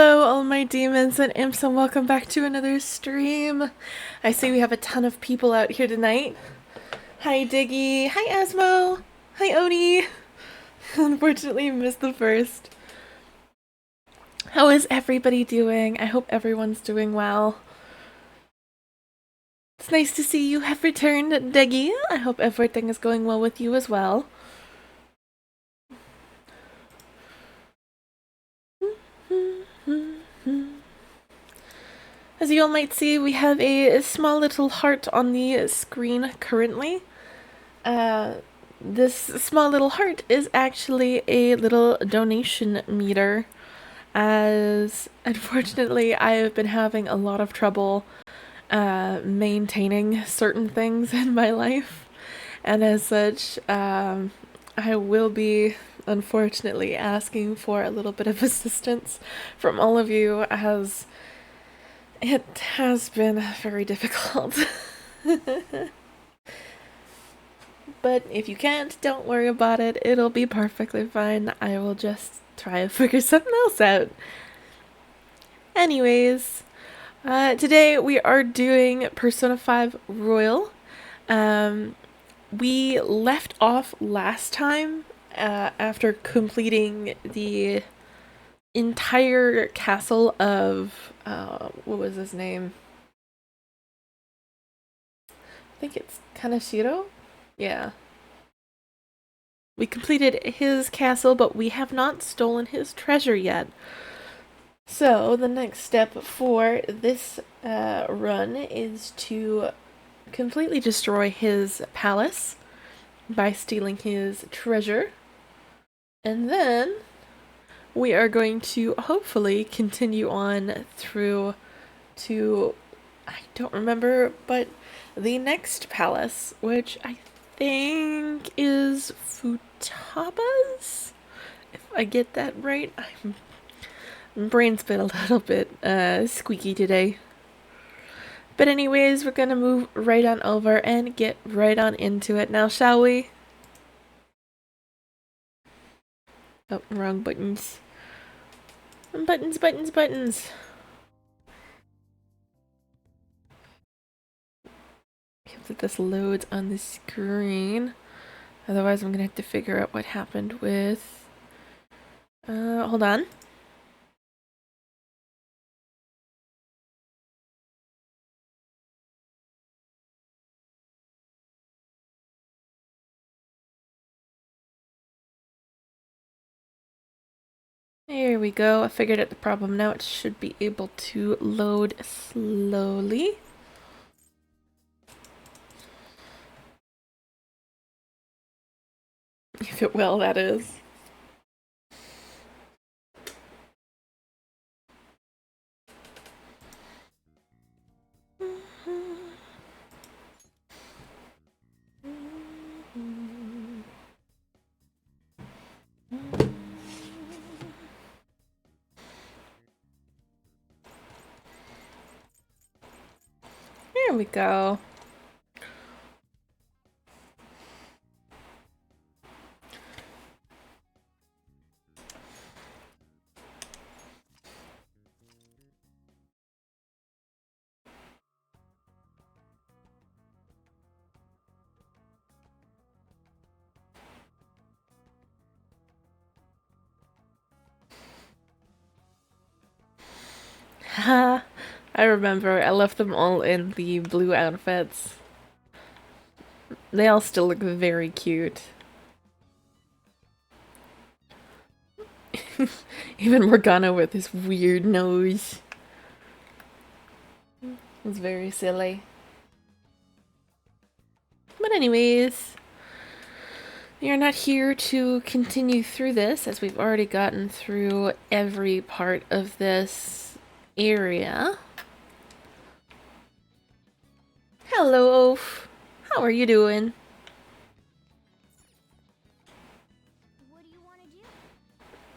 Hello, all my demons and imps, and welcome back to another stream. I see we have a ton of people out here tonight. Hi, Diggy. Hi, Asmo. Hi, Oni. Unfortunately, missed the first. How is everybody doing? I hope everyone's doing well. It's nice to see you have returned, Diggy. I hope everything is going well with you as well. As you all might see, we have a small little heart on the screen currently. This small little heart is actually a little donation meter, as unfortunately I have been having a lot of trouble maintaining certain things in my life, and as such, I will be unfortunately asking for a little bit of assistance from all of you, as it has been very difficult. But if you can't, don't worry about it. It'll be perfectly fine. I will just try to figure something else out. Anyways, today we are doing Persona 5 Royal. We left off last time after completing the entire castle of, what was his name? I think it's Kaneshiro? Yeah. We completed his castle, but we have not stolen his treasure yet. So, the next step for this run is to completely destroy his palace by stealing his treasure. And then we are going to hopefully continue on through to, I don't remember, but the next palace, which I think is Futaba's? If I get that right. My brain's been a little bit squeaky today. But anyways, we're gonna move right on over and get right on into it now, shall we? Oh, wrong buttons. Buttons, buttons, buttons. Hope that this loads on the screen. Otherwise, I'm gonna have to figure out what happened with... hold on. There we go. I figured out the problem now. It should be able to load slowly. If it will, that is. There we go. Ha! I remember. I left them all in the blue outfits. They all still look very cute. Even Morgana with his weird nose. It's very silly. But anyways, we are not here to continue through this, as we've already gotten through every part of this area. Hello, Oaf. How are you doing? What do you want to do?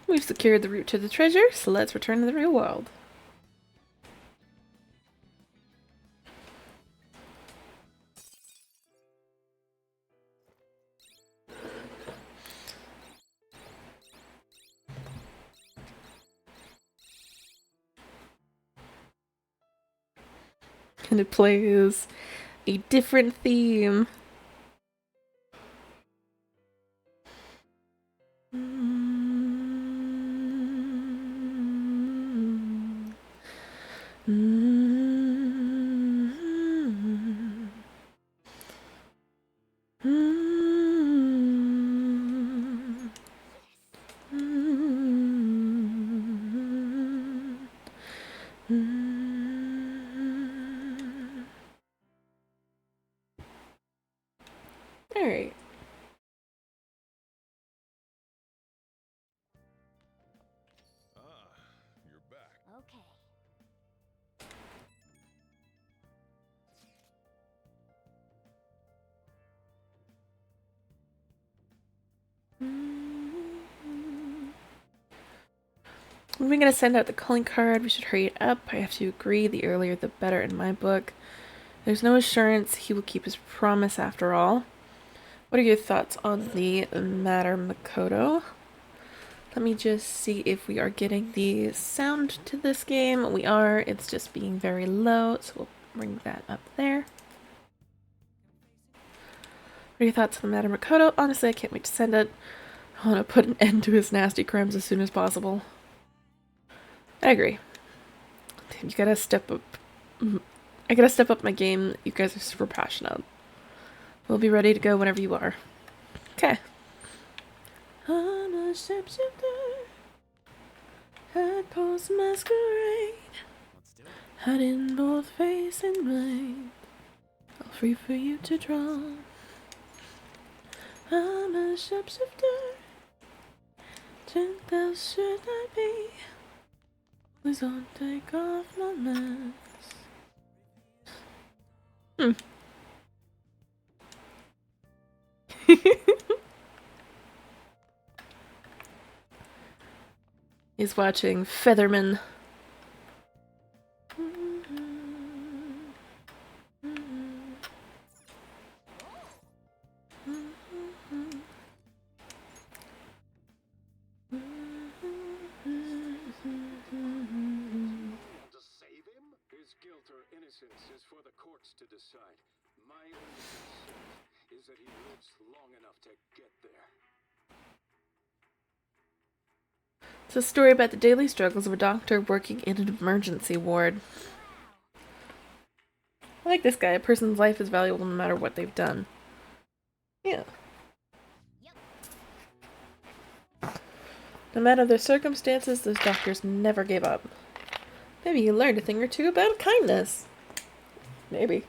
We've secured the route to the treasure, so let's return to the real world. and it plays a different theme. Alright. You're back. Okay. We're gonna send out the calling card. We should hurry it up. I have to agree. The earlier the better in my book. There's no assurance he will keep his promise after all. What are your thoughts on the matter, Makoto? Let me just see if we are getting the sound to this game. We are. It's just being very low, so we'll bring that up there. What are your thoughts on the matter, Makoto? Honestly, I can't wait to send it. I want to put an end to his nasty crimes as soon as possible. I agree. You gotta step up. I gotta step up my game. You guys are super passionate. We'll be ready to go whenever you are. Okay. I'm a shapeshifter. Head post masquerade. Hiding both face and mind. All free for you to draw. I'm a shapeshifter. Think thou should I be? Please don't take off my mask. He's watching Featherman. To save him? His guilt or innocence is for the courts to decide. My only concern is that he lives long enough to get there. It's a story about the daily struggles of a doctor working in an emergency ward. I like this guy. A person's life is valuable no matter what they've done. Yeah. No matter their circumstances, those doctors never gave up. Maybe you learned a thing or two about kindness. Maybe.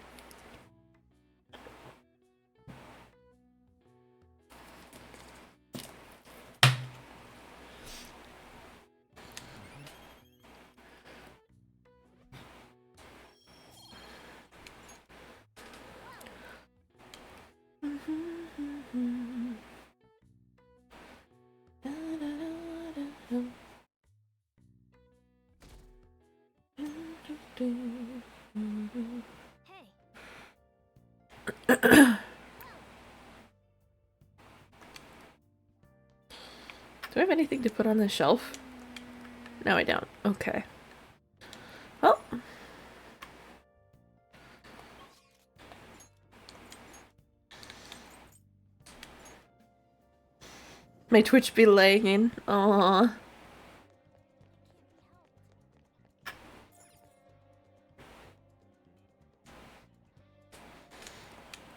Hey. Do I have anything to put on the shelf? No, I don't. Okay. Well. My Twitch be lagging. Aww.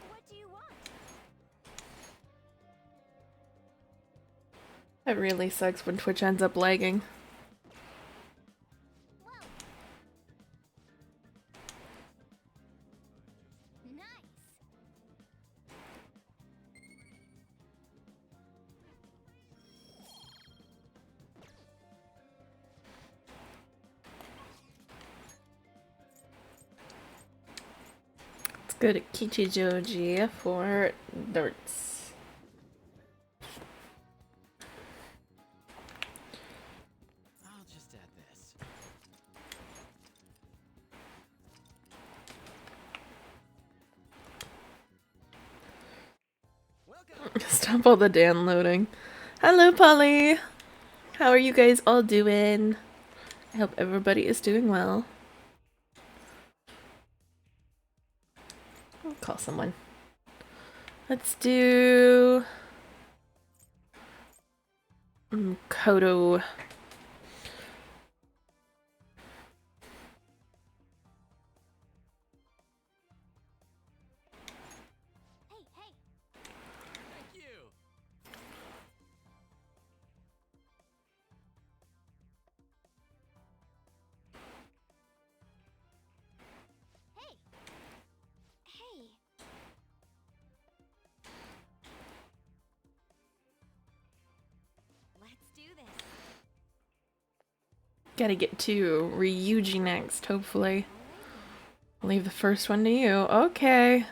What do you want? That really sucks when Twitch ends up lagging. Nice. Let's go to Kichijoji for darts. I'll just add this. Stop all the downloading. Hello, Polly. How are you guys all doing? I hope everybody is doing well. call someone. Let's do Kodo. Hey, hey. Thank you. Hey. Hey. Let's do this. Gotta get to Ryuji next, hopefully. Alright I'll leave the first one to you. Okay.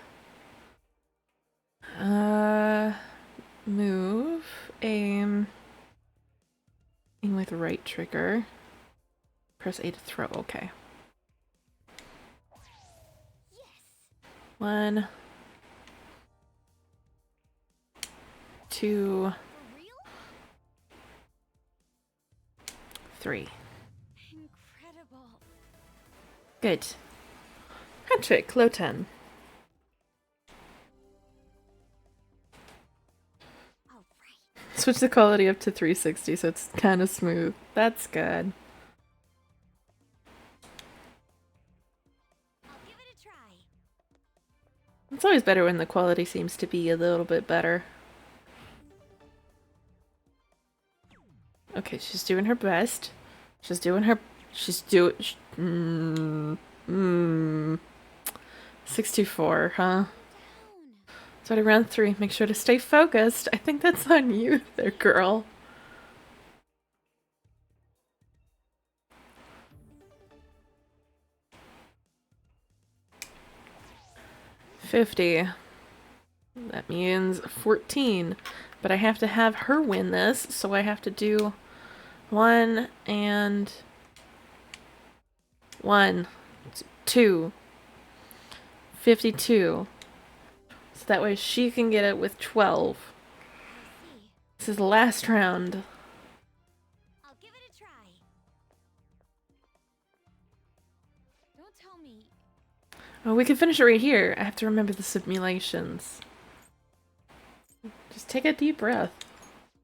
Move, aim with right trigger. Press A to throw. Okay. then. Yes. 1, 2, For real? 3. Incredible. Good. Hat trick, low 10. All right. Switch the quality up to 360 so it's kind of smooth. That's good. I'll give it a try. It's always better when the quality seems to be a little bit better. Okay, she's doing her best. She's doing her. She's doing. 624, huh? Down. It's already round 3. Make sure to stay focused. I think that's on you there, girl. $50. That means 14. But I have to have her win this, so I have to do 1 and 1, 2, 52. So that way she can get it with 12. I see. This is the last round. I'll give it a try. Don't tell me. Oh, we can finish it right here. I have to remember the simulations. Just take a deep breath.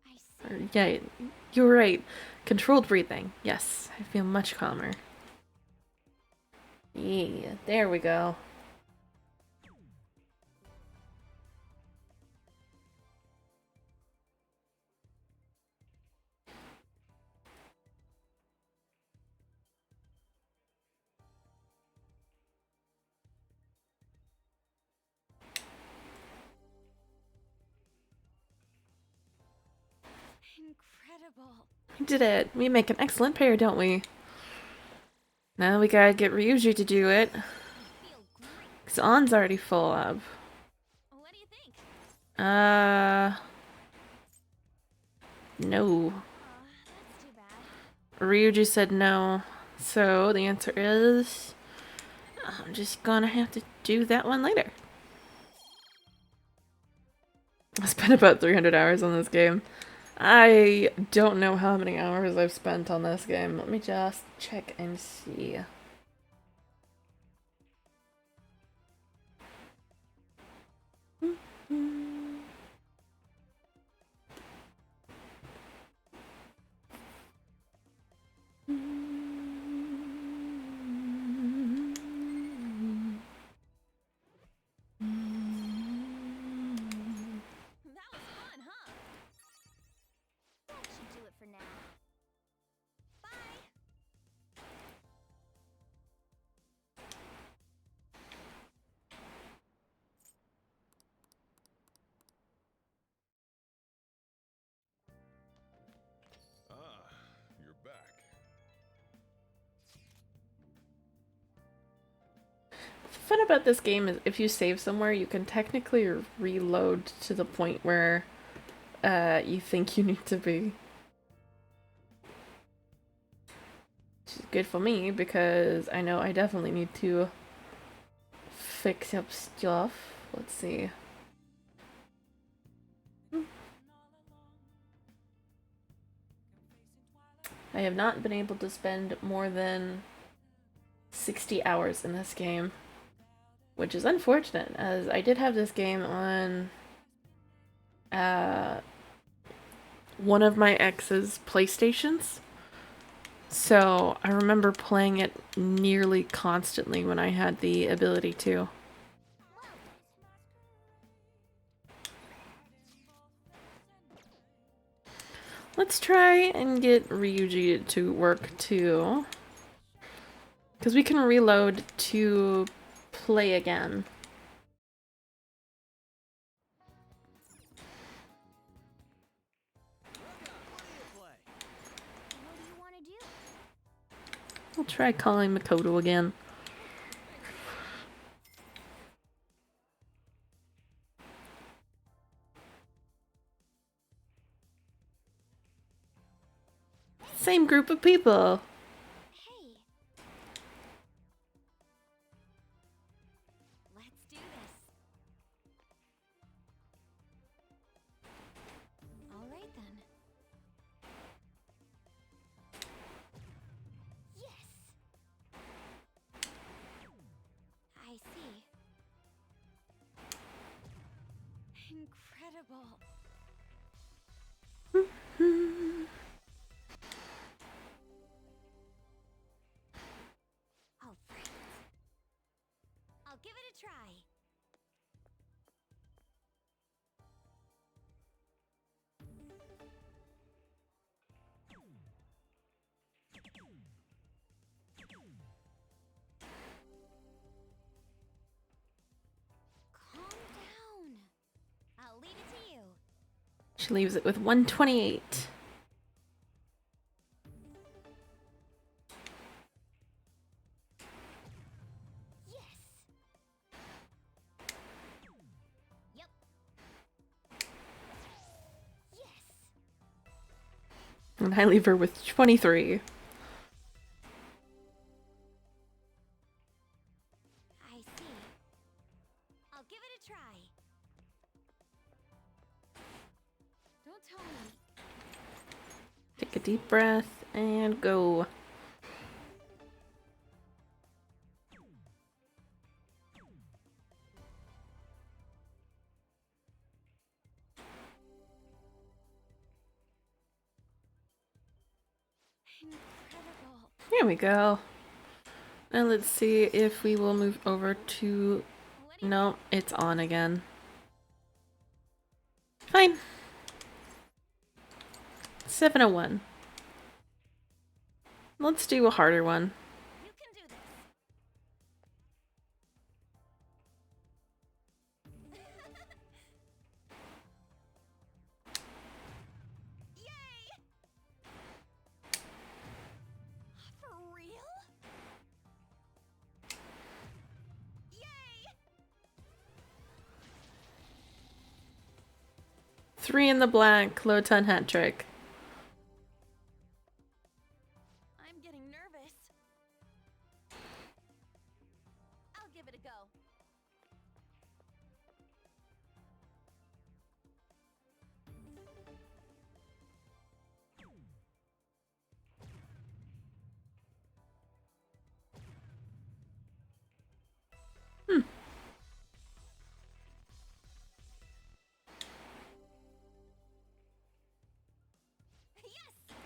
I see. Yeah, you're right. Controlled breathing. Yes, I feel much calmer. Yeah, there we go. Incredible. We did it. We make an excellent pair, don't we? Now we gotta get Ryuji to do it. I feel great. Because On's already full up. What do you think? No. That's too bad. Ryuji said no. So the answer is I'm just gonna have to do that one later. I spent about 300 hours on this game. I don't know how many hours I've spent on this game. Let me just check and see. That was fun, huh? That should do it for now. Bye. Ah, you're back. The fun about this game is if you save somewhere, you can technically reload to the point where you think you need to be. Which is good for me because I know I definitely need to fix up stuff. Let's see. I have not been able to spend more than 60 hours in this game. which is unfortunate, as I did have this game on one of my ex's PlayStations. So I remember playing it nearly constantly when I had the ability to. Let's try and get Ryuji to work too. Because we can reload to play again. What What do you want to do? I'll try calling Makoto again. Same group of people. Hey. Let's do this. All right then. Yes. I see. Incredible. All right. I'll give it a try. Calm down. I'll leave it to you. She leaves it with 128. Yes. Yep. Yes. And I leave her with 23. I see. I'll give it a try. Don't tell me. Take a deep breath and go. Incredible. Here we go. Now let's see if we will move over to... What do you No, it's on again. Fine. 701. Let's do a harder one. You can do this. Yay! For real? Yay! 3 in the black, low ton hat trick. I'm getting nervous. I'll give it a go. Yes!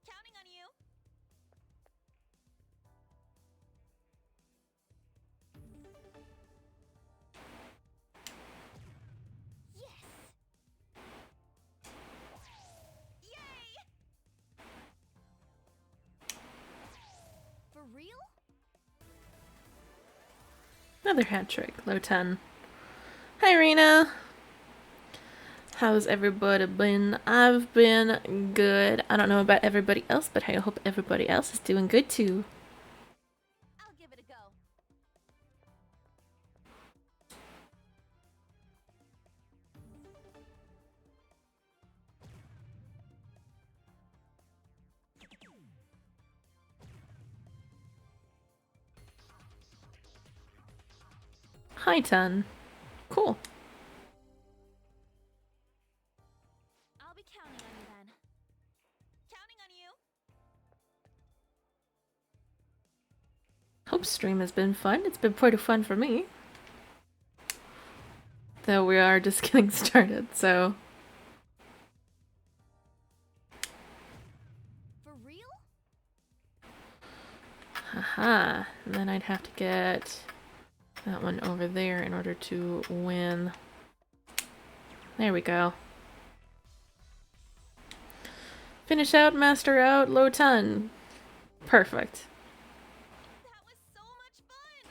Counting on you. Yes! Yay! For real? Another hat trick, low 10. Hi, Rena. How's everybody been? I've been good. I don't know about everybody else, but I hope everybody else is doing good too. I'll give it a go. Hi, 10. Cool. I'll be counting on you then. Counting on you. Hope stream has been fun. It's been pretty fun for me. Though we are just getting started, so... For real? Haha. And then I'd have to get that one over there in order to win. There we go. Finish out, master out, low ton. Perfect. That was so much fun!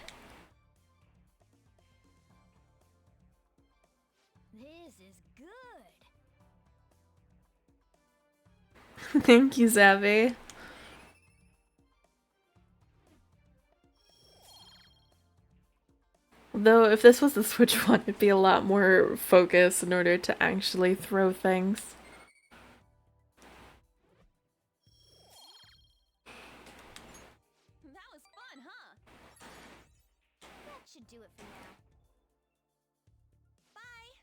This is good. Thank you, Zavi. Though, if this was the Switch one, it'd be a lot more focus in order to actually throw things. That was fun, huh? That should do it for now. Bye!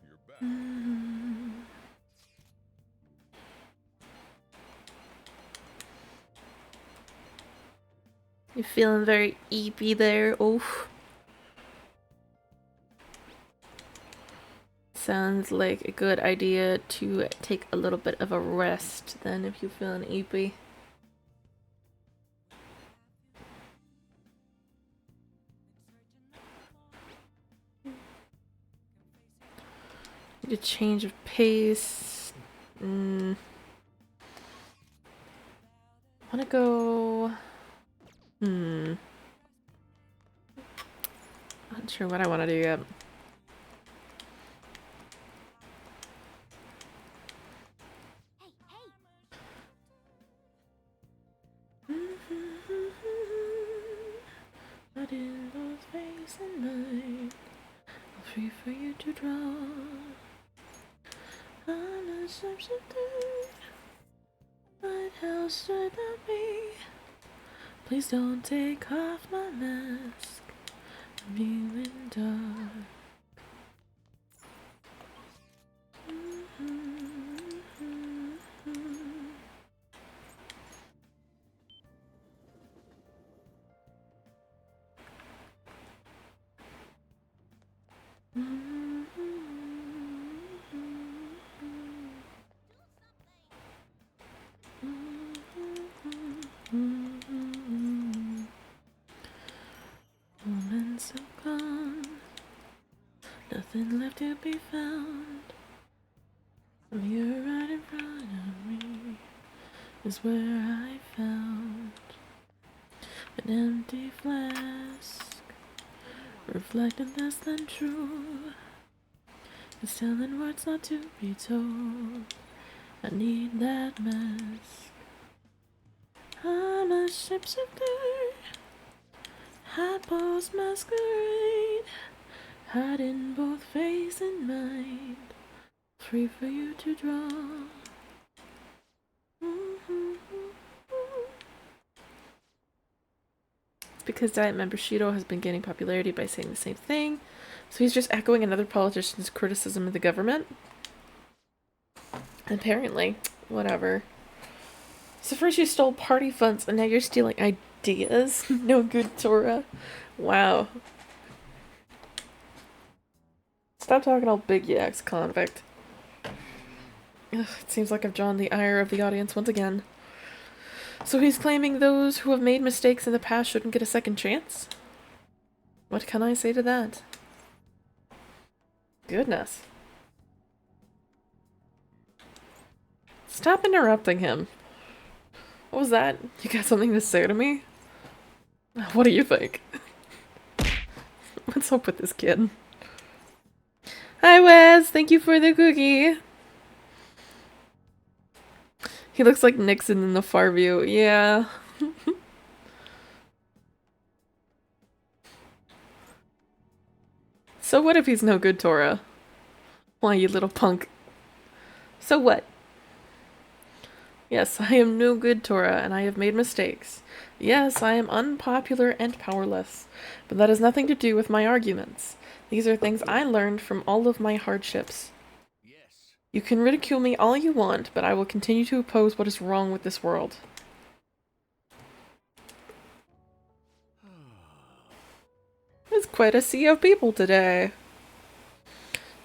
You're back. You feeling very eepy there? Oof. Sounds like a good idea to take a little bit of a rest then if you're feeling eepy. Need a change of pace. Wanna go... Not sure what I want to do yet. Hey, hey! But in both face and mind, I'll free for you to draw. I'm a substitute, but how should that be? Please don't take off my mask. I'm feeling dark. Moments have gone, nothing left to be found. From here right in front of me is where I found an empty flask, reflecting less than true. It's telling words not to be told. I need that mask. I'm a shapeshifter, hot pose masquerade, hiding both face and mind, free for you to draw. It's because Diet member Shido has been gaining popularity by saying the same thing, so he's just echoing another politician's criticism of the government. Apparently. Whatever. So first you stole party funds, and now you're stealing ideas? No good, Tora. Wow. Stop talking all big, you ex-convict. Ugh, it seems like I've drawn the ire of the audience once again. So he's claiming those who have made mistakes in the past shouldn't get a second chance? What can I say to that? Goodness. Stop interrupting him. What was that? You got something to say to me? What do you think? What's up with this kid? Hi Wes, thank you for the cookie. He looks like Nixon in the far view. Yeah. So what if he's no good, Tora? Why, you little punk. So what? Yes, I am no good, Tora, and I have made mistakes. Yes, I am unpopular and powerless, but that has nothing to do with my arguments. These are things I learned from all of my hardships. Yes. You can ridicule me all you want, but I will continue to oppose what is wrong with this world. It's quite a sea of people today.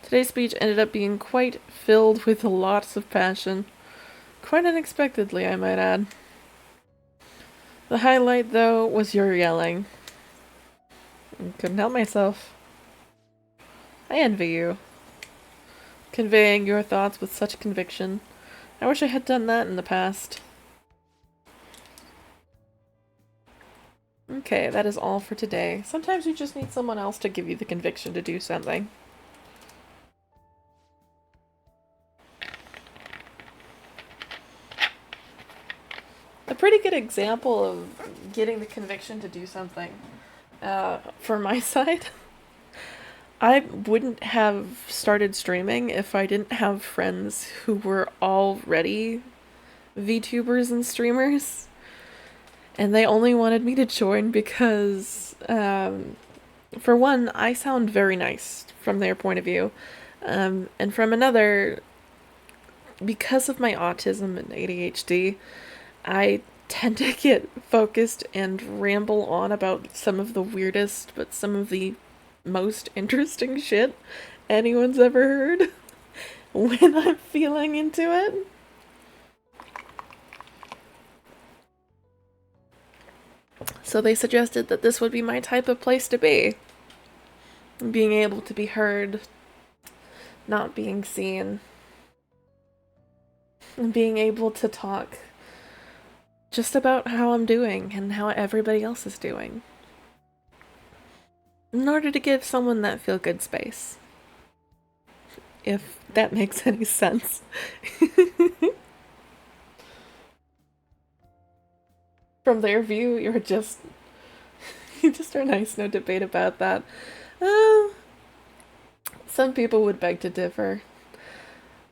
Today's speech ended up being quite filled with lots of passion. Quite unexpectedly, I might add. The highlight, though, was your yelling. I couldn't help myself. I envy you. Conveying your thoughts with such conviction. I wish I had done that in the past. Okay, that is all for today. Sometimes you just need someone else to give you the conviction to do something. A pretty good example of getting the conviction to do something. For my side, I wouldn't have started streaming if I didn't have friends who were already VTubers and streamers. And they only wanted me to join because, for one, I sound very nice from their point of view. And from another, because of my autism and ADHD, I tend to get focused and ramble on about some of the weirdest, but some of the most interesting shit anyone's ever heard when I'm feeling into it. So they suggested that this would be my type of place to be. Being able to be heard, not being seen, and being able to talk just about how I'm doing and how everybody else is doing. In order to give someone that feel-good space. If that makes any sense. From their view, you just are nice, no debate about that. Some people would beg to differ.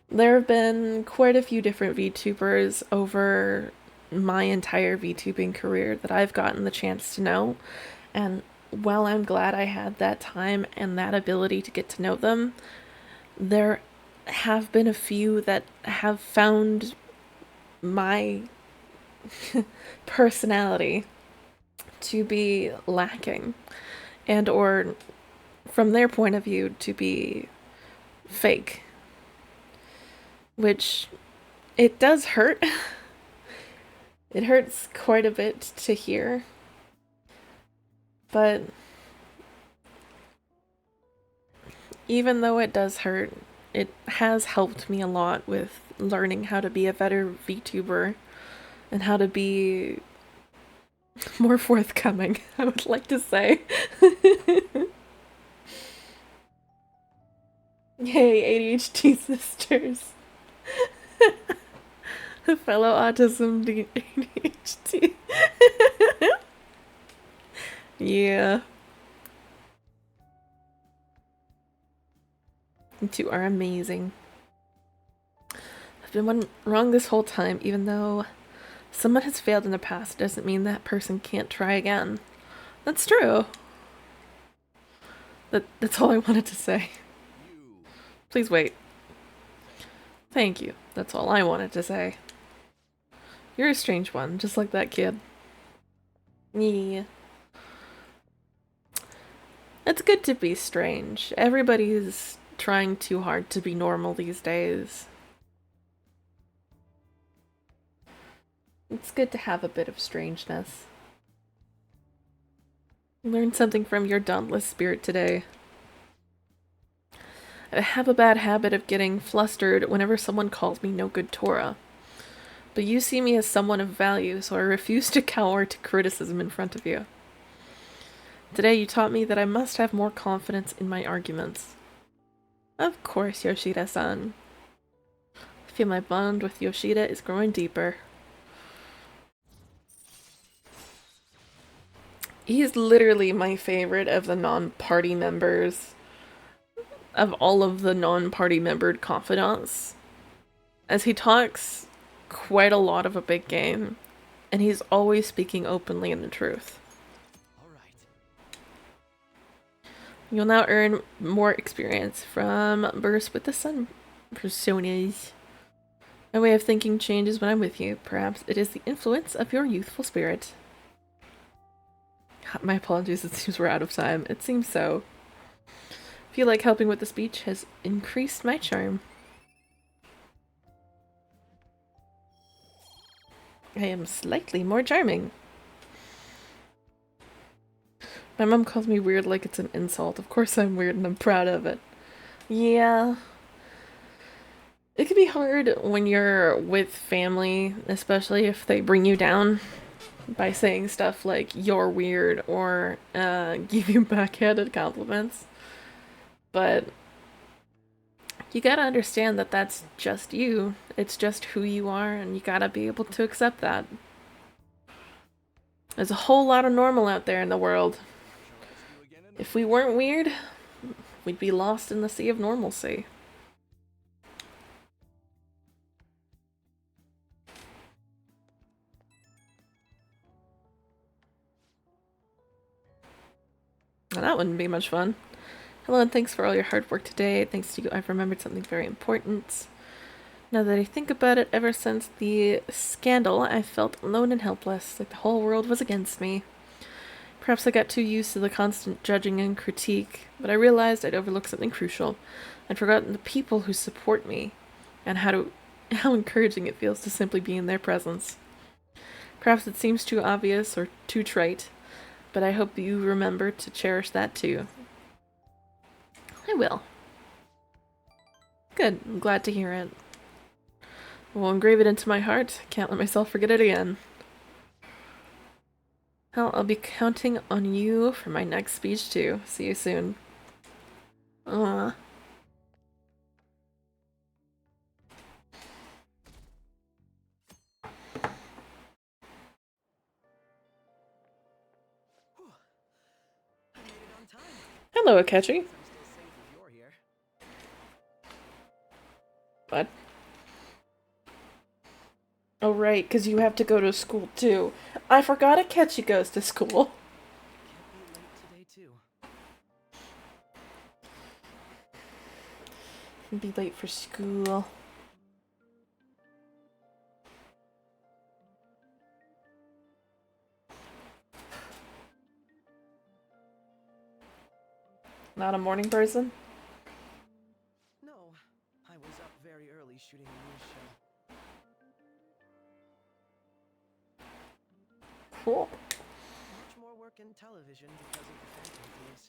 There have been quite a few different VTubers over my entire VTubing career that I've gotten the chance to know, and while I'm glad I had that time and that ability to get to know them, there have been a few that have found my personality to be lacking, and or from their point of view to be fake, which it does hurt. It hurts quite a bit to hear, but even though it does hurt, it has helped me a lot with learning how to be a better VTuber and how to be more forthcoming, I would like to say. Yay, ADHD sisters. Fellow autism ADHD. Yeah. You two are amazing. I've been wrong this whole time, even though someone has failed in the past doesn't mean that person can't try again. That's true. That's all I wanted to say. Please wait. Thank you. That's all I wanted to say. You're a strange one, just like that kid. Yeah. It's good to be strange. Everybody's trying too hard to be normal these days. It's good to have a bit of strangeness. Learn something from your dauntless spirit today. I have a bad habit of getting flustered whenever someone calls me no good Tora. But you see me as someone of value, so I refuse to cower to criticism in front of you. Today you taught me that I must have more confidence in my arguments. Of course, Yoshida-san. I feel my bond with Yoshida is growing deeper. He's literally my favorite of the non-party members. Of all of the non-party membered confidants. As he talks, quite a lot of a big game, and he's always speaking openly in the truth. All right. You'll now earn more experience from Burst with the Sun personas. My way of thinking changes when I'm with you. Perhaps it is the influence of your youthful spirit. My apologies, it seems we're out of time. It seems so. Feel like helping with the speech has increased my charm. I am slightly more charming. My mom calls me weird like it's an insult. Of course I'm weird and I'm proud of it. Yeah. It can be hard when you're with family, especially if they bring you down by saying stuff like you're weird or give you backhanded compliments. But you gotta understand that that's just you. It's just who you are, and you gotta be able to accept that. There's a whole lot of normal out there in the world. If we weren't weird, we'd be lost in the sea of normalcy. Well, that wouldn't be much fun. Hello, and thanks for all your hard work today. Thanks to you, I've remembered something very important. Now that I think about it, ever since the scandal, I felt alone and helpless, like the whole world was against me. Perhaps I got too used to the constant judging and critique, but I realized I'd overlooked something crucial. I'd forgotten the people who support me, and how encouraging it feels to simply be in their presence. Perhaps it seems too obvious or too trite, but I hope you remember to cherish that too. I will. Good, I'm glad to hear it. We'll engrave it into my heart. Can't let myself forget it again. Well, I'll be counting on you for my next speech too. See you soon. Aww. I made it on time. Hello, Akechi. I'm still safe if you're here. What? Oh, right, because you have to go to school too. I forgot Akechi goes to school. Can't be late today too. Be late for school. Not a morning person? No, I was up very early shooting a news show. Cool. Much more work in television because of the Phantom Thieves.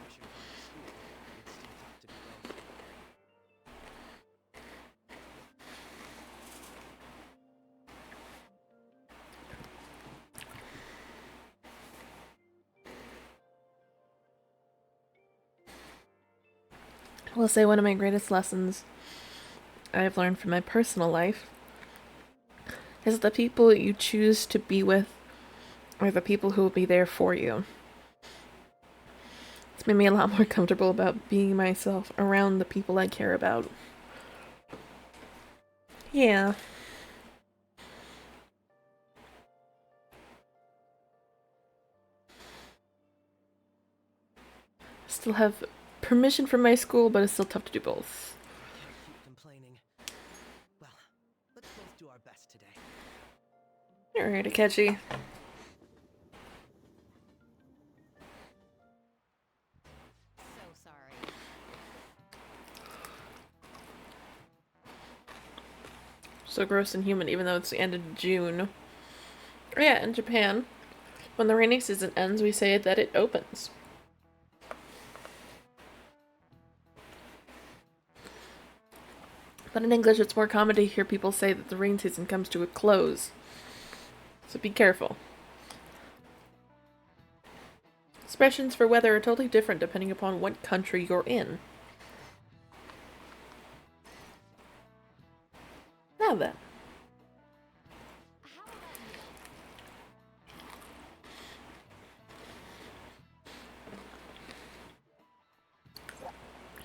Rushing home to school, it's still tough to do both. I will say one of my greatest lessons I've learned from my personal life is that the people you choose to be with are the people who will be there for you. It's made me a lot more comfortable about being myself around the people I care about. Yeah. Still have permission from my school, but it's still tough to do both. I can't keep complaining. Well, let's both do our best today. Alright, Akechi. So sorry. So gross and human, even though it's the end of June. Oh yeah, in Japan, when the rainy season ends, we say that it opens. But in English, it's more common to hear people say that the rain season comes to a close. So be careful. Expressions for weather are totally different depending upon what country you're in. Now then. How about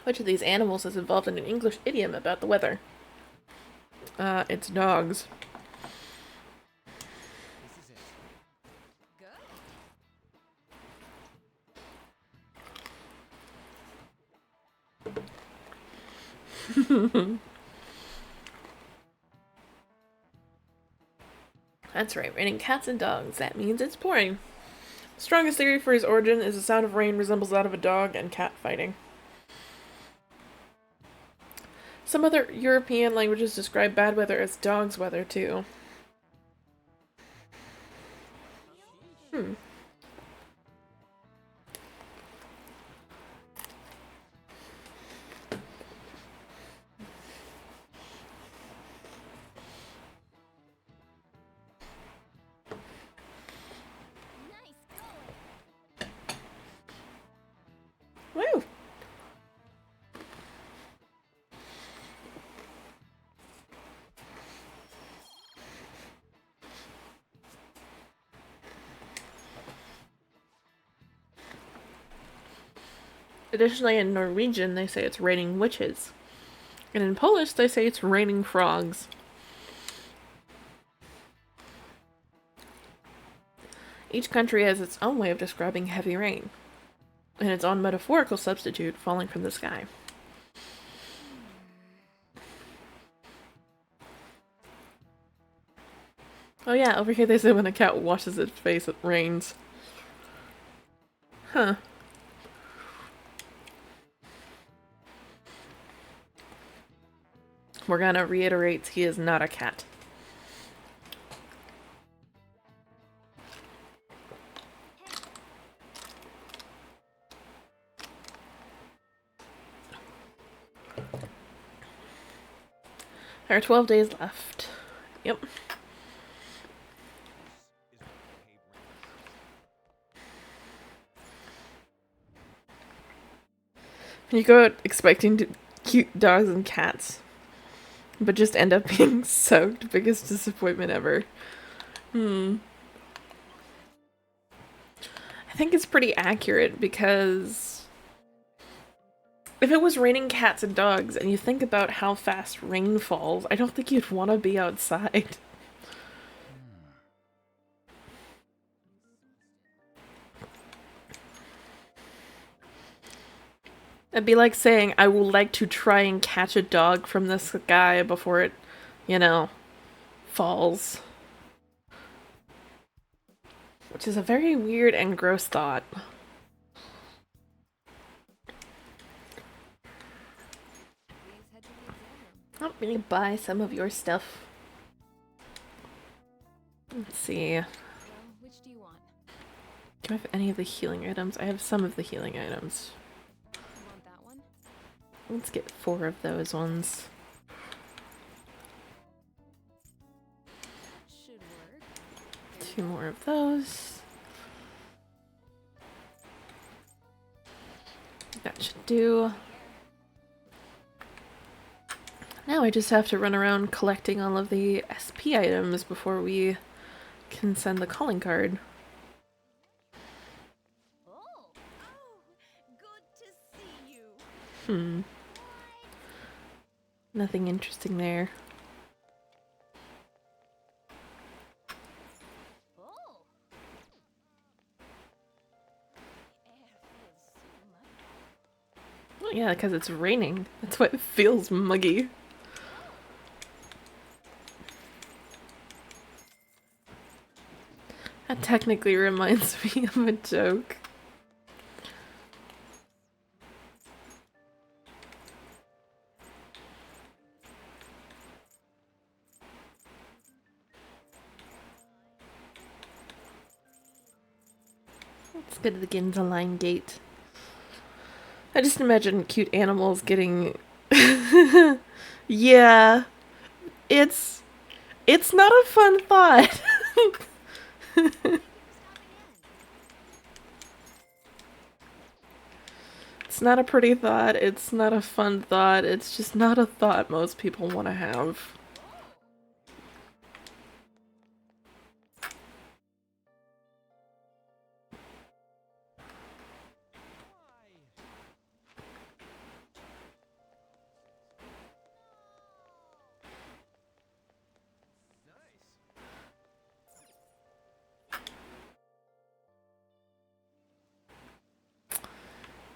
Which of these animals is involved in an English idiom about the weather? It's dogs. This is it. That's right, raining cats and dogs. That means it's pouring. Strongest theory for his origin is the sound of rain resembles that of a dog and cat fighting. Some other European languages describe bad weather as dog's weather, too. Hmm. Nice going. Woo! Additionally, in Norwegian, they say it's raining witches. And in Polish, they say it's raining frogs. Each country has its own way of describing heavy rain, and its own metaphorical substitute falling from the sky. Oh yeah, over here they say when a cat washes its face, it rains. Huh. Morgana reiterates he is not a cat. There are 12 days left. Yep. You go out expecting cute dogs and cats, but just end up being soaked. Biggest disappointment ever. I think it's pretty accurate because if it was raining cats and dogs and you think about how fast rain falls, I don't think you'd want to be outside. It'd be like saying, I would like to try and catch a dog from the sky before it, you know, falls. Which is a very weird and gross thought. Oh, let me buy some of your stuff. Let's see. Well, which do you want? Do I have any of the healing items? I have some of the healing items. You want that one? Let's get 4 of those ones. Should work. 2 more of those. That should do. Now I just have to run around collecting all of the SP items before we can send the calling card. Oh, good to see you. Nothing interesting there. Oh. Air feels so much. Oh yeah, because it's raining. That's why it feels muggy. That technically reminds me of a joke. Let's go to the Ginza Line Gate. I just imagine cute animals getting... Yeah. It's not a fun thought. It's not a pretty thought. It's not a fun thought. It's just not a thought most people want to have.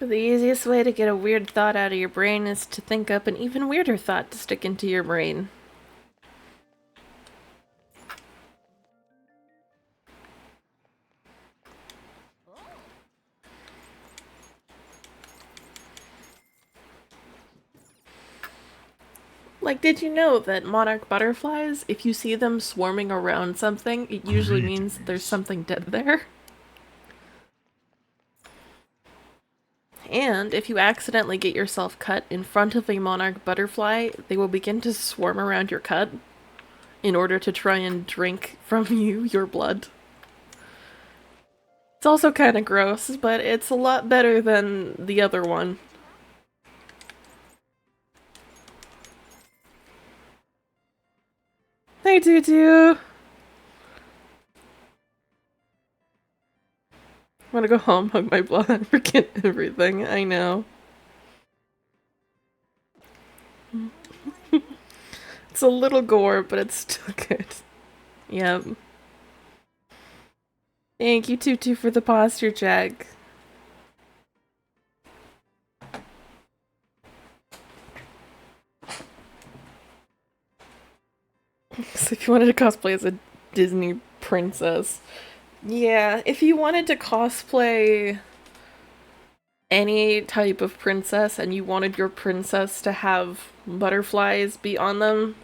The easiest way to get a weird thought out of your brain is to think up an even weirder thought to stick into your brain. Like, did you know that monarch butterflies, if you see them swarming around something, it usually means there's something dead there? And if you accidentally get yourself cut in front of a monarch butterfly, they will begin to swarm around your cut in order to try and drink from you your blood. It's also kind of gross, but it's a lot better than the other one. Hey, Tutu! I'm gonna go home, hug my blood, and forget everything. I know. It's a little gore, but it's still good. Yep. Thank you, Tutu, for the posture check. So if you wanted to cosplay as a Disney princess, yeah, if you wanted to cosplay any type of princess and you wanted your princess to have butterflies be on them,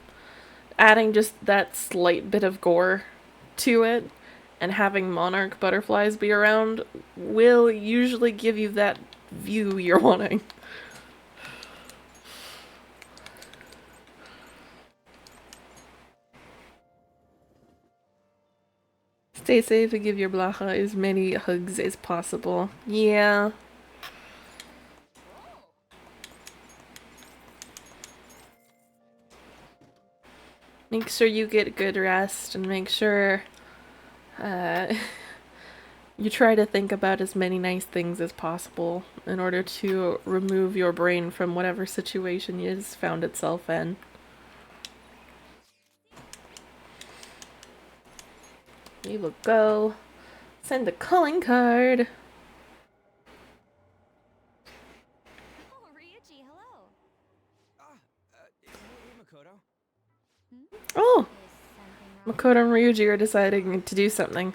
adding just that slight bit of gore to it and having monarch butterflies be around will usually give you that view you're wanting. Stay safe and give your Blacha as many hugs as possible. Yeah. Make sure you get good rest and make sure you try to think about as many nice things as possible in order to remove your brain from whatever situation it has found itself in. We will go send the calling card. Oh, Ryuji, hello. Hey, Makoto. Oh! Is something wrong? Makoto and Ryuji are deciding to do something.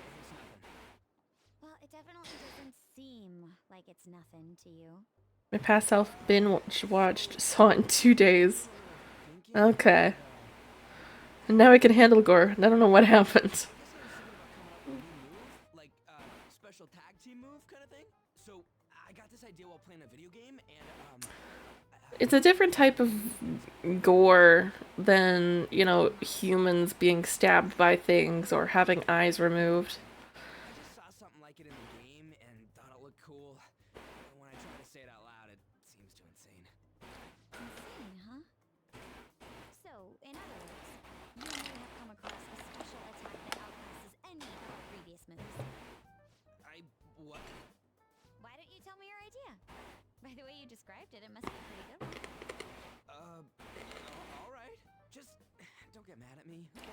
Well, it definitely doesn't seem like it's nothing to you. My past self watched saw it in 2 days. Okay. And now I can handle gore. I don't know what happened. Like special tag team move kind of thing. So I got this idea while playing a video game, and It's a different type of gore than, you know, humans being stabbed by things or having eyes removed. I just saw something like it in the game and thought it looked cool. And when I try to say it out loud, it seems too insane. Insane, huh? So, in other words, you may have come across a special attack that outclasses any of our previous moves. What? Why don't you tell me your idea? By the way you described it, it must be pretty good. All right. Just don't get mad at me. I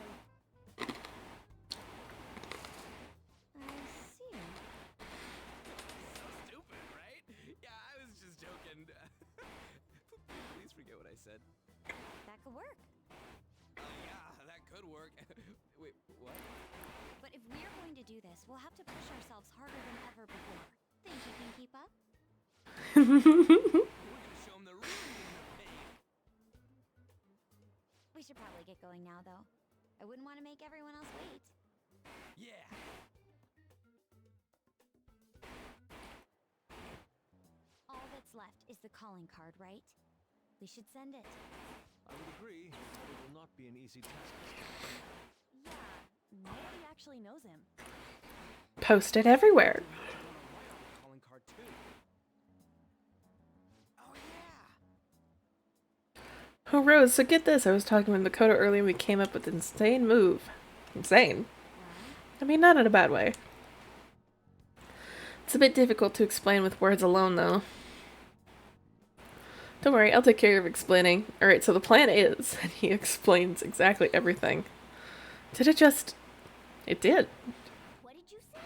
see. So stupid, right? Yeah, I was just joking. Please forget what I said. That could work. Yeah, that could work. Wait, what? But if we're going to do this, we'll have to push ourselves harder than ever before. Think you can keep up? We're gonna show him the real meaning of pain. We should probably get going now, though. I wouldn't want to make everyone else wait. Yeah. All that's left is the calling card, right? We should send it. I would agree, but it will not be an easy task. Yeah, nobody actually knows him. Post it everywhere. Calling card 2. Oh yeah. Oh, Rose, so get this. I was talking with Makoto earlier and we came up with an insane move. Insane. I mean, not in a bad way. It's a bit difficult to explain with words alone, though. Don't worry, I'll take care of explaining. Alright, so the plan is, and he explains exactly everything. Did it just... It did. What did you say?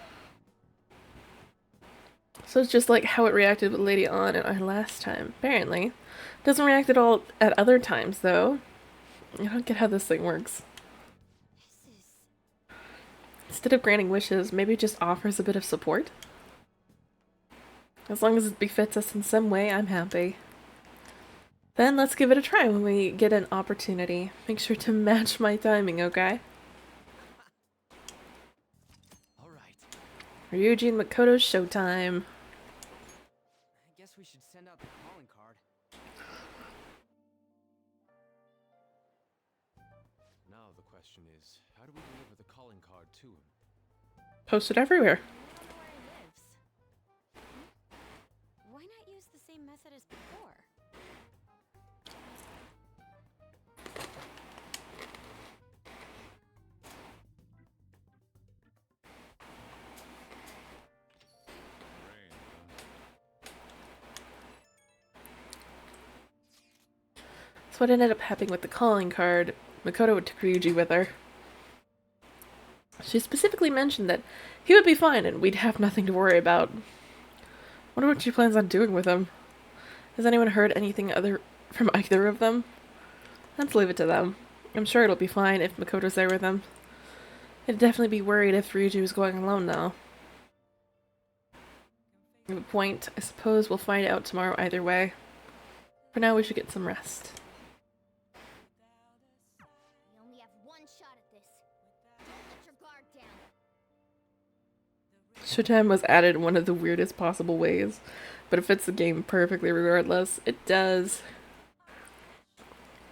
So it's just like how it reacted with Lady On and I last time, apparently. Doesn't react at all at other times, though. I don't get how this thing works. This is... Instead of granting wishes, maybe it just offers a bit of support? As long as it befits us in some way, I'm happy. Then let's give it a try when we get an opportunity. Make sure to match my timing, okay? All right. Ryuji and Makoto's showtime. I guess we should send out the calling card. Now the question is, how do we deliver the calling card to him? Post it everywhere. I wonder where he lives. Why not use the same method as before? That's what ended up happening with the calling card. Makoto took Ryuji with her. She specifically mentioned that he would be fine and we'd have nothing to worry about. Wonder what she plans on doing with him. Has anyone heard anything other from either of them? Let's leave it to them. I'm sure it'll be fine if Makoto's there with him. I'd definitely be worried if Ryuji was going alone though. Good point. I suppose we'll find out tomorrow either way. For now, we should get some rest. We only have one shot at this. Don't let your guard down. Showtime was added in one of the weirdest possible ways, but it fits the game perfectly regardless. It does.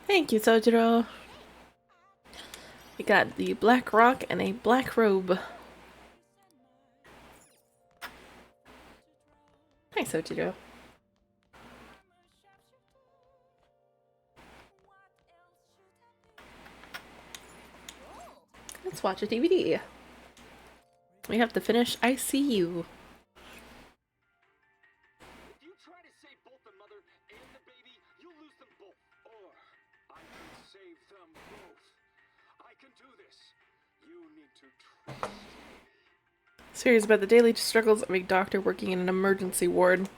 Thank you, Sojiro. We got the black rock and a black robe. Hi, Sojiro. Let's watch a DVD. We have to finish ICU. If you try to save both the mother and the baby, you'll lose them both. Or I can save them both. I can do this. You need to trust me. Series about the daily struggles of a doctor working in an emergency ward.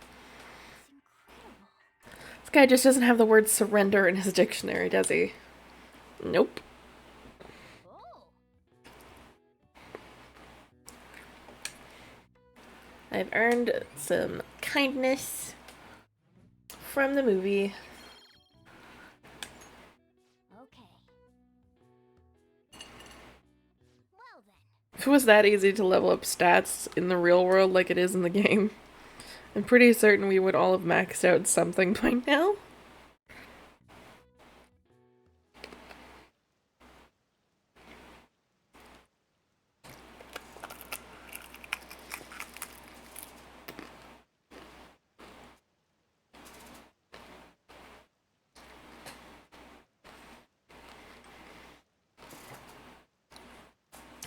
This guy just doesn't have the word surrender in his dictionary, does he? Nope. Oh, I've earned some kindness from the movie. okay. Well then. If it was that easy to level up stats in the real world like it is in the game, I'm pretty certain we would all have maxed out something by now.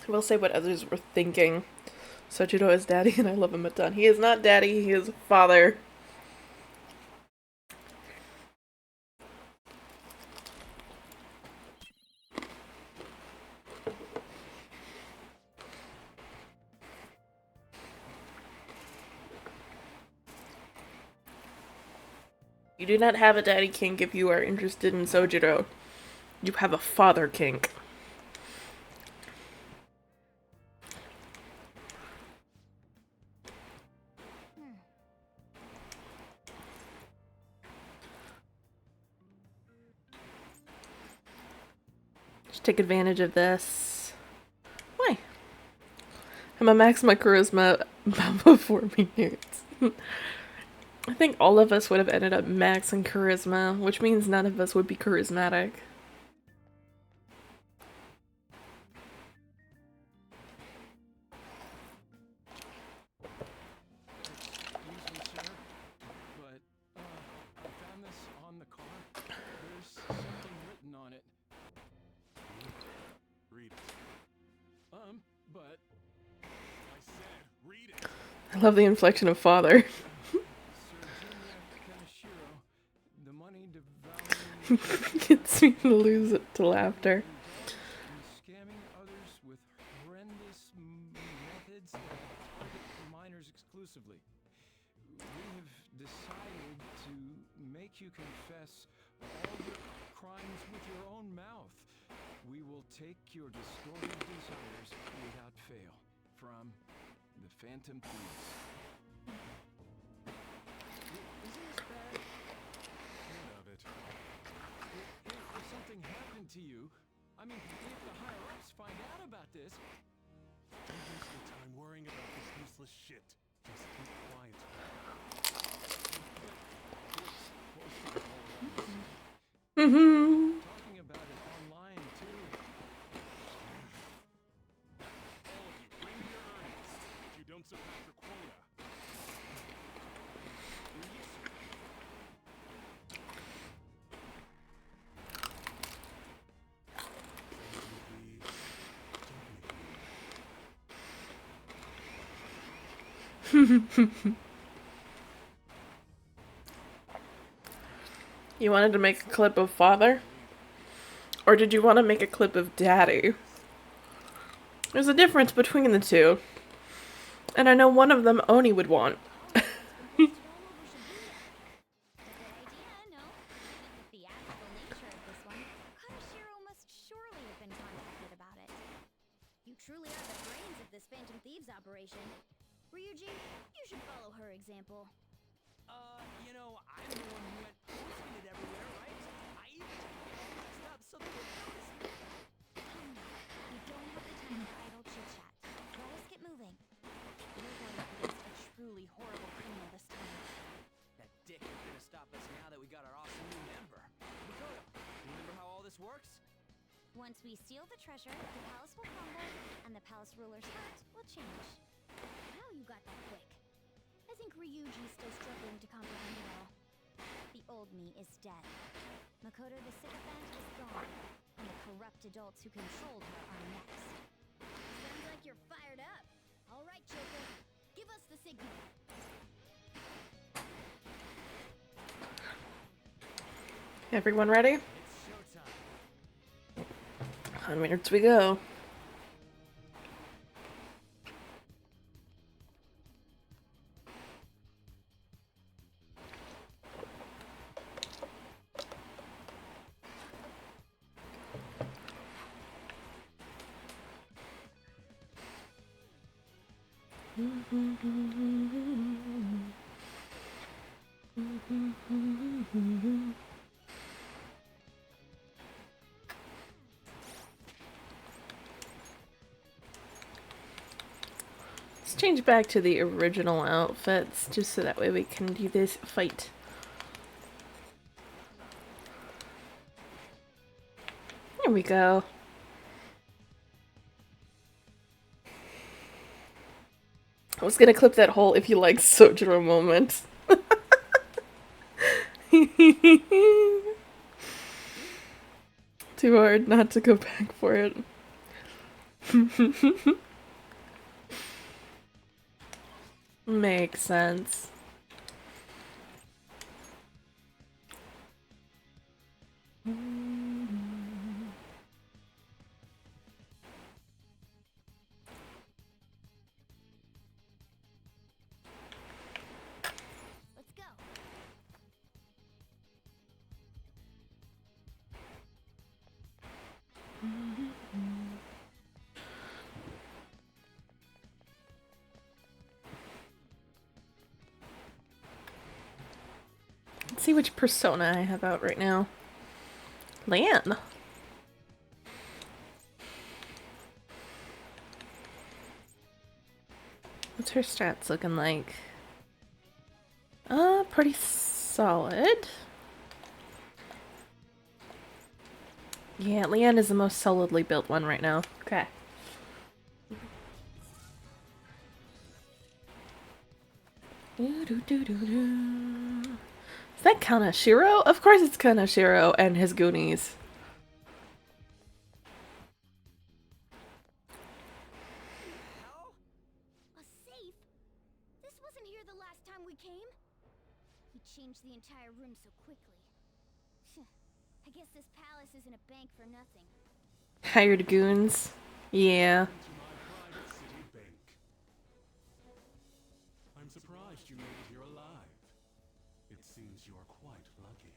I will say what others were thinking. Sojiro is daddy and I love him a ton. He is not daddy, he is father. You do not have a daddy kink if you are interested in Sojiro. You have a father kink. Just take advantage of this. Why? I'm a max my charisma before me hurts. I think all of us would have ended up maxing charisma, which means none of us would be charismatic. Excuse me, sir, but I found this on the car. There's something written on it. Read it. But I said, read it. I love the inflection of father. Sir Junya Kaneshiro, the money devouring Gets me to lose it to laughter. and scamming others with horrendous methods that target minors exclusively. decided to make you confess all your crimes with your own mouth. We will take your distorted desires without fail from the Phantom Thieves. Isn't this bad? None of it. If something happened to you, I mean, if the higher-ups find out about this... Don't waste your time worrying about this useless shit. Just keep quiet. Mm-hmm. Talking about it online, too. All of you, bring me your earnings. If you don't surpass your quota. You wanted to make a clip of father? Or did you want to make a clip of daddy? There's a difference between the two. And I know one of them Oni would want. Truly are the brains of this Phantom Thieves operation. Ryuji, you should follow her example. You know, I'm the one who went posting it everywhere, right? I even messed up so they would notice me. You don't have the time for idle chit-chat. Let us get moving. We're going up against a truly horrible criminal this time. That dick is gonna stop us now that we got our awesome new member. Makoto, you remember how all this works? Once we steal the treasure, the palace will crumble, and the palace ruler's heart will change. How you got that quick? I think Ryuji's still struggling to comprehend it all. The old me is dead. Makoto the sycophant is gone, and the corrupt adults who controlled her are next. Sounds like you're fired up. All right, Joker, give us the signal. Everyone ready? It's showtime. Onwards we go. Let's change back to the original outfits, just so that way we can do this fight. There we go. I was gonna clip that whole if you like Sojiro moment. Too hard not to go back for it. Makes sense. Let's go. Let's see which persona I have out right now. Lan. What's her stats looking like? Pretty solid. Yeah, Leanne is the most solidly built one right now. Okay. Is that Kanashiro? Of course it's Kanashiro and his Goonies. Hell? A safe? This wasn't here the last time we came. We changed the entire room so quickly. I guess this palace isn't a bank for nothing. Hired goons. Yeah. To my private city bank. I'm surprised you made it here alive. you are quite lucky.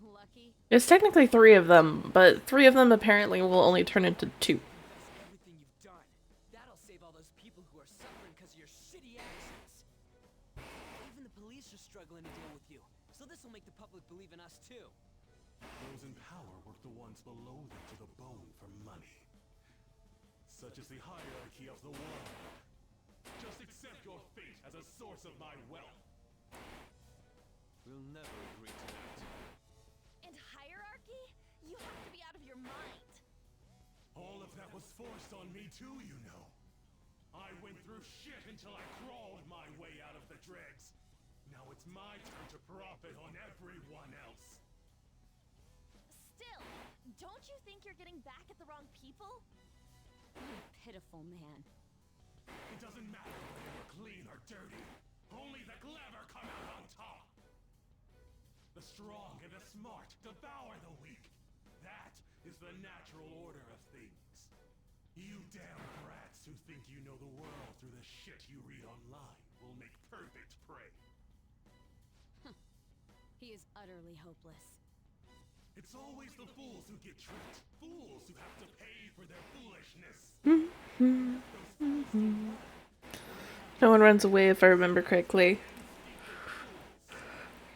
Lucky? It's technically 3 of them, but 3 of them apparently will only turn into 2. That's everything you've done. That'll save all those people who are suffering because of your shitty actions. Even the police are struggling to deal with you, so this will make the public believe in us too. Those in power work the ones below them to the bone for money. Such is the hierarchy of the world. Just accept your fate as a source of my wealth. We'll never agree to that. And hierarchy? You have to be out of your mind. All of that was forced on me too, you know. I went through shit until I crawled my way out of the dregs. Now it's my turn to profit on everyone else. Still, don't you think you're getting back at the wrong people? You pitiful man. It doesn't matter whether you're clean or dirty. Only the clever come out on top. The strong and the smart devour the weak. That is the natural order of things. You damn brats who think you know the world through the shit you read online will make perfect prey. He is utterly hopeless. It's always the fools who get tricked. Fools who have to pay for their foolishness. No one runs away if I remember correctly.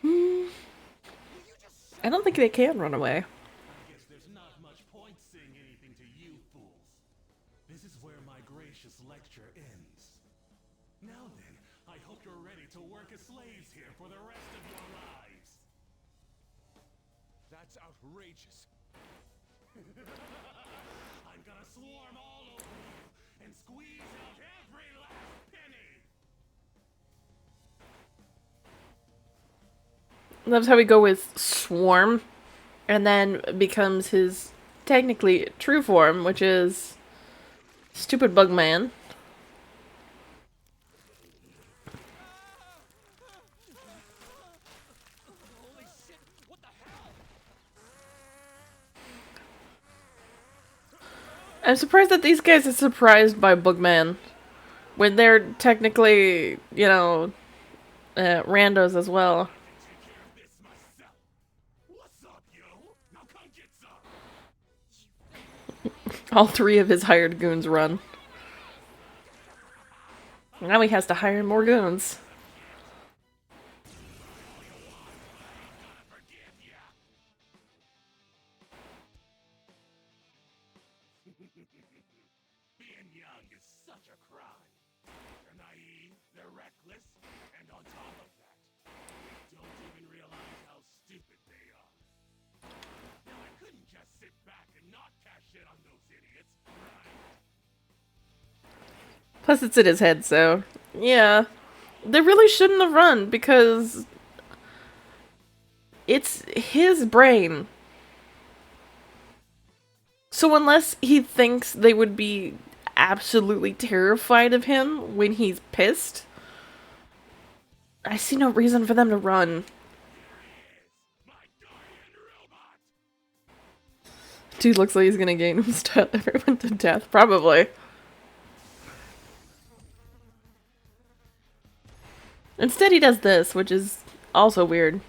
I don't think they can run away. I guess there's not much point saying anything to you fools. This is where my gracious lecture ends. Now then, I hope you're ready to work as slaves here for the rest of your lives. That's outrageous. I'm gonna swarm all over you and squeeze out every last penny. Loves how we go with swarm, and then becomes his technically true form, which is stupid bug man. Holy shit, what the hell? I'm surprised that these guys are surprised by Bugman when they're technically, you know, randos as well. This myself. What's up, yo? Now come get some. All 3 of his hired goons run. Now he has to hire more goons. Being young is such a crime. They're naive, they're reckless, and on top of that, don't even realize how stupid they are. Now I couldn't just sit back and not cash in on those idiots, right? Plus it's in his head, so yeah. They really shouldn't have run because it's his brain. So unless he thinks they would be absolutely terrified of him when he's pissed, I see no reason for them to run. My guardian robot! Dude looks like he's gonna game style everyone to death, probably. Instead he does this, which is also weird.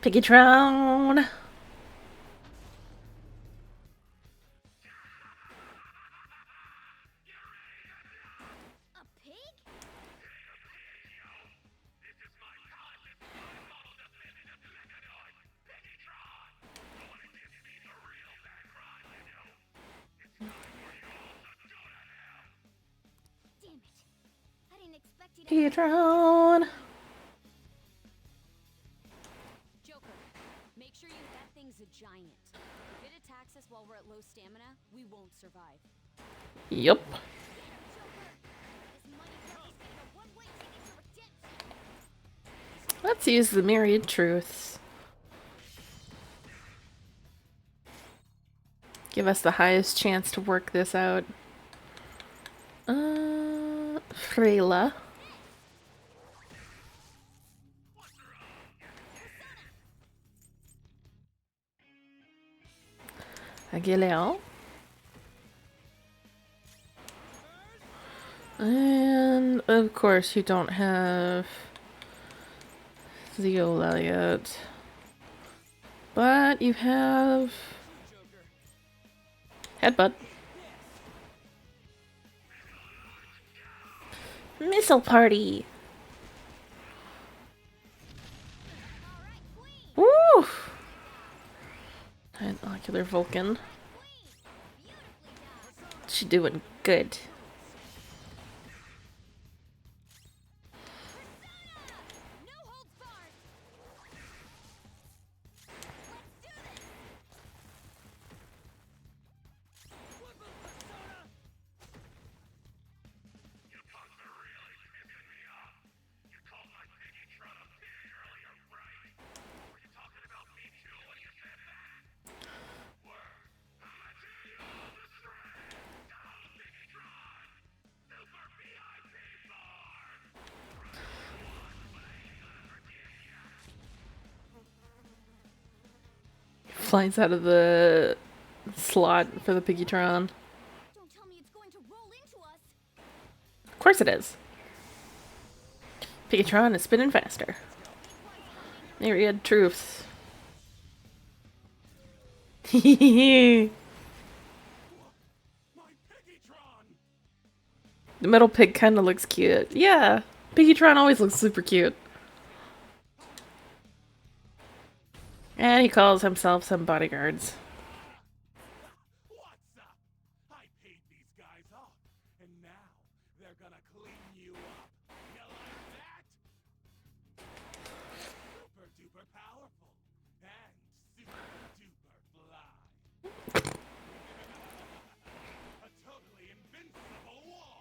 Piggytron! A pig? Damn it. I didn't expect you to Piggytron! Joker, make sure that thing's a giant. If it attacks us while we're at low stamina, we won't survive. Yup. Joker! This money truck is getting a one-way ticket to redemption! Let's use the myriad truths. Give us the highest chance to work this out. Freyla. Aguilera. And of course you don't have Zeo Elliott. But you have Headbutt. Missile Party. Woo! And Ocular Vulcan. She doing good. No holds barred. Flies out of the slot for the Piggytron. Don't tell me it's going to roll into us. Of course it is. Piggytron is spinning faster. Myriad truths. My Piggytron! The metal pig kind of looks cute. Yeah, Piggytron always looks super cute. And he calls himself some bodyguards. What's up? I paid these guys off, and now they're gonna clean you up. You like that? Super duper powerful and super duper fly. A totally invincible wall.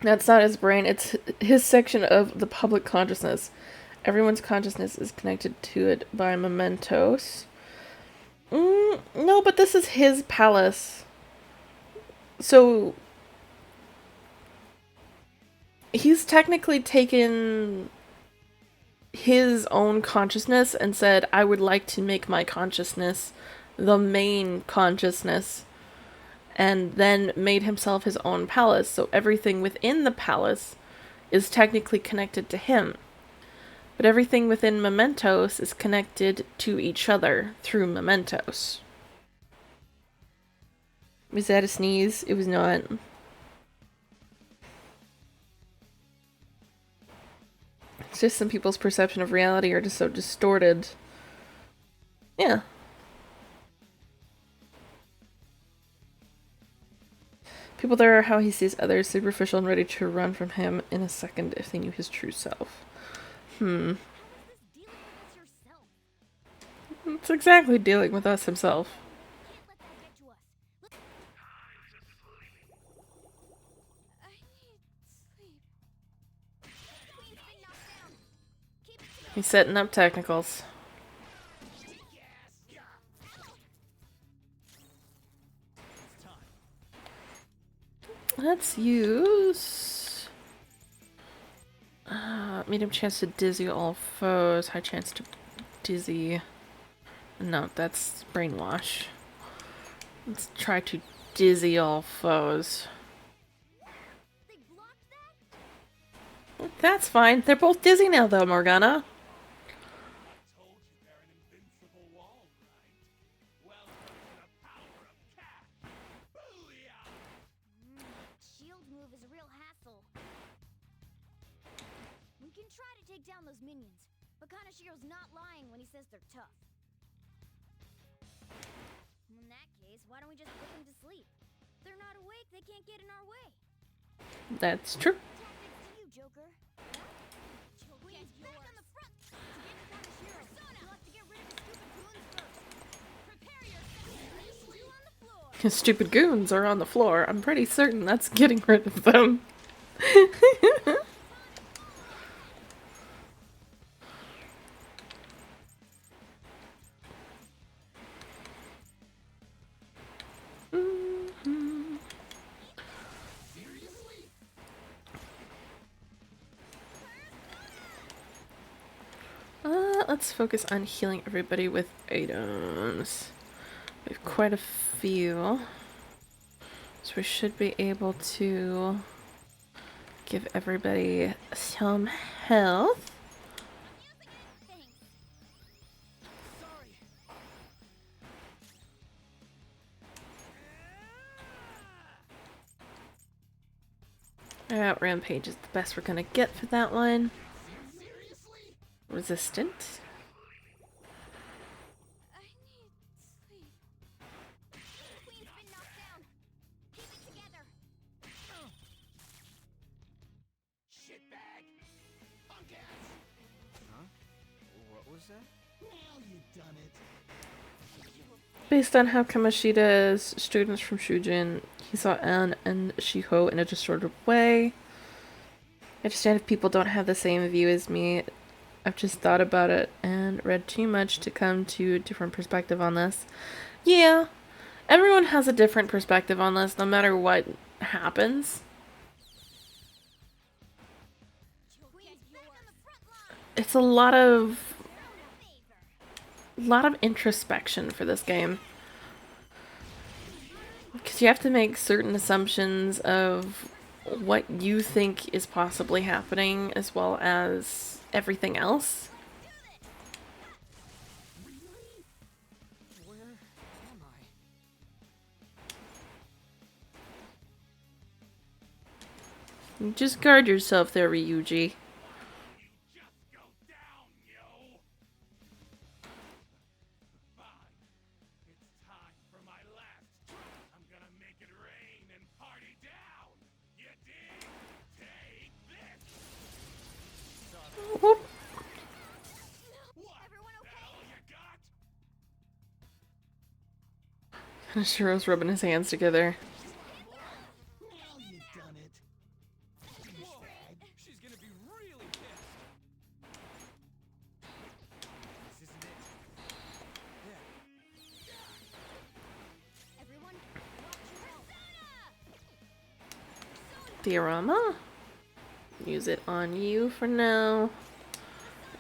That's not his brain, it's his section of the public consciousness. Everyone's consciousness is connected to it by mementos. No, but this is his palace. So he's technically taken his own consciousness and said, I would like to make my consciousness the main consciousness, and then made himself his own palace. So everything within the palace is technically connected to him. But everything within mementos is connected to each other through mementos. Was that a sneeze? It was not. It's just some people's perception of reality are just so distorted. Yeah. People there are how he sees others, superficial and ready to run from him in a second if they knew his true self. How's this dealing with us yourself? It's exactly dealing with us himself. Can't let that get to us. Let's... I need sleep. Queen's been knocked down. Keep it together. He's setting up technicals. Let's use medium chance to dizzy all foes, high chance to dizzy. No, that's brainwash. Let's try to dizzy all foes. They blocked that? That's fine. They're both dizzy now, though, Morgana. Told you they're an invincible wall, right? Welcome to the power of cash. Booyah! Shield move is a real hassle. We can try to take down those minions, but Kanashiro's not lying when he says they're tough. In that case, why don't we just put them to sleep? They're not awake, they can't get in our way. That's true. Tactics to you, Joker. Queen's back on the front! To get to Kanashiro, you'll have to get rid of his stupid goons first. Prepare yourself! You on the floor! His stupid goons are on the floor. I'm pretty certain that's getting rid of them. Let's focus on healing everybody with items. We have quite a few. So we should be able to give everybody some health. Thanks. Sorry. Rampage is the best we're gonna get for that one. Resistant. I need sleep. Queen's been knocked down. Keep it together. Shitbag! Punk ass! Huh? What was that? Now you done it. Based on how Kamoshida's students from Shujin, he saw Anne and Shiho in a distorted way. I understand if people don't have the same view as me. I've just thought about it and read too much to come to a different perspective on this. Yeah, everyone has a different perspective on this, no matter what happens. Queen's back on the front line. It's a lot of Favor. introspection for this game. Because you have to make certain assumptions of what you think is possibly happening as well as everything else. Where am I? Just guard yourself there, Ryuji. Just go down, yo! Fine. It's time for my last. I'm gonna make it rain and party down! You dig? Take this! Whoop. What? Everyone That okay? all you got? Shiro's rubbing his hands together. Now you done it. Whoa! She's gonna be really pissed. This isn't it. Yeah. Everyone, watch your Diorama. Use it on you for now.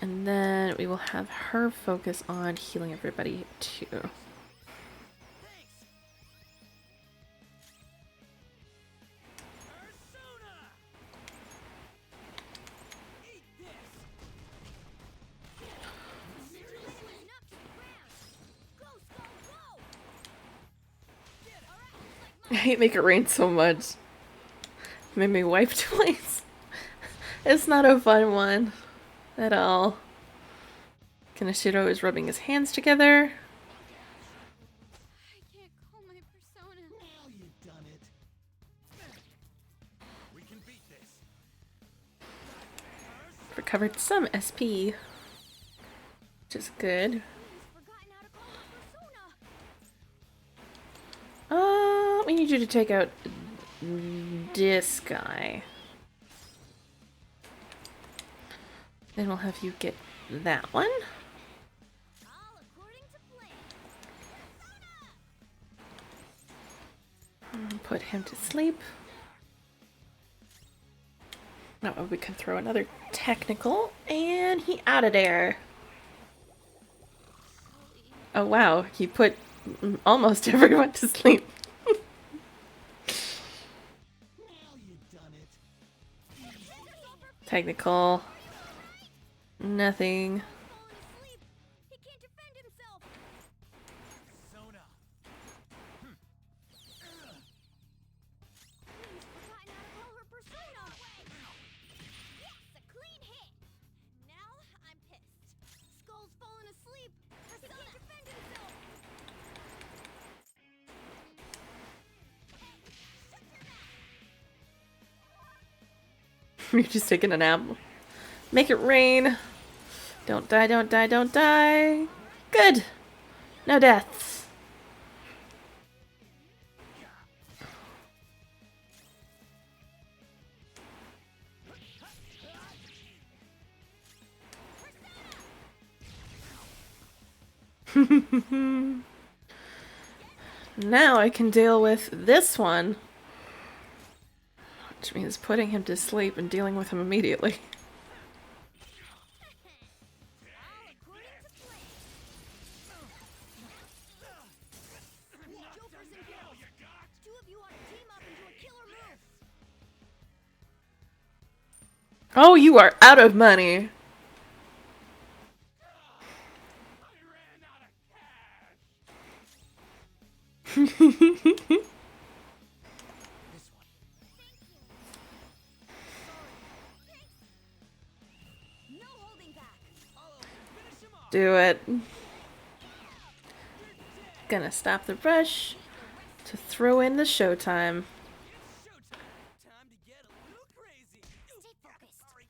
And then we will have her focus on healing everybody too. Thanks. Persona! Eat this! Seriously? Knock to the ground. Go, Skull, go! I hate Make It Rain so much. Made me wipe twice. It's not a fun one at all. Kaneshiro is rubbing his hands together. I can't call my persona. Now you done it. We can beat this. Recovered some SP, which is good. Queen's forgotten how to call her persona. We need you to take out this guy. Then we'll have you get that one. All according to plan. Put him to sleep. Now we can throw another technical, and he out of there. Oh wow, he put almost everyone to sleep. Now you done it. Technical. Nothing. Fallen asleep. He can't defend himself. Persona! Queen's forgotten how to call her persona. Yes, a clean hit. Now I'm pissed. Skull's fallen asleep. He can't defend himself. You're just taking a nap. Make it rain. Don't die, don't die, don't die. Good. No deaths. Now I can deal with this one. Which means putting him to sleep and dealing with him immediately. All according to plan. Jokers and girls. Two of you ought to team up and do a killer move. Oh, you are out of money. I ran out of cash. This one. No holding back. I'll finish him off. Do it. You're dead. Gonna stop the rush to throw in the showtime. It's showtime. Time to get a little crazy. Stay focused. Sorry.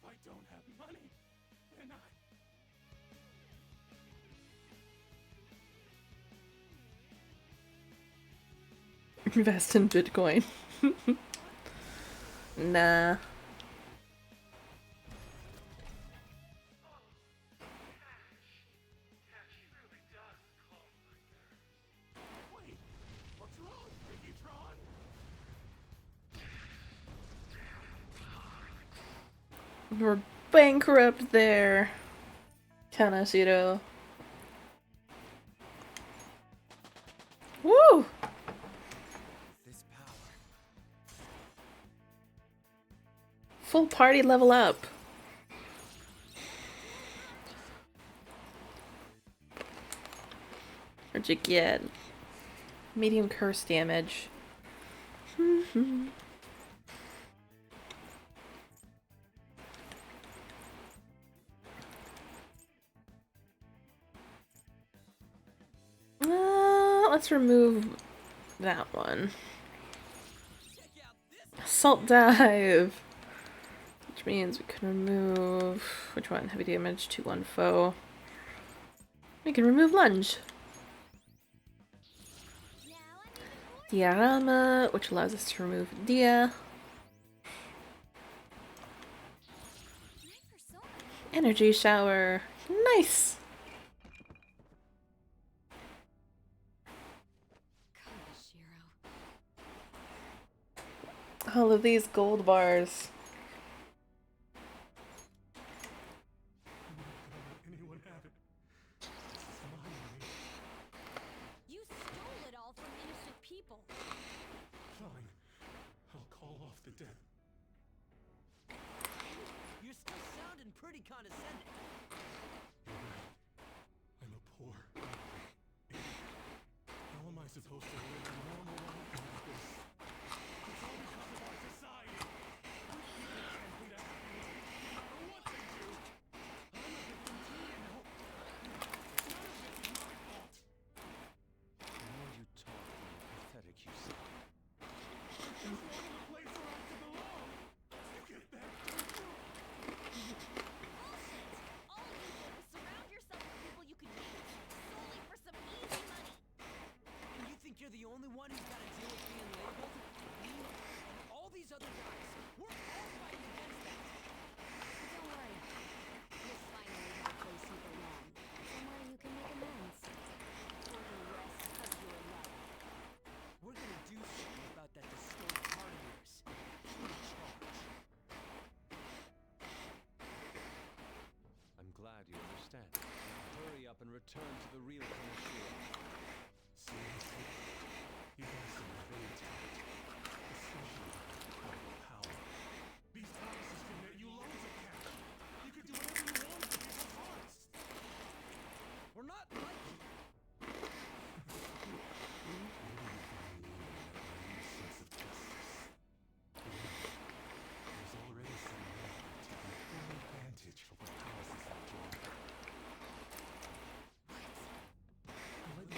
I don't have money. And Invest in Bitcoin. Nah. cash really does calm my nerves. Wait, what's wrong, Piggytron? We're bankrupt there. Kanashiro. Woo! This power. Full party level up. What'd you get? Medium curse damage. Let's remove that one. Check out this. Assault dive. Which means we can remove which one? Heavy damage to one foe. We can remove lunge. Now I'm even more. Diarama, which allows us to remove Dia. My persona. Energy shower. Nice. Kanashiro. All of these gold bars. I'm not gonna let anyone have it. This is my money. You stole it all from innocent people. Fine. I'll call off the debt. You're still sounding pretty condescending. You're right. I'm a poor idiot. How am I supposed to live a normal life like this? It's all because of our society. Rich people can't lead a happy life, no matter what they do. I'm a victim too, you know. None of this is my fault. The more you talk, the more pathetic you sound. I just wanted a place where I could belong. You get that, don't you? Bullshit! All you did was surround yourself with people you could use solely for some easy money. And you think you're the only one who's got to deal with being labeled? Me and all these other guys, we're all fighting against that. Don't worry. You'll finally have a place you belong. Somewhere you can make amends. For the rest of your life. We're gonna do something about that distorted heart of yours. You're in charge. I'm glad you understand. Now hurry up and return to the real Kanashiro. Seriously? You guys seem very talented. Especially with the power. These palaces can net you loads of cash. You could do whatever you want to people's hearts. We're not like you. Maybe you finally learned that naive sense of justice. There's already some men taking full advantage of the palaces enjoy. Let me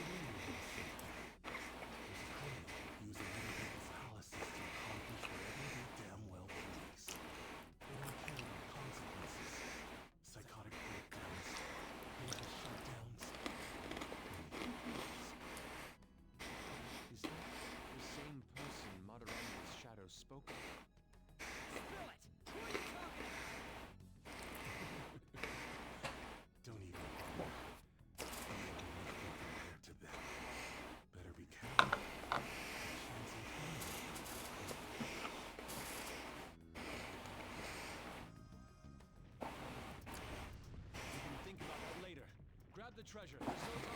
grab the treasure. There's no time.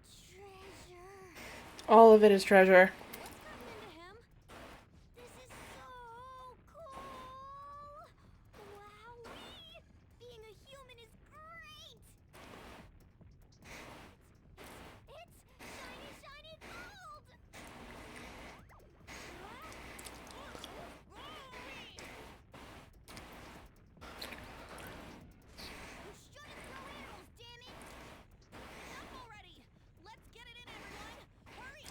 Treasure. All of it is treasure. What's gotten into him? This is so cool! Wowee! Being a human is great! It's shiny, shiny gold! You shouldn't throw arrows, damn it! Enough already! Let's get it in, everyone! Hurry!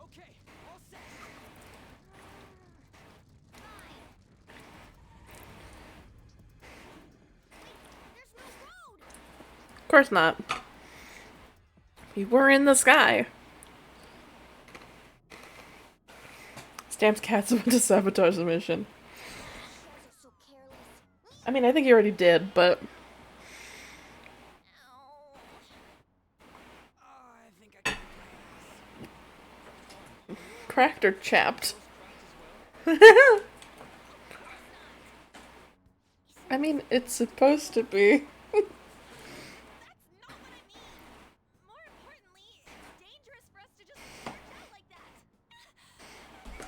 Okay, all set. Fine. Wait, there's no road! Of course not. We were in the sky. Stamps cats went to sabotage the mission. Shells are so careless. I mean, I think he already did, but Ow. Oh, I think I can play cracked or chapped. this. I mean, it's supposed to be. That's not what I mean. More importantly, it's dangerous for us to just march out like that. Mysterious.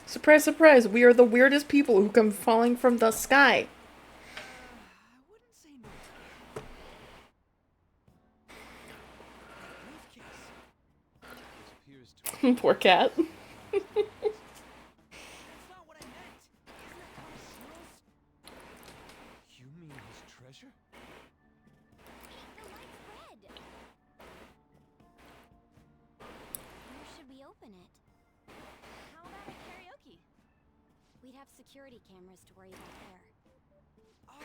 Surprise, surprise, we are the weirdest people who come falling from the sky. I wouldn't say no. Briefcase. It appears to Poor cat. That's not what I meant. Isn't that Kamashiro's? You mean his treasure? The light's red. Where should we open it? How about at karaoke? We'd have security cameras to worry about there. Oh,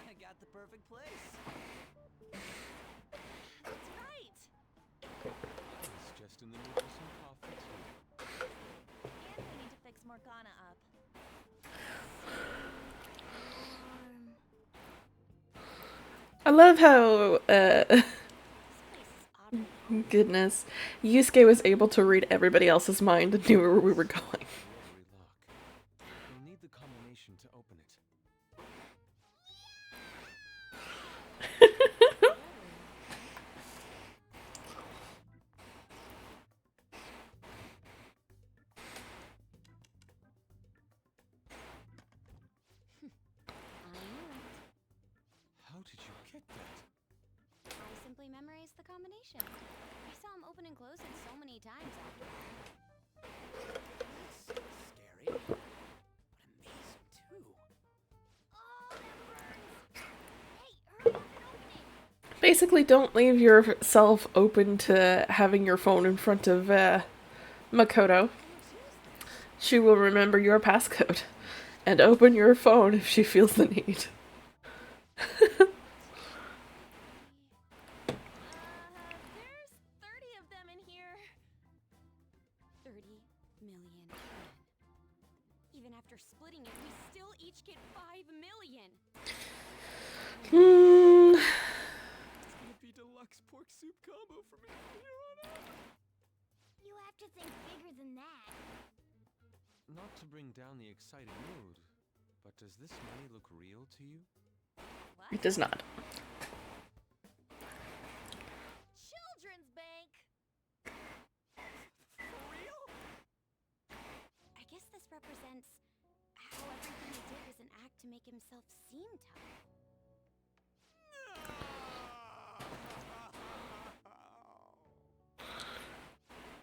I got the perfect place. That's right. It's just in the mood for some coffee too. And we need to fix Morgana up. I love how, This place is odd. goodness, Yusuke was able to read everybody else's mind and knew where we were going. Rotary lock. You'll need the combination to open it. I knew it. How did you get that? I simply memorized the combination. I saw him open and close it so many times after that. That's scary. But amazing, too. Oh, that burns! Hey, hurry up and open it! Basically, don't leave yourself open to having your phone in front of Makoto. She will remember your passcode and open your phone if she feels the need. There's 30 of them in here. 30 million yen. Even after splitting it, we still each get 5 million. Hmm. It's gonna be deluxe pork soup combo for me from here on out. You have to think bigger than that. Not to bring down the excited mood, but does this money look real to you? What? It does not. Children's bank! For real? I guess this represents how everything he did was an act to make himself seem tough.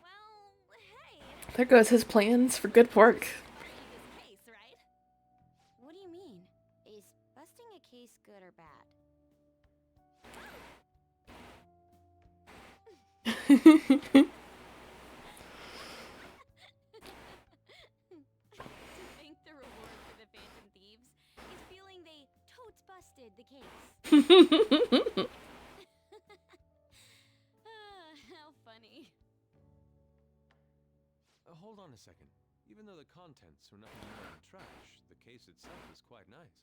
Well, hey, There goes his plans for good pork. busting this case, right? What do you mean? Is busting a case good or bad? To think the reward for the Phantom Thieves is feeling they totes busted the case. How funny. Hold on a second. Even though the contents are nothing more than trash, the case itself is quite nice.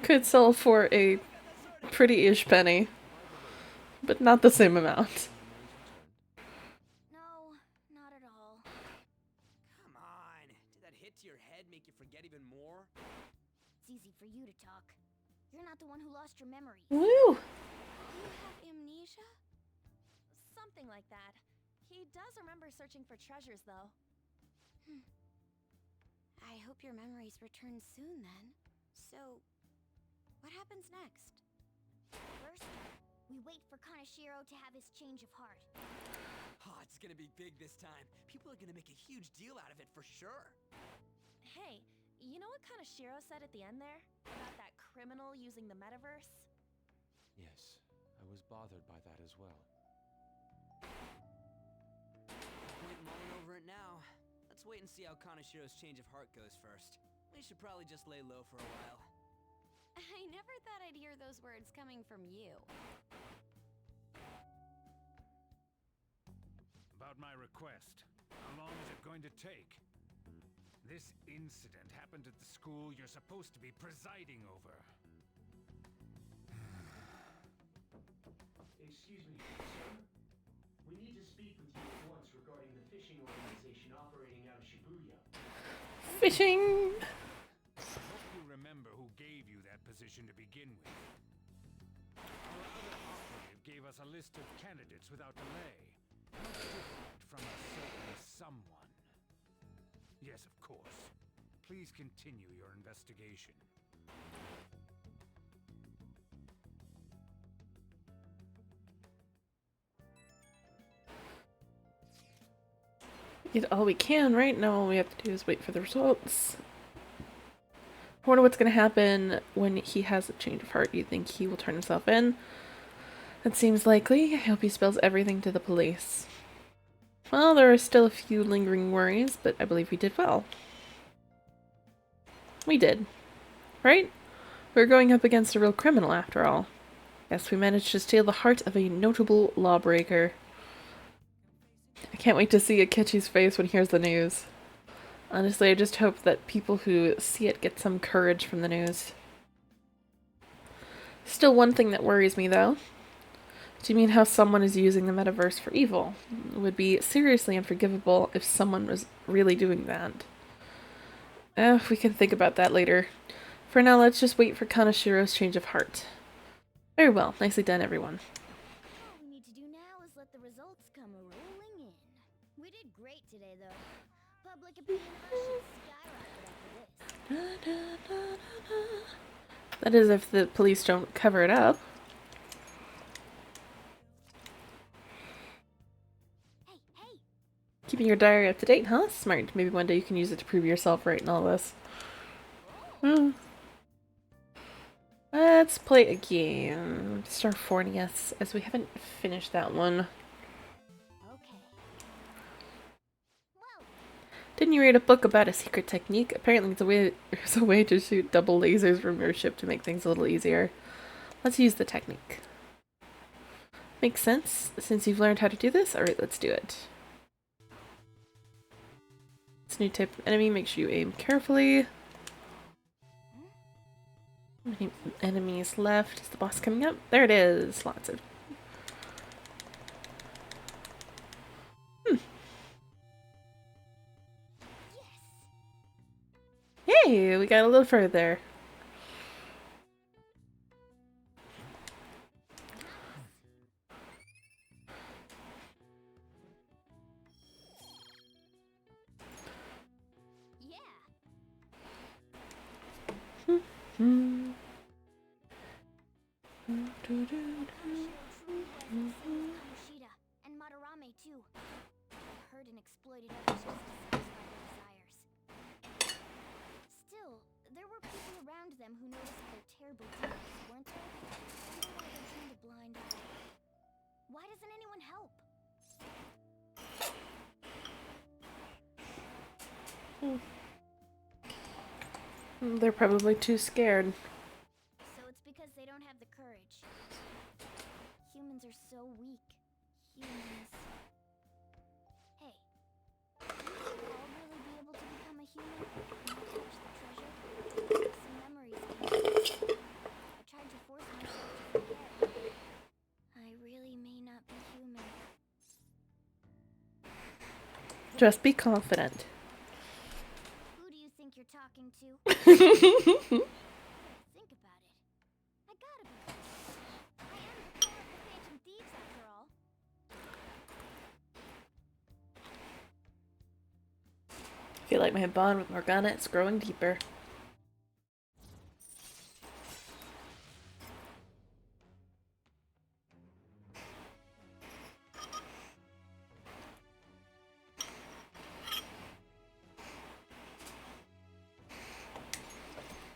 Could sell for a pretty-ish penny. but not the same amount. No, not at all. Come on. Did that hit to your head make you forget even more? It's easy for you to talk. You're not the one who lost your memories. Woo! You have amnesia? Something like that. He does remember searching for treasures, though. I hope your memories return soon, then. So, what happens next? First, we wait for Kaneshiro to have his change of heart. Oh, it's gonna be big this time. People are gonna make a huge deal out of it for sure. Hey, you know what Kaneshiro said at the end there? About that criminal using the metaverse? Yes, I was bothered by that as well. Point in mulling over it now. Let's wait and see how Kaneshiro's change of heart goes first. We should probably just lay low for a while. I never thought I'd hear those words coming from you. About my request. How long is it going to take? This incident happened at the school you're supposed to be presiding over. Excuse me, sir. We need to speak with you at once regarding the fishing organization operating out of Shibuya. Fishing! I hope you remember who gave you that position to begin with. Our other operative gave us a list of candidates without delay. Not different from a certain someone. Yes, of course. Please continue your investigation. Get all we can, right? Now all we have to do is wait for the results. I wonder what's going to happen when he has a change of heart. You think he will turn himself in? That seems likely. I hope he spills everything to the police. Well, there are still a few lingering worries, but I believe we did well. We did. Right? We're going up against a real criminal after all. Yes, we managed to steal the heart of a notable lawbreaker. I can't wait to see Akechi's face when he hears the news. Honestly, I just hope that people who see it get some courage from the news. Still one thing that worries me, though. Do you mean how someone is using the metaverse for evil? It would be seriously unforgivable if someone was really doing that. We can think about that later. For now, let's just wait for Kaneshiro's change of heart. Very well. Nicely done, everyone. All we need to do now is let the results come rolling in. We did great today, though. Public opinion should skyrocket after this. That is if the police don't cover it up. Hey, hey! Keeping your diary up to date, huh? Smart. Maybe one day you can use it to prove yourself right in all this. Let's play a game. Starfornius, as we haven't finished that one. Okay. Well, Didn't you read a book about a secret technique? Apparently there's a way to shoot double lasers from your ship to make things a little easier. Let's use the technique. Makes sense, since you've learned how to do this. Alright, let's do it. It's a new type of enemy. Make sure you aim carefully. Many enemies left. Is the boss coming up? There it is. Lots of... Yay! We got a little further. yeah. Kamoshida and Madarame too. I've heard and exploited others just to satisfy their desires. Still, there were people around them who noticed their terrible deeds, weren't there? Even though they turned a blind eye. Why doesn't anyone help? They're probably too scared. So it's because they don't have the courage. Humans are so weak. Humans. Hey, we should all really be able to become a human and catch the treasure. Some memories. I tried to force myself to forget. I really Just be confident. Who do you think you're talking to? Think about it. I gotta be. I am the core of the Phantom Thieves, after all. I feel like my bond with Morgana is growing deeper.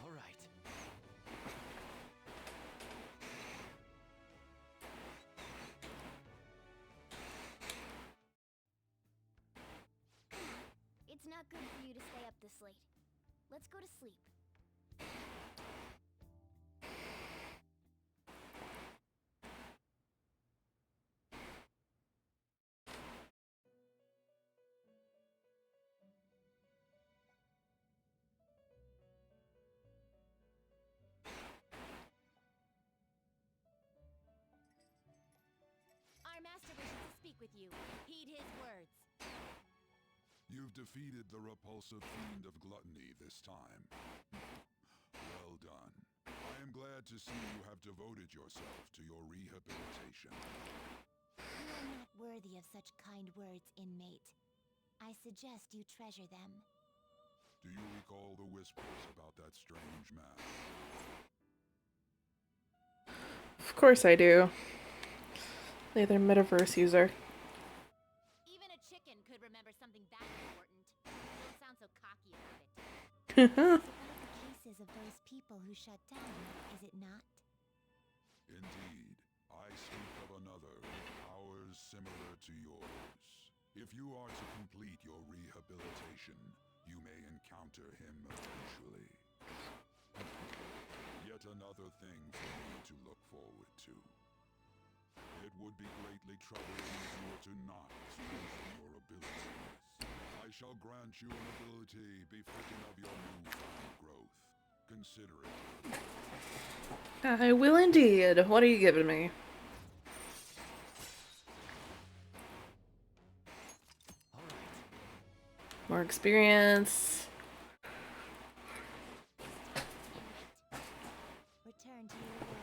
All right. It's not good for you to stay up this late. Let's go to sleep. Our master wishes to speak with you. Heed his words. You've defeated the repulsive fiend of gluttony this time. Well done. I am glad to see you have devoted yourself to your rehabilitation. You are not worthy of such kind words, inmate. I suggest you treasure them. Do you recall the whispers about that strange man? Of course I do. They're metaverse user. Even a chicken could remember something that important. Don't sound so cocky about it. One of the cases of those people who shut down, is it not? Indeed, I speak of another with powers similar to yours. If you are to complete your rehabilitation, you may encounter him eventually. Yet another thing for me to look forward to. It would be greatly troubling if you were to not strengthen your abilities. I shall grant you an ability befitting of your newfound growth. Consider it. I will indeed. What are you giving me? All right. More experience. Return to your world.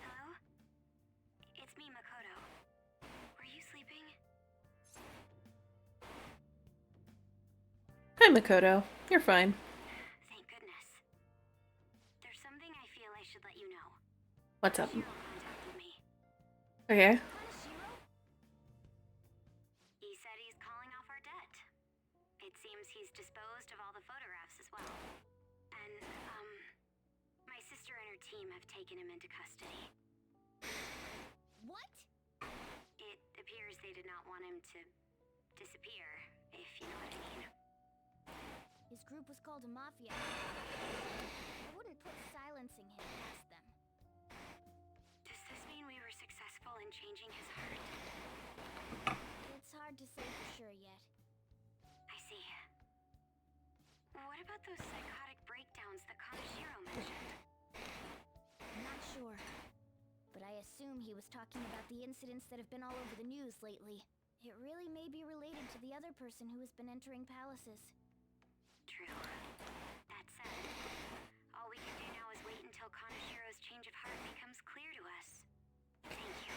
Hello? It's me, Makoto. Were you sleeping? Hi, Makoto. You're fine. Thank goodness. There's something I feel I should let you know. What's up? Shiro contacted me. Okay. Kaneshiro? He said he's calling off our debt. It seems he's disposed of all the photographs as well. And, my sister and her team have taken him into custody. What? It appears they did not want him to disappear, if you know what I mean. His group was called a mafia. I wouldn't put silencing him past them. Does this mean we were successful in changing his heart? It's hard to say for sure yet. I see. What about those psychotic breakdowns that Kaneshiro mentioned? Not sure. But I assume he was talking about the incidents that have been all over the news lately. It really may be related to the other person who has been entering palaces. True. That said, all we can do now is wait until Kaneshiro's change of heart becomes clear to us. Thank you.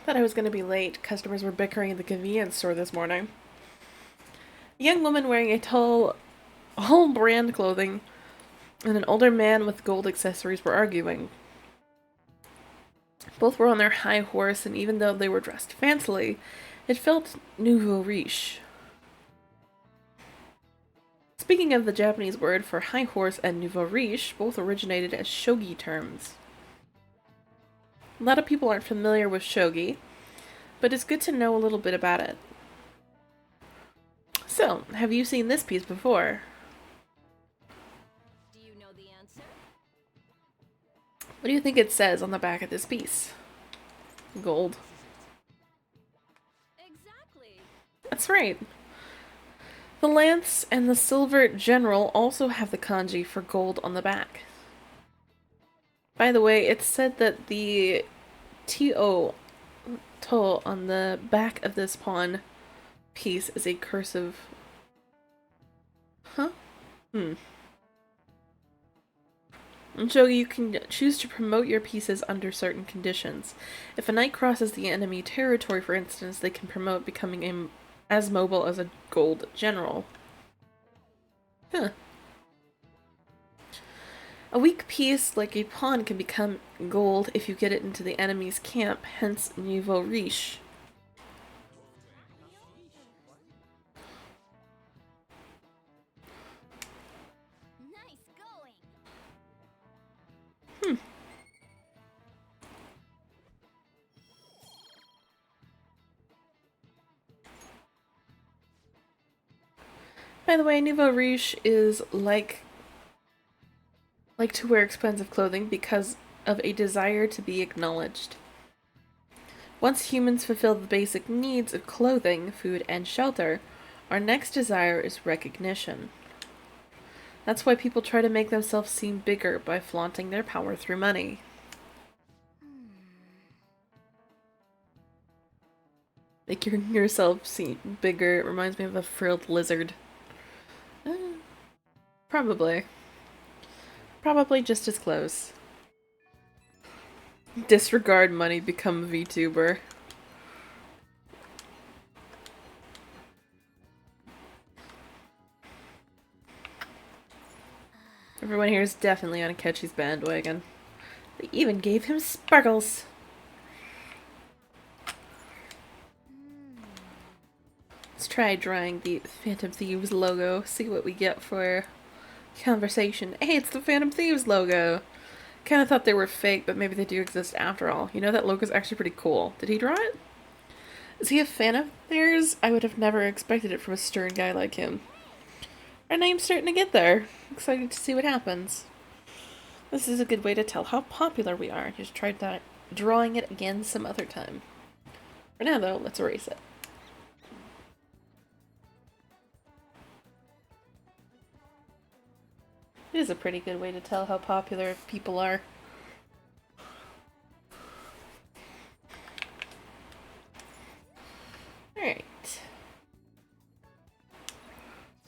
Thought I was going to be late. Customers were bickering at the convenience store this morning. A young woman wearing a tall, all brand clothing and an older man with gold accessories were arguing. Both were on their high horse, and even though they were dressed fancily, it felt nouveau riche. Speaking of the Japanese word for high horse and nouveau riche, both originated as shogi terms. A lot of people aren't familiar with shogi, but it's good to know a little bit about it. So, have you seen this piece before? Do What do you think it says on the back of this piece? Gold. Exactly. That's right. The lance and the silver general also have the kanji for gold on the back. By the way, it's said that the to on the back of this pawn piece is a cursive. Huh? In shogi, you can choose to promote your pieces under certain conditions. If a knight crosses the enemy territory, for instance, they can promote becoming as mobile as a gold general. Huh. A weak piece, like a pawn, can become gold if you get it into the enemy's camp, hence nouveau riche. Nice going. By the way, nouveau riche is like to wear expensive clothing because of a desire to be acknowledged. Once humans fulfill the basic needs of clothing, food, and shelter, our next desire is recognition. That's why people try to make themselves seem bigger by flaunting their power through money. Making yourself seem bigger reminds me of a frilled lizard. Probably. Probably just as close. Disregard money, become a VTuber. Everyone here is definitely on Akechi's bandwagon. They even gave him sparkles. Let's try drawing the Phantom Thieves logo, see what we get for conversation. Hey, it's the Phantom Thieves logo! Kinda thought they were fake, but maybe they do exist after all. You know, that logo's actually pretty cool. Did he draw it? Is he a fan of theirs? I would have never expected it from a stern guy like him. Our name's starting to get there. Excited to see what happens. This is a good way to tell how popular we are. Just try drawing it again some other time. For now, though, let's erase it. It is a pretty good way to tell how popular people are. Alright.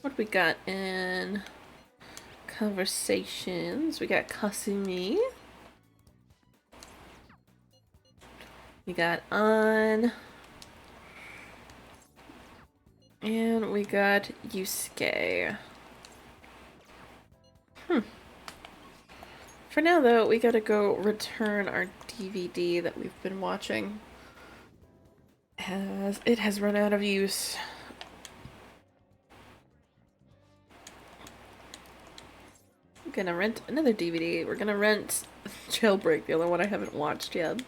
What do we got in conversations? We got Kasumi. We got An. And we got Yusuke. For now, though, we gotta go return our DVD that we've been watching, as it has run out of use. I'm gonna rent another DVD. We're gonna rent Jailbreak, the only one I haven't watched yet.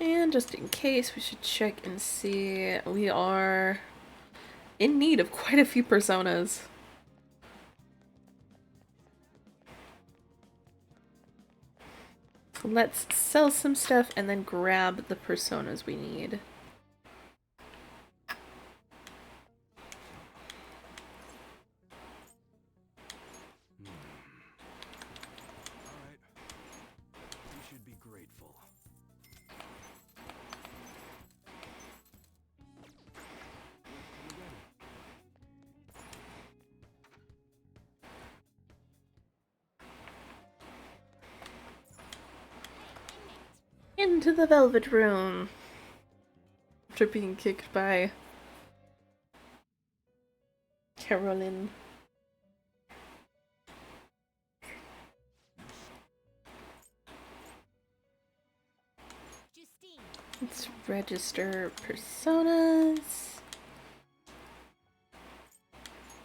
And just in case, we should check and see. We are in need of quite a few personas. So let's sell some stuff and then grab the personas we need. Alright. You should be grateful. Into the Velvet Room. After being kicked by Carolyn. Justine. Let's register personas.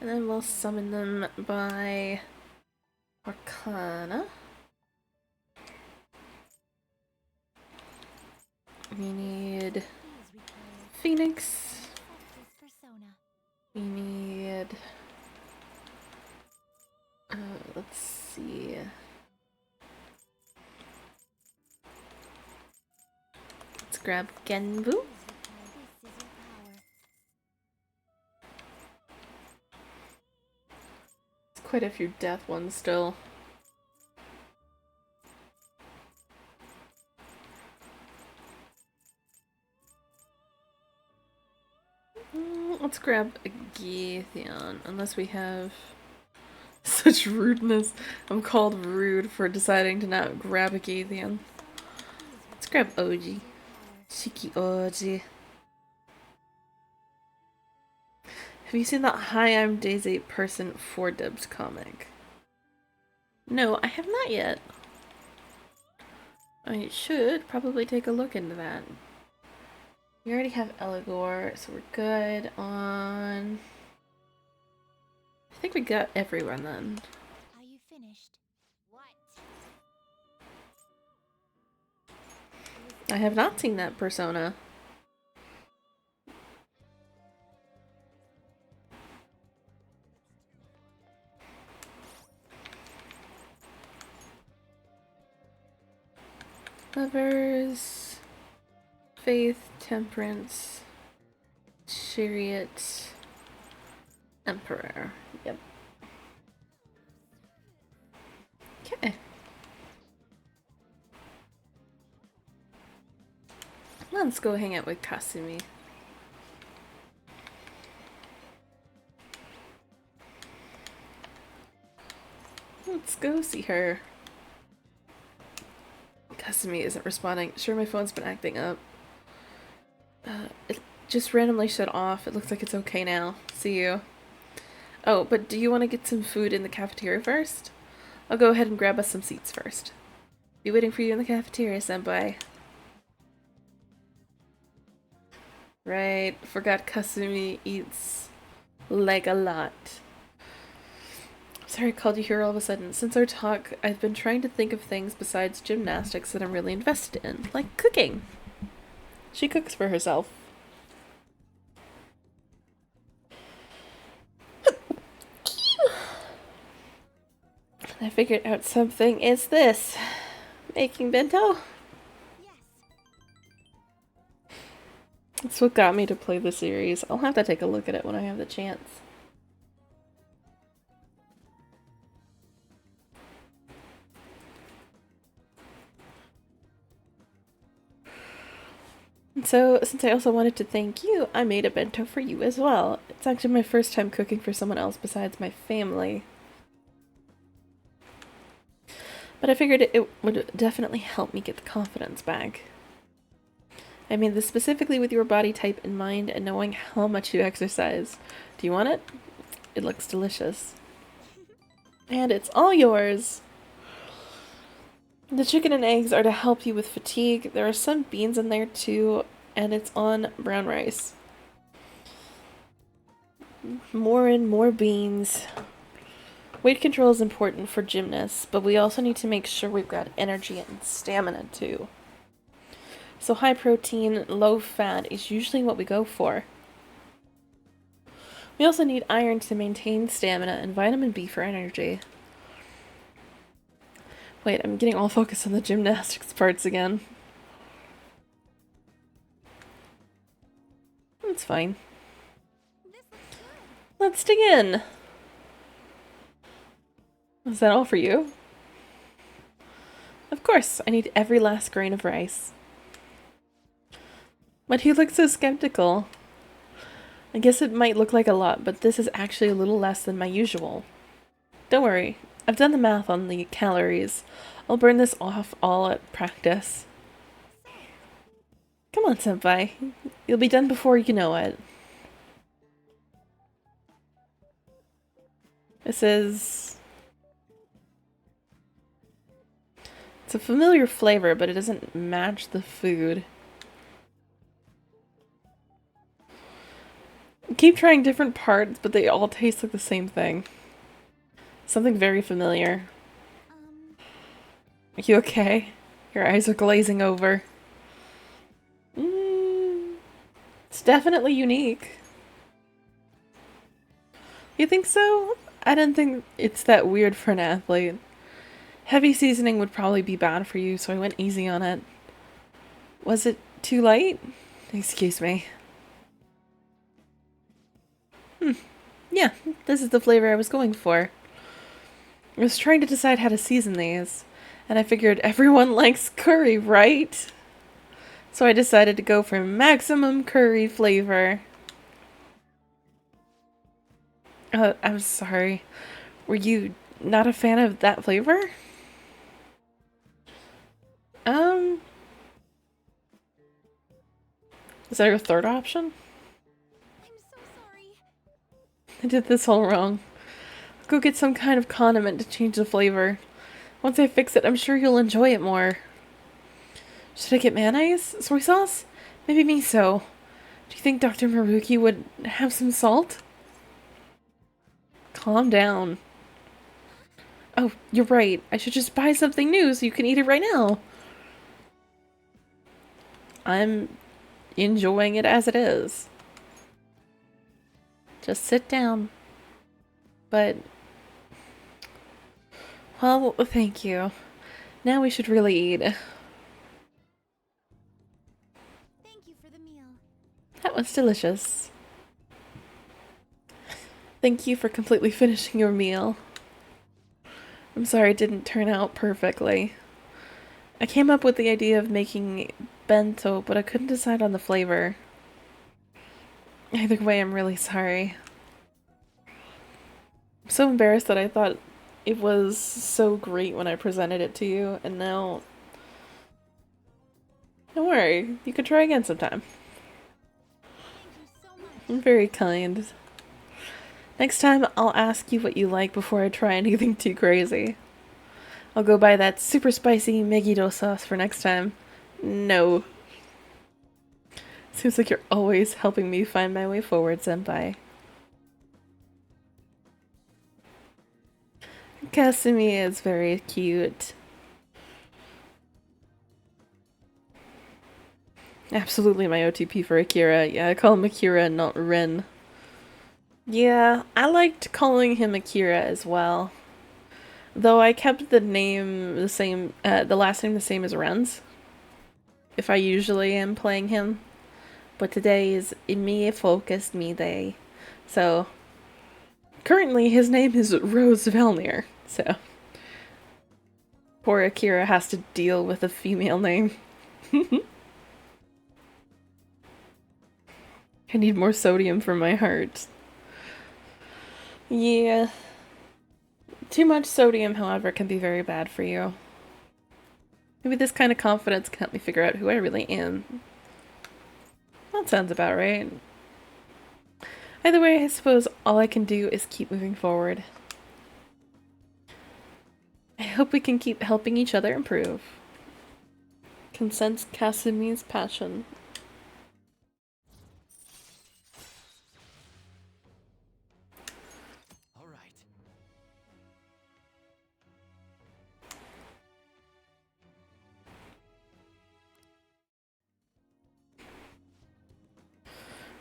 And then we'll summon them by Arcana. We need Phoenix. This persona. We need grab Genbu. This is your power. It's quite a few death ones still. Let's grab a Gaithion, unless we have such rudeness. I'm called rude for deciding to not grab a Gaithion. Let's grab Oji. Shiki Oji. Have you seen that Hi, I'm Daisy Person 4 Dibs comic? No, I have not yet. I should probably take a look into that. We already have Eligor, so we're good on... I think we got everyone then. Are you finished? What? I have not seen that persona. Lovers, Faith, Temperance, Chariot, Emperor. Yep. Okay. Let's go hang out with Kasumi. Let's go see her. Kasumi isn't responding. Sure, my phone's been acting up. It just randomly shut off. It looks like it's okay now. See you. Oh, but do you want to get some food in the cafeteria first? I'll go ahead and grab us some seats first. Be waiting for you in the cafeteria, senpai. Right, forgot Kasumi eats like a lot. Sorry I called you here all of a sudden. Since our talk, I've been trying to think of things besides gymnastics that I'm really invested in, like cooking. She cooks for herself. I figured out something. Is this making bento? Yes. That's what got me to play the series. I'll have to take a look at it when I have the chance. So, since I also wanted to thank you, I made a bento for you as well. It's actually my first time cooking for someone else besides my family. But I figured it would definitely help me get the confidence back. I made this specifically with your body type in mind and knowing how much you exercise. Do you want it? It looks delicious. And it's all yours! The chicken and eggs are to help you with fatigue. There are some beans in there too, and it's on brown rice. More and more beans. Weight control is important for gymnasts, but we also need to make sure we've got energy and stamina too. So high protein, low fat is usually what we go for. We also need iron to maintain stamina and vitamin B for energy. Wait, I'm getting all focused on the gymnastics parts again. That's fine. Let's dig in. Is that all for you? Of course, I need every last grain of rice. Why do you look so skeptical? I guess it might look like a lot, but this is actually a little less than my usual. Don't worry, I've done the math on the calories. I'll burn this off all at practice. Come on, senpai. You'll be done before you know it. This is... It's a familiar flavor, but it doesn't match the food. Keep trying different parts, but they all taste like the same thing. Something very familiar. Are you okay? Your eyes are glazing over. It's definitely unique. You think so? I don't think it's that weird for an athlete. Heavy seasoning would probably be bad for you, so I went easy on it. Was it too light? Excuse me. Yeah, this is the flavor I was going for. I was trying to decide how to season these, and I figured everyone likes curry, right? So I decided to go for maximum curry flavor. I'm sorry. Were you not a fan of that flavor? Is that your third option? I'm so sorry. I did this all wrong. Go get some kind of condiment to change the flavor. Once I fix it, I'm sure you'll enjoy it more. Should I get mayonnaise? Soy sauce? Maybe miso. Do you think Dr. Maruki would have some salt? Calm down. Oh, you're right. I should just buy something new so you can eat it right now. I'm enjoying it as it is. Just sit down. But... well, thank you. Now we should really eat. Thank you for the meal. That was delicious. Thank you for completely finishing your meal. I'm sorry it didn't turn out perfectly. I came up with the idea of making bento, but I couldn't decide on the flavor. Either way, I'm really sorry. I'm so embarrassed that I thought it was so great when I presented it to you, and now... don't worry, you can try again sometime. Thank you so much. I'm very kind. Next time, I'll ask you what you like before I try anything too crazy. I'll go buy that super spicy Megiddo sauce for next time. No. Seems like you're always helping me find my way forward, Senpai. Kasumi is very cute. Absolutely my OTP for Akira. Yeah, I call him Akira, not Ren. Yeah, I liked calling him Akira as well. Though I kept the name the same, the last name the same as Ren's. If I usually am playing him. But today is me focused me day. So, currently his name is Rose Velnir. So, poor Akira has to deal with a female name. I need more sodium for my heart. Yeah. Too much sodium, however, can be very bad for you. Maybe this kind of confidence can help me figure out who I really am. That sounds about right. Either way, I suppose all I can do is keep moving forward. I hope we can keep helping each other improve. Can sense Kasumi's passion. All right.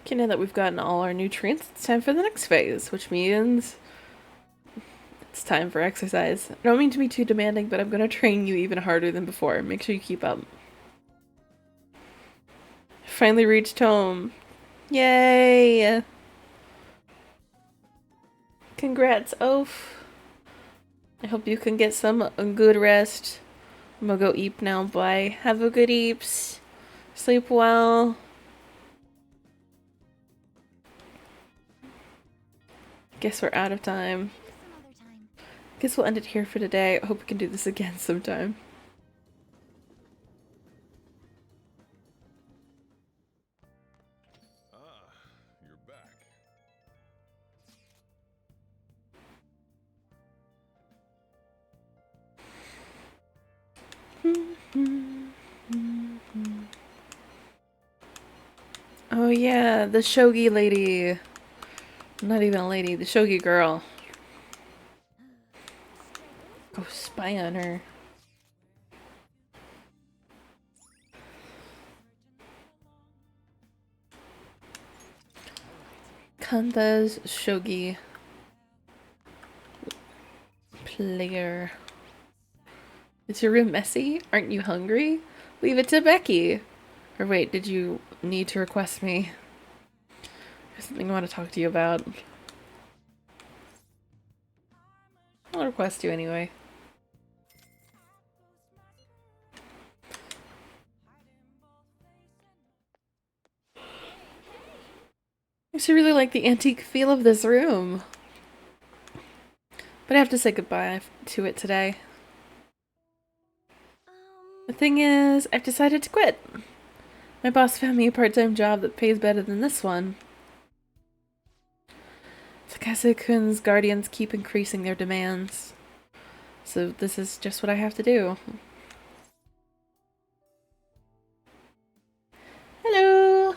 Okay, now that we've gotten all our nutrients, it's time for the next phase, which means it's time for exercise. I don't mean to be too demanding, but I'm going to train you even harder than before. Make sure you keep up. Finally reached home. Yay! Congrats, Oaf. I hope you can get some good rest. I'm gonna go eat now. Bye. Have a good eeps. Sleep well. Guess we're out of time. Maybe some other time. Guess we'll end it here for today. I hope we can do this again sometime. Ah, you're back. Oh yeah, the shogi lady. Not even a lady, the shogi girl. Go spy on her. Kanta's shogi player. Is your room messy? Aren't you hungry? Leave it to Becky. Or wait, did you need to request me? There's something I want to talk to you about. I'll request you anyway. I actually really like the antique feel of this room. But I have to say goodbye to it today. The thing is, I've decided to quit. My boss found me a part-time job that pays better than this one. Takase-kun's guardians keep increasing their demands. So this is just what I have to do. Hello!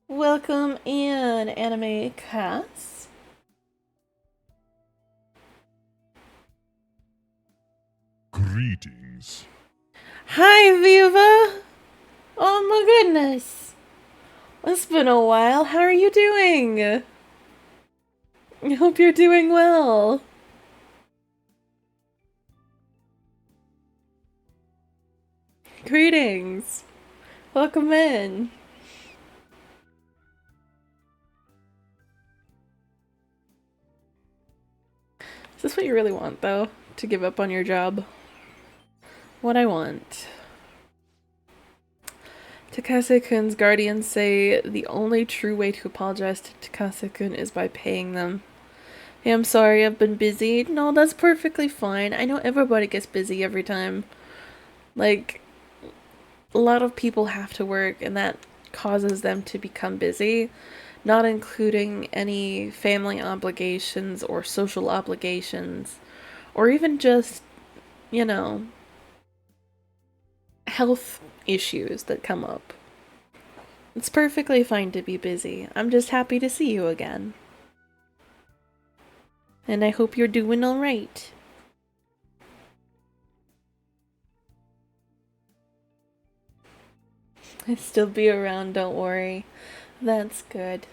Welcome in, Anime Cass. Greetings. Hi, Viva! Oh my goodness! It's been a while. How are you doing? I hope you're doing well. Greetings. Welcome in. Is this what you really want, though? To give up on your job? What I want. Takase-kun's guardians say the only true way to apologize to Takase-kun is by paying them. Hey, I'm sorry, I've been busy. No, that's perfectly fine. I know everybody gets busy every time. Like, a lot of people have to work, and that causes them to become busy, not including any family obligations or social obligations, or even just, you know, health issues that come up. It's perfectly fine to be busy. I'm just happy to see you again. And I hope you're doing alright. I'll still be around, don't worry. That's good.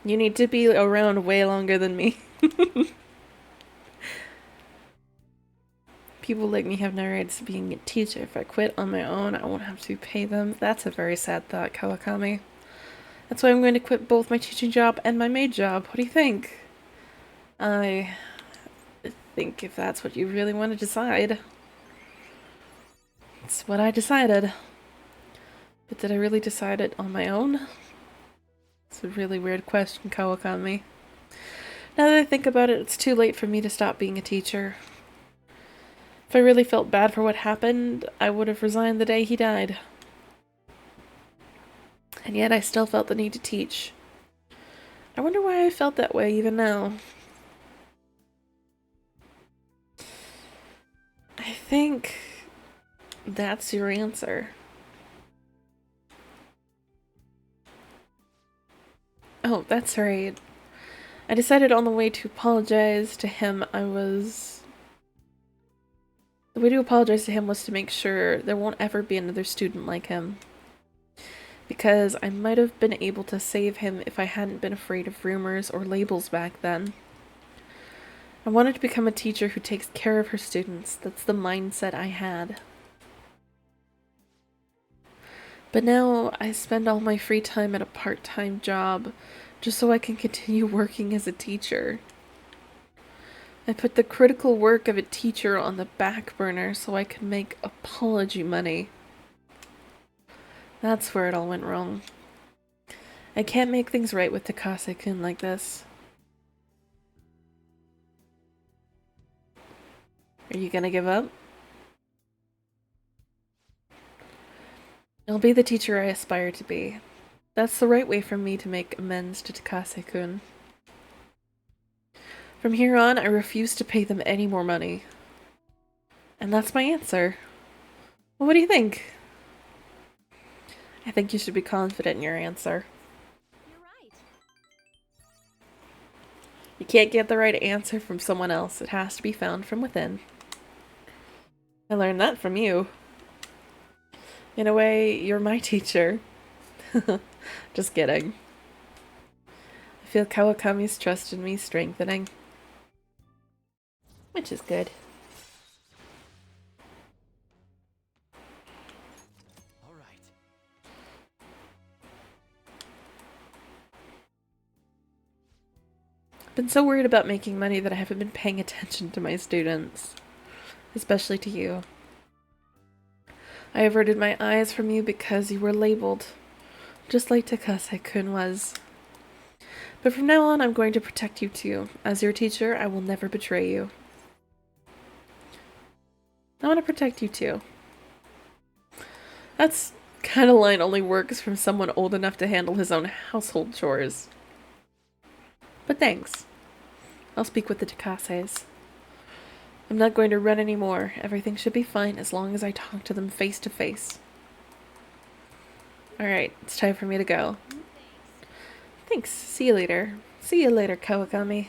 You need to be around way longer than me. People like me have no rights to being a teacher. If I quit on my own, I won't have to pay them. That's a very sad thought, Kawakami. That's why I'm going to quit both my teaching job and my maid job. What do you think? I think if that's what you really want to decide. It's what I decided. But did I really decide it on my own? It's a really weird question, Kawakami. Now that I think about it, it's too late for me to stop being a teacher. If I really felt bad for what happened, I would have resigned the day he died. And yet I still felt the need to teach. I wonder why I felt that way even now. I think that's your answer. Oh, that's right. I decided on the way to apologize to him, the way to apologize to him was to make sure there won't ever be another student like him. Because I might have been able to save him if I hadn't been afraid of rumors or labels back then. I wanted to become a teacher who takes care of her students. That's the mindset I had. But now I spend all my free time at a part-time job just so I can continue working as a teacher. I put the critical work of a teacher on the back burner so I could make apology money. That's where it all went wrong. I can't make things right with Takase-kun like this. Are you gonna give up? I'll be the teacher I aspire to be. That's the right way for me to make amends to Takase-kun. From here on, I refuse to pay them any more money. And that's my answer. Well, what do you think? I think you should be confident in your answer. You're right. You can't get the right answer from someone else. It has to be found from within. I learned that from you. In a way, you're my teacher. Just kidding. I feel Kawakami's trust in me strengthening. Which is good. Been so worried about making money that I haven't been paying attention to my students. Especially to you. I averted my eyes from you because you were labeled. Just like Takase-kun was. But from now on, I'm going to protect you too. As your teacher, I will never betray you. I want to protect you too. That's kind of line only works from someone old enough to handle his own household chores. But thanks. I'll speak with the Takases. I'm not going to run anymore. Everything should be fine as long as I talk to them face to face. Alright, it's time for me to go. Thanks. See you later. See you later, Kawakami.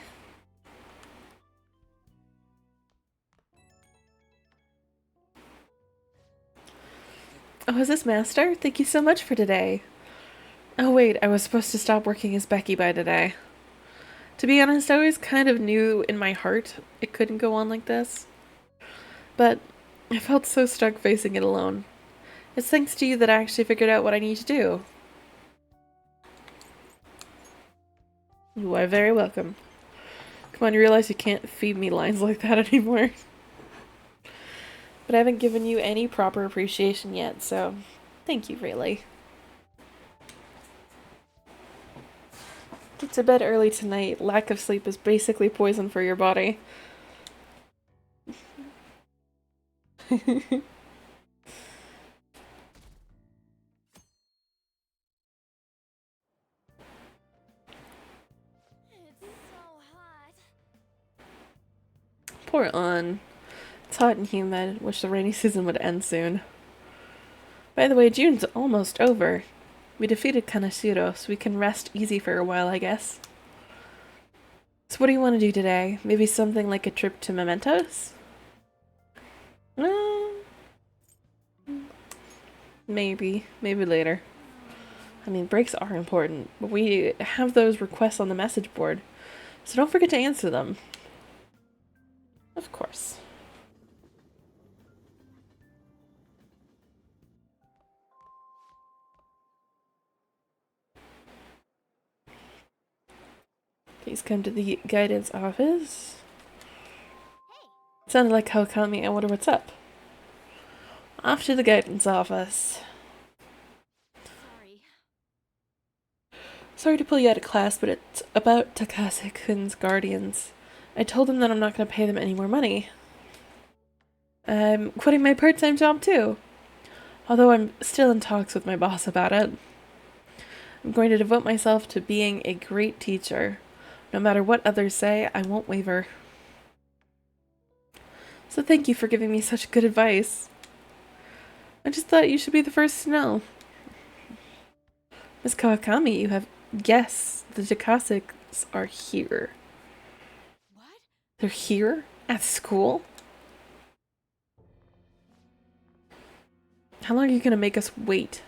Oh, is this Master? Thank you so much for today. Oh wait, I was supposed to stop working as Becky by today. To be honest, I always kind of knew in my heart it couldn't go on like this. But I felt so stuck facing it alone. It's thanks to you that I actually figured out what I need to do. You are very welcome. Come on, you realize you can't feed me lines like that anymore. But I haven't given you any proper appreciation yet, so thank you, really. Get to bed early tonight. Lack of sleep is basically poison for your body. Poor An. It's hot and humid. Wish the rainy season would end soon. By the way, June's almost over. We defeated Kaneshiro, so we can rest easy for a while, I guess. So what do you want to do today? Maybe something like a trip to Mementos? Maybe. Maybe later. I mean, breaks are important, but we have those requests on the message board, so don't forget to answer them. Of course. Please come to the guidance office. It sounded like Kawakami. I wonder what's up. Off to the guidance office. Sorry to pull you out of class, but it's about Takase-kun's guardians. I told him that I'm not going to pay them any more money. I'm quitting my part-time job too. Although I'm still in talks with my boss about it. I'm going to devote myself to being a great teacher. No matter what others say, I won't waver. So thank you for giving me such good advice. I just thought you should be the first to know. Miss Kawakami, you have... Yes, the Takases are here. What? They're here? At school? How long are you gonna make us wait?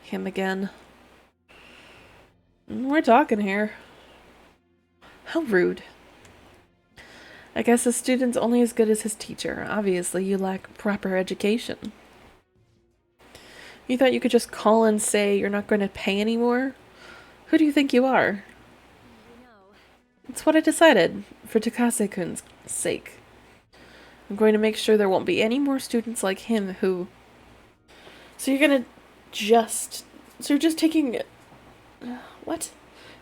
Him again. We're talking here. How rude. I guess a student's only as good as his teacher. Obviously, you lack proper education. You thought you could just call and say you're not going to pay anymore? Who do you think you are? It's what I decided, for Takase-kun's sake. I'm going to make sure there won't be any more students like him who... So you're gonna just... So you're just taking... What?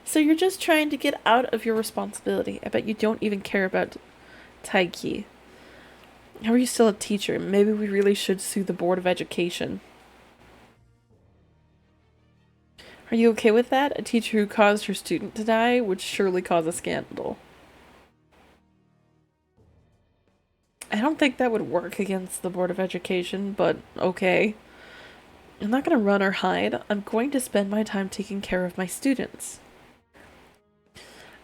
So you're just trying to get out of your responsibility. I bet you don't even care about Taiki. How are you still a teacher? Maybe we really should sue the Board of Education. Are you okay with that? A teacher who caused her student to die would surely cause a scandal. I don't think that would work against the Board of Education, but okay. I'm not going to run or hide. I'm going to spend my time taking care of my students.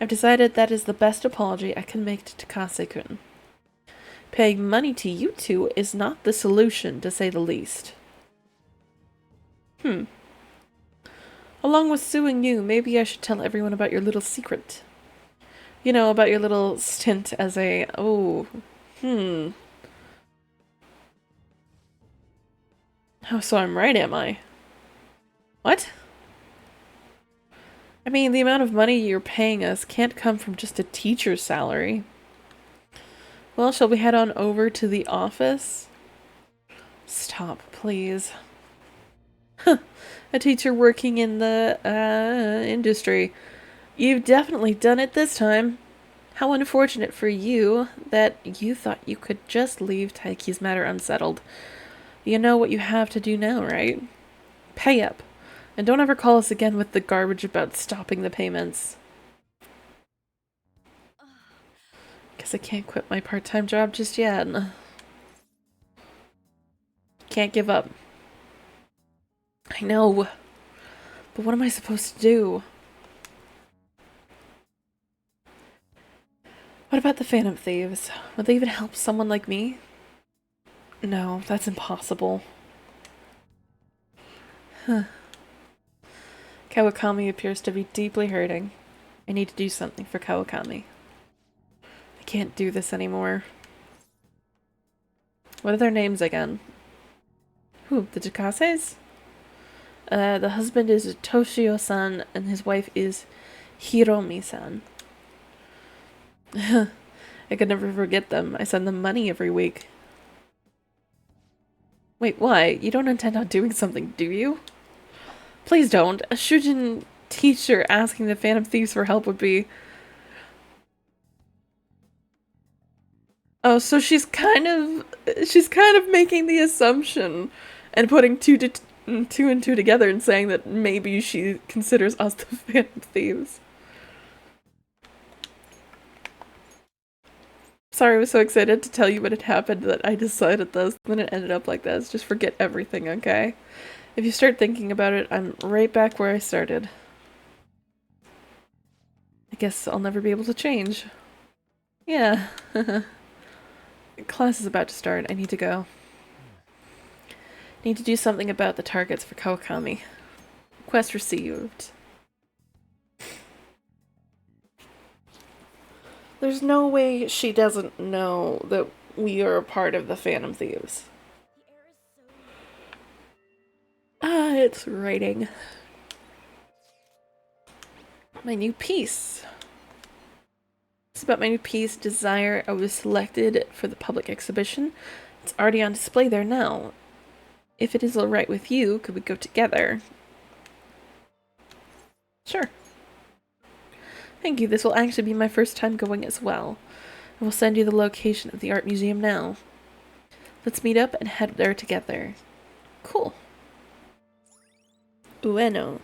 I've decided that is the best apology I can make to Takase-kun. Paying money to you two is not the solution, to say the least. Along with suing you, maybe I should tell everyone about your little secret. You know, about your little stint as a... Oh, so I'm right, am I? What? I mean, the amount of money you're paying us can't come from just a teacher's salary. Well, shall we head on over to the office? Stop, please. A teacher working in the, industry. You've definitely done it this time. How unfortunate for you that you thought you could just leave Taiki's matter unsettled. You know what you have to do now, right? Pay up. And don't ever call us again with the garbage about stopping the payments. Guess I can't quit my part-time job just yet. Can't give up. I know. But what am I supposed to do? What about the Phantom Thieves? Would they even help someone like me? No, that's impossible. Huh. Kawakami appears to be deeply hurting. I need to do something for Kawakami. I can't do this anymore. What are their names again? Who? The Jikases? The husband is Toshio-san and his wife is Hiromi-san. I could never forget them. I send them money every week. Wait, why? You don't intend on doing something, do you? Please don't. A Shujin teacher asking the Phantom Thieves for help would be... Oh, so she's kind of making the assumption and putting two and two together and saying that maybe she considers us the Phantom Thieves. Sorry, I was so excited to tell you what had happened that I decided this, then it ended up like this. Just forget everything, okay? If you start thinking about it, I'm right back where I started. I guess I'll never be able to change. Yeah. Class is about to start. I need to go. Need to do something about the targets for Kawakami. Request received. There's no way she doesn't know that we are a part of the Phantom Thieves. Ah, it's writing. My new piece. It's about my new piece, Desire. I was selected for the public exhibition. It's already on display there now. If it is alright with you, could we go together? Sure. Thank you. This will actually be my first time going as well. I will send you the location of the art museum now. Let's meet up and head there together. Cool. Ueno.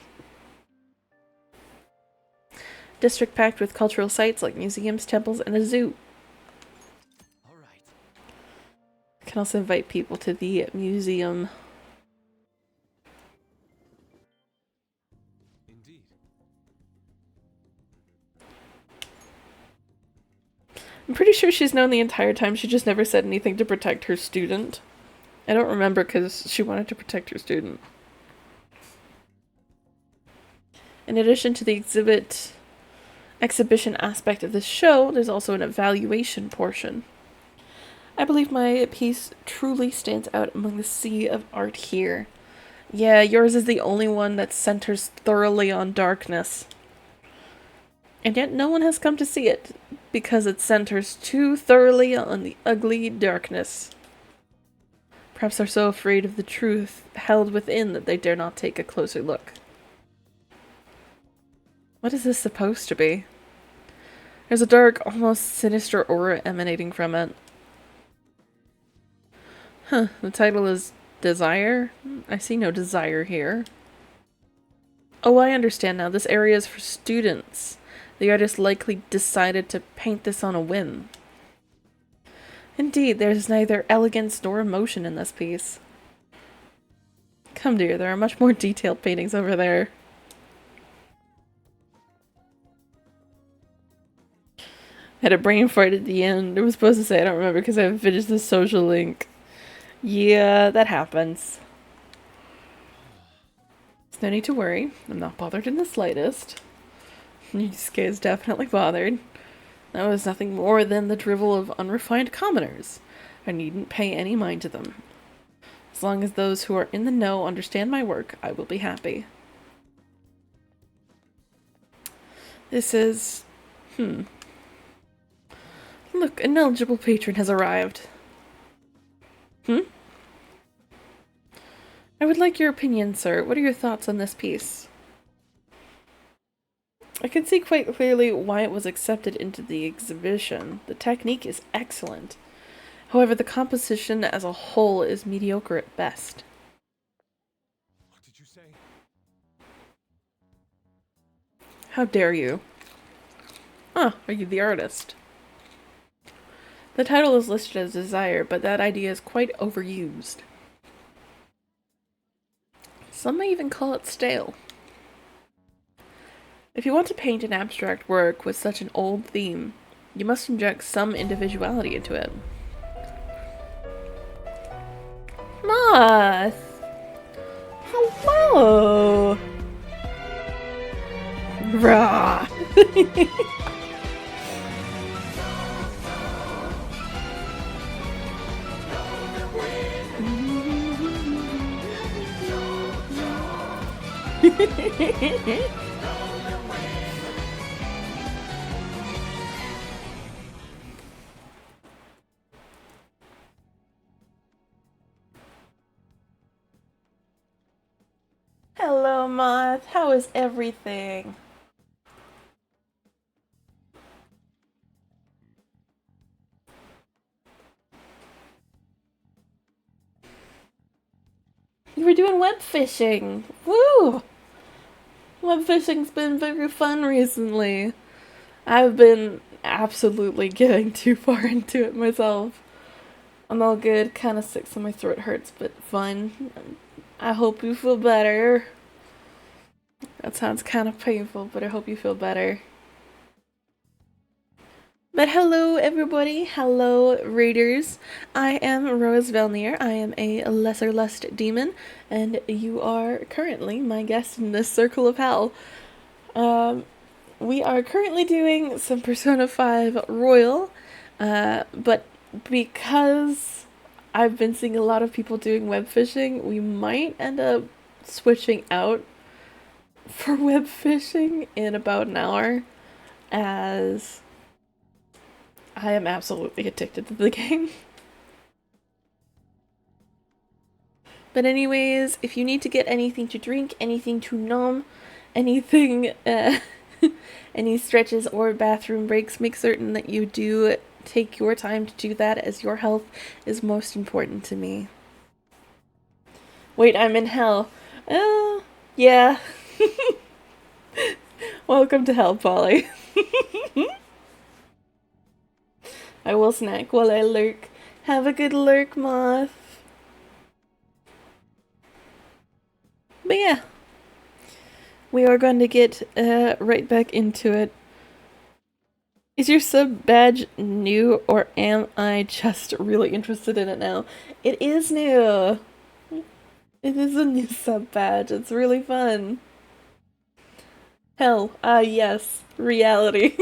District packed with cultural sites like museums, temples, and a zoo. Alright. I can also invite people to the museum. Indeed. I'm pretty sure she's known the entire time, she just never said anything to protect her student. I don't remember because she wanted to protect her student. In addition to the exhibition aspect of this show, there's also an evaluation portion. I believe my piece truly stands out among the sea of art here. Yeah, yours is the only one that centers thoroughly on darkness. And yet no one has come to see it, because it centers too thoroughly on the ugly darkness. Perhaps they're so afraid of the truth held within that they dare not take a closer look. What is this supposed to be? There's a dark, almost sinister aura emanating from it. Huh, the title is Desire? I see no desire here. Oh, I understand now. This area is for students. The artist likely decided to paint this on a whim. Indeed, there's neither elegance nor emotion in this piece. Come dear, there are much more detailed paintings over there. Had a brain fart at the end. I was supposed to say I don't remember because I haven't finished the social link. Yeah, that happens. There's no need to worry. I'm not bothered in the slightest. Yusuke is definitely bothered. That was nothing more than the drivel of unrefined commoners. I needn't pay any mind to them. As long as those who are in the know understand my work, I will be happy. This is... Look, an eligible patron has arrived. I would like your opinion, sir. What are your thoughts on this piece? I can see quite clearly why it was accepted into the exhibition. The technique is excellent. However, the composition as a whole is mediocre at best. What did you say? How dare you? Are you the artist? The title is listed as Desire, but that idea is quite overused. Some may even call it stale. If you want to paint an abstract work with such an old theme, you must inject some individuality into it. Moth! Hello! Rah! Hello, Moth. How is everything? You were doing web fishing. Woo! Web fishing's been very fun recently. I've been absolutely getting too far into it myself. I'm all good, kind of sick so my throat hurts, but fun. I hope you feel better. That sounds kind of painful, but I hope you feel better. But hello everybody, hello raiders. I am Rose Velnier. I am a lesser lust demon, and you are currently my guest in this circle of hell. We are currently doing some Persona 5 Royal, but because I've been seeing a lot of people doing web fishing, we might end up switching out for web fishing in about an hour, as I am absolutely addicted to the game. But anyways, if you need to get anything to drink, anything to numb, anything, any stretches or bathroom breaks, make certain that you do take your time to do that, as your health is most important to me. Wait, I'm in hell. Yeah. Welcome to hell, Polly. I will snack while I lurk. Have a good lurk, Moth. But yeah, we are going to get right back into it. Is your sub badge new, or am I just really interested in it now? It is new. It is a new sub badge. It's really fun. Hell, yes, reality.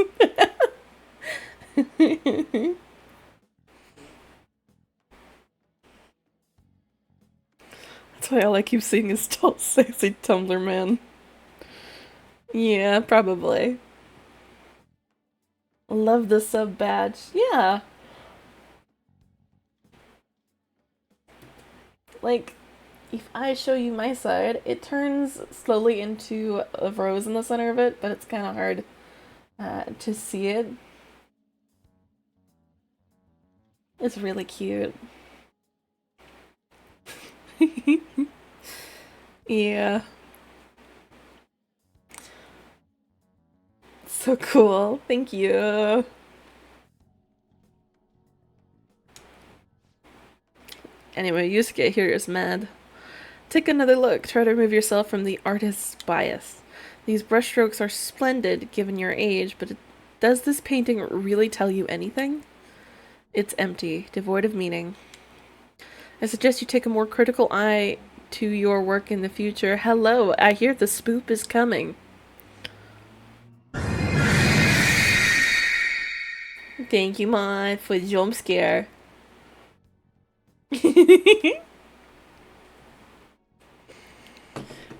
That's why all I keep seeing is tall, sexy Tumblr man. Yeah, probably. Love the sub badge. Yeah. Like, if I show you my side, it turns slowly into a rose in the center of it, but it's kind of hard to see it. It's really cute. Yeah. So cool. Thank you. Anyway, Yusuke here is mad. Take another look. Try to remove yourself from the artist's bias. These brushstrokes are splendid given your age, but does this painting really tell you anything? It's empty, devoid of meaning. I suggest you take a more critical eye to your work in the future. Hello, I hear the spoop is coming. Thank you, Mon, for the jump scare.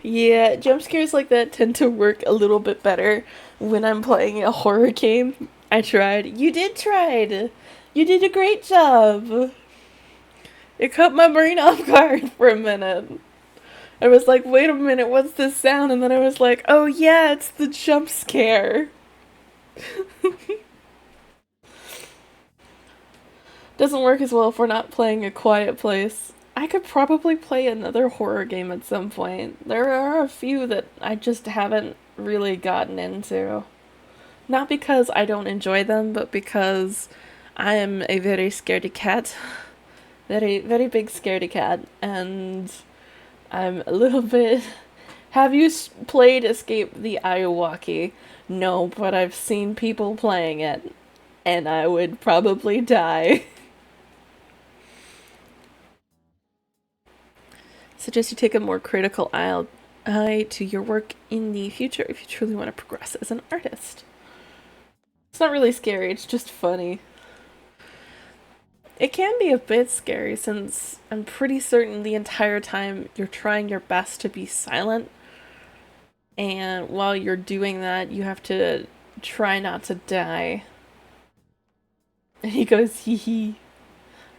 Yeah, jump scares like that tend to work a little bit better when I'm playing a horror game. I tried. You did try. You did a great job. It caught my brain off guard for a minute. I was like, wait a minute, what's this sound? And then I was like, oh yeah, it's the jump scare. Doesn't work as well if we're not playing A Quiet Place. I could probably play another horror game at some point. There are a few that I just haven't really gotten into. Not because I don't enjoy them, but because I am a very scaredy cat. Very, very big scaredy cat. And I'm a little bit... Have you played Escape the Ayawaki? No, but I've seen people playing it. And I would probably die. Suggest you take a more critical eye to your work in the future if you truly want to progress as an artist. It's not really scary, it's just funny. It can be a bit scary since I'm pretty certain the entire time you're trying your best to be silent. And while you're doing that, you have to try not to die. And he goes, hee hee.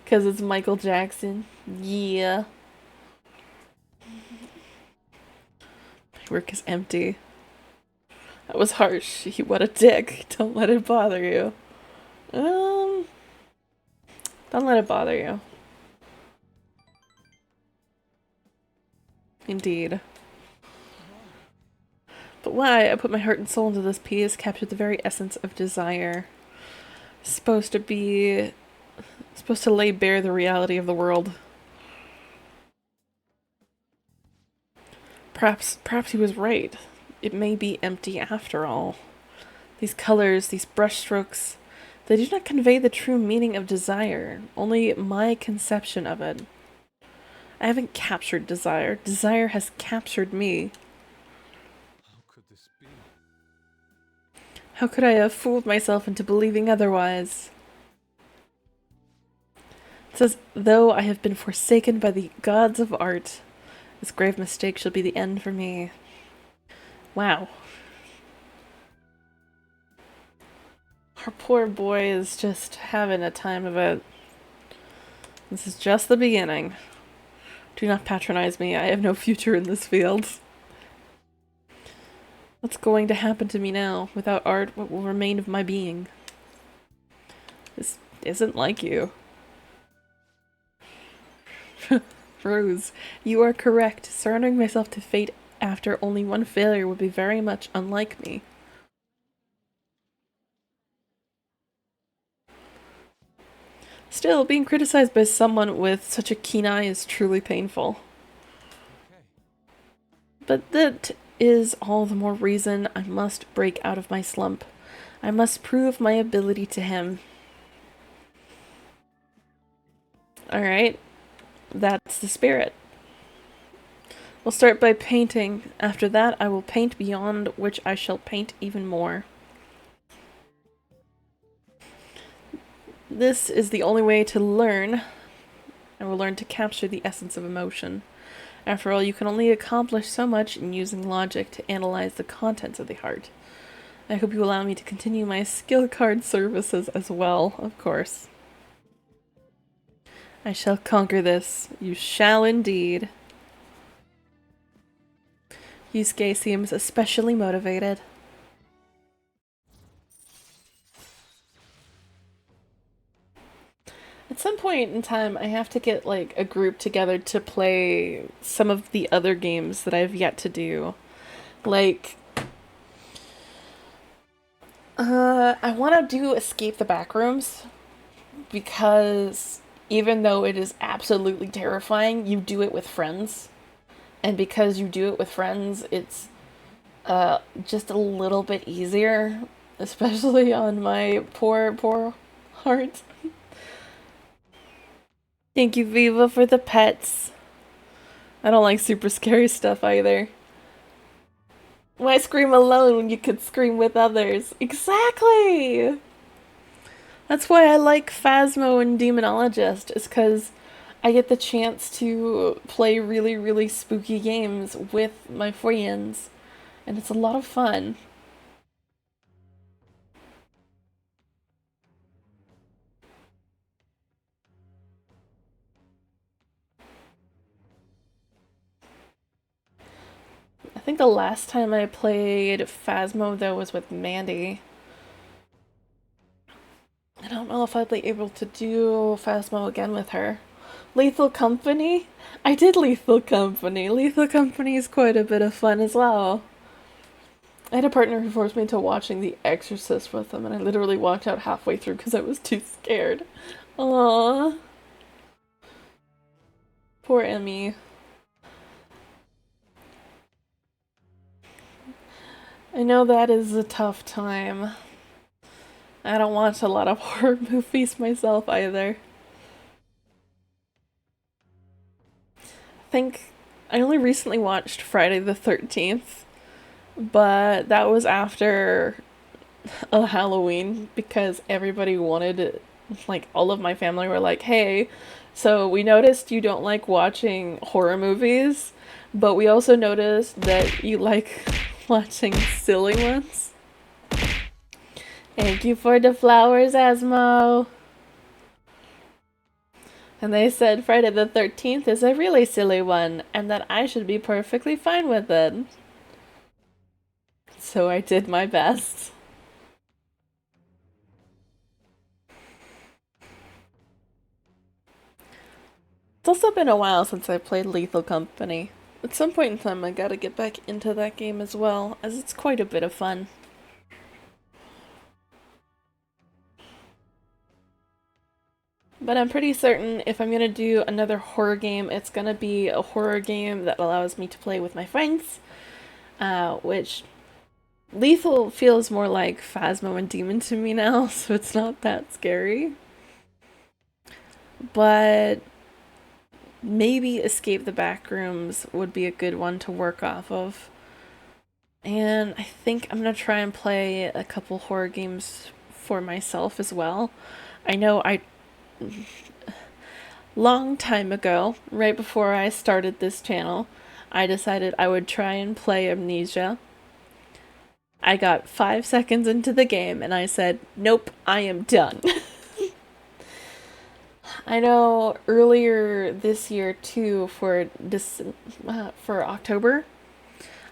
Because it's Michael Jackson. Yeah. Work is empty. That was harsh. What a dick. Don't let it bother you. Don't let it bother you. Indeed. But why I put my heart and soul into this piece captured the very essence of desire. Supposed to lay bare the reality of the world. Perhaps he was right. It may be empty after all. These colors, these brushstrokes, they do not convey the true meaning of desire, only my conception of it. I haven't captured desire. Desire has captured me. How could this be? How could I have fooled myself into believing otherwise? It says, though I have been forsaken by the gods of art, this grave mistake shall be the end for me. Wow. Our poor boy is just having a time of it. This is just the beginning. Do not patronize me. I have no future in this field. What's going to happen to me now? Without art, what will remain of my being? This isn't like you. Rose, you are correct. Surrendering myself to fate after only one failure would be very much unlike me. Still, being criticized by someone with such a keen eye is truly painful. But that is all the more reason I must break out of my slump. I must prove my ability to him. Alright. That's the spirit. We'll start by painting. After that, I will paint beyond which I shall paint even more. This is the only way to learn. I will learn to capture the essence of emotion. After all, you can only accomplish so much in using logic to analyze the contents of the heart. I hope you allow me to continue my skill card services as well, of course. I shall conquer this. You shall indeed. Yusuke seems especially motivated. At some point in time, I have to get like a group together to play some of the other games that I've yet to do. Like, I want to do Escape the Backrooms because even though it is absolutely terrifying, you do it with friends. And because you do it with friends, it's just a little bit easier, especially on my poor heart. Thank you, Viva, for the pets. I don't like super scary stuff either. Why scream alone when you could scream with others? Exactly! That's why I like Phasmo and Demonologist, is because I get the chance to play really, really spooky games with my friends, and it's a lot of fun. think the last time I played Phasmo though was with Mandy. I don't know if I'd be able to do Phasmo again with her. Lethal Company? I did Lethal Company. Lethal Company is quite a bit of fun as well. I had a partner who forced me into watching The Exorcist with him, and I literally walked out halfway through because I was too scared. Aww. Poor Emmy. I know that is a tough time. I don't watch a lot of horror movies myself either. I think I only recently watched Friday the 13th, but that was after a Halloween because everybody wanted it. Like, all of my family were like, hey, so we noticed you don't like watching horror movies, but we also noticed that you like watching silly ones. Thank you for the flowers, Asmo. And they said Friday the 13th is a really silly one, and that I should be perfectly fine with it. So I did my best. It's also been a while since I played Lethal Company. At some point in time I gotta get back into that game as well, as it's quite a bit of fun. But I'm pretty certain if I'm gonna do another horror game, it's gonna be a horror game that allows me to play with my friends, which Lethal feels more like Phasmo and Demon to me now, so it's not that scary. But maybe Escape the Backrooms would be a good one to work off of. And I think I'm gonna try and play a couple horror games for myself as well. I know long time ago, right before I started this channel, I decided I would try and play Amnesia. I got 5 seconds into the game and I said, nope, I am done. I know earlier this year too, for October,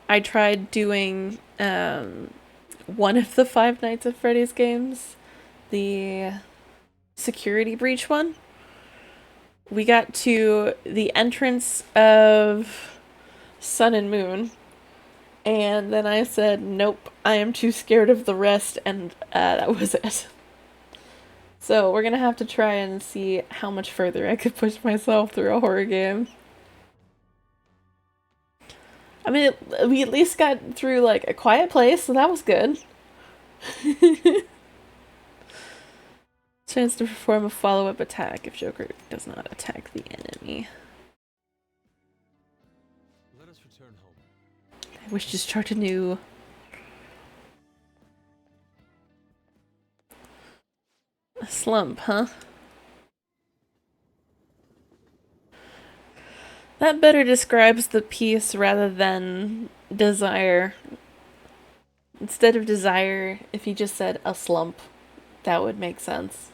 I tried doing one of the Five Nights at Freddy's games, the security breach one. We got to the entrance of Sun and Moon, and then I said, nope, I am too scared of the rest, and that was it. So we're gonna have to try and see how much further I could push myself through a horror game. I mean, we at least got through, like, A Quiet Place, so that was good. Chance to perform a follow-up attack if Joker does not attack the enemy. Let us return home. I wish to start anew. A slump, huh? That better describes the piece rather than desire. Instead of desire, if you just said a slump, that would make sense.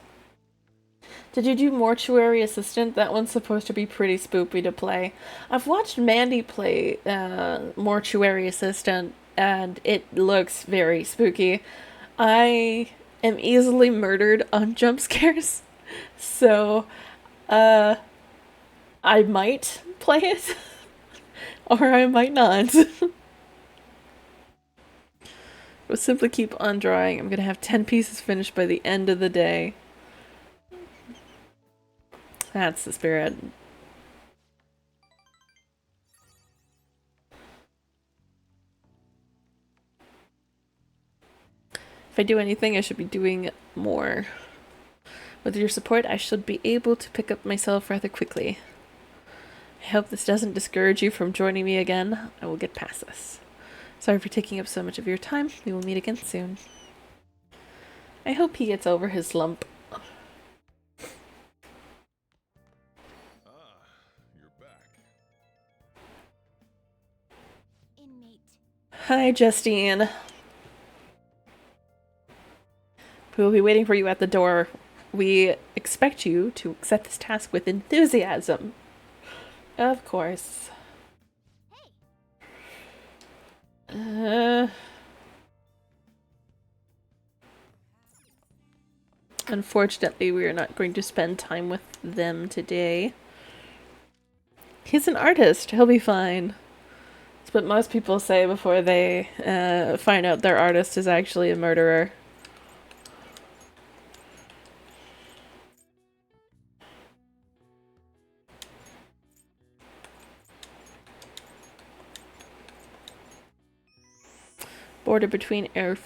Did you do Mortuary Assistant? That one's supposed to be pretty spoopy to play. I've watched Mandy play Mortuary Assistant, and it looks very spooky. I am easily murdered on jump scares, so I might play it, or I might not. We'll simply keep on drawing. I'm gonna have 10 pieces finished by the end of the day. That's the spirit. If I do anything, I should be doing more. With your support, I should be able to pick up myself rather quickly. I hope this doesn't discourage you from joining me again. I will get past this. Sorry for taking up so much of your time. We will meet again soon. I hope he gets over his lump. You're back. Inmate. Hi, Justine. We will be waiting for you at the door. We expect you to accept this task with enthusiasm. Of course. Hey. Unfortunately, we are not going to spend time with them today. He's an artist. He'll be fine. That's what most people say before they find out their artist is actually a murderer. Border between air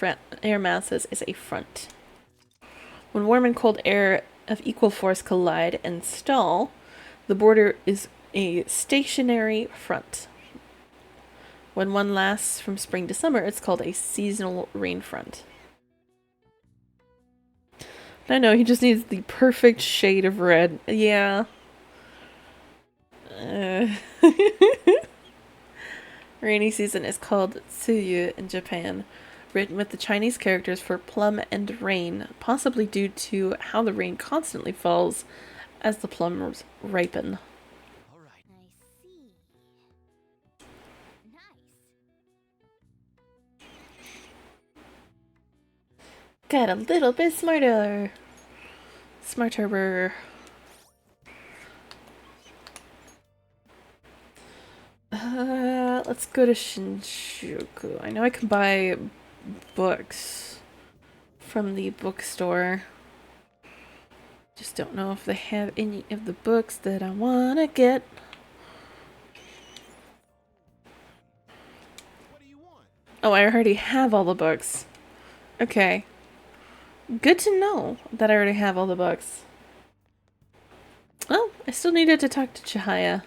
masses is a front. When warm and cold air of equal force collide and stall, the border is a stationary front. When one lasts from spring to summer, it's called a seasonal rain front. I know, he just needs the perfect shade of red. Yeah. Rainy season is called Tsuyu in Japan, written with the Chinese characters for plum and rain, possibly due to how the rain constantly falls as the plums ripen. I see. Nice. Got a little bit smarter. Smarter. Let's go to Shinjuku. I know I can buy books from the bookstore. Just don't know if they have any of the books that I want to get. Oh, I already have all the books. Okay. Good to know that I already have all the books. Oh, I still needed to talk to Chihaya.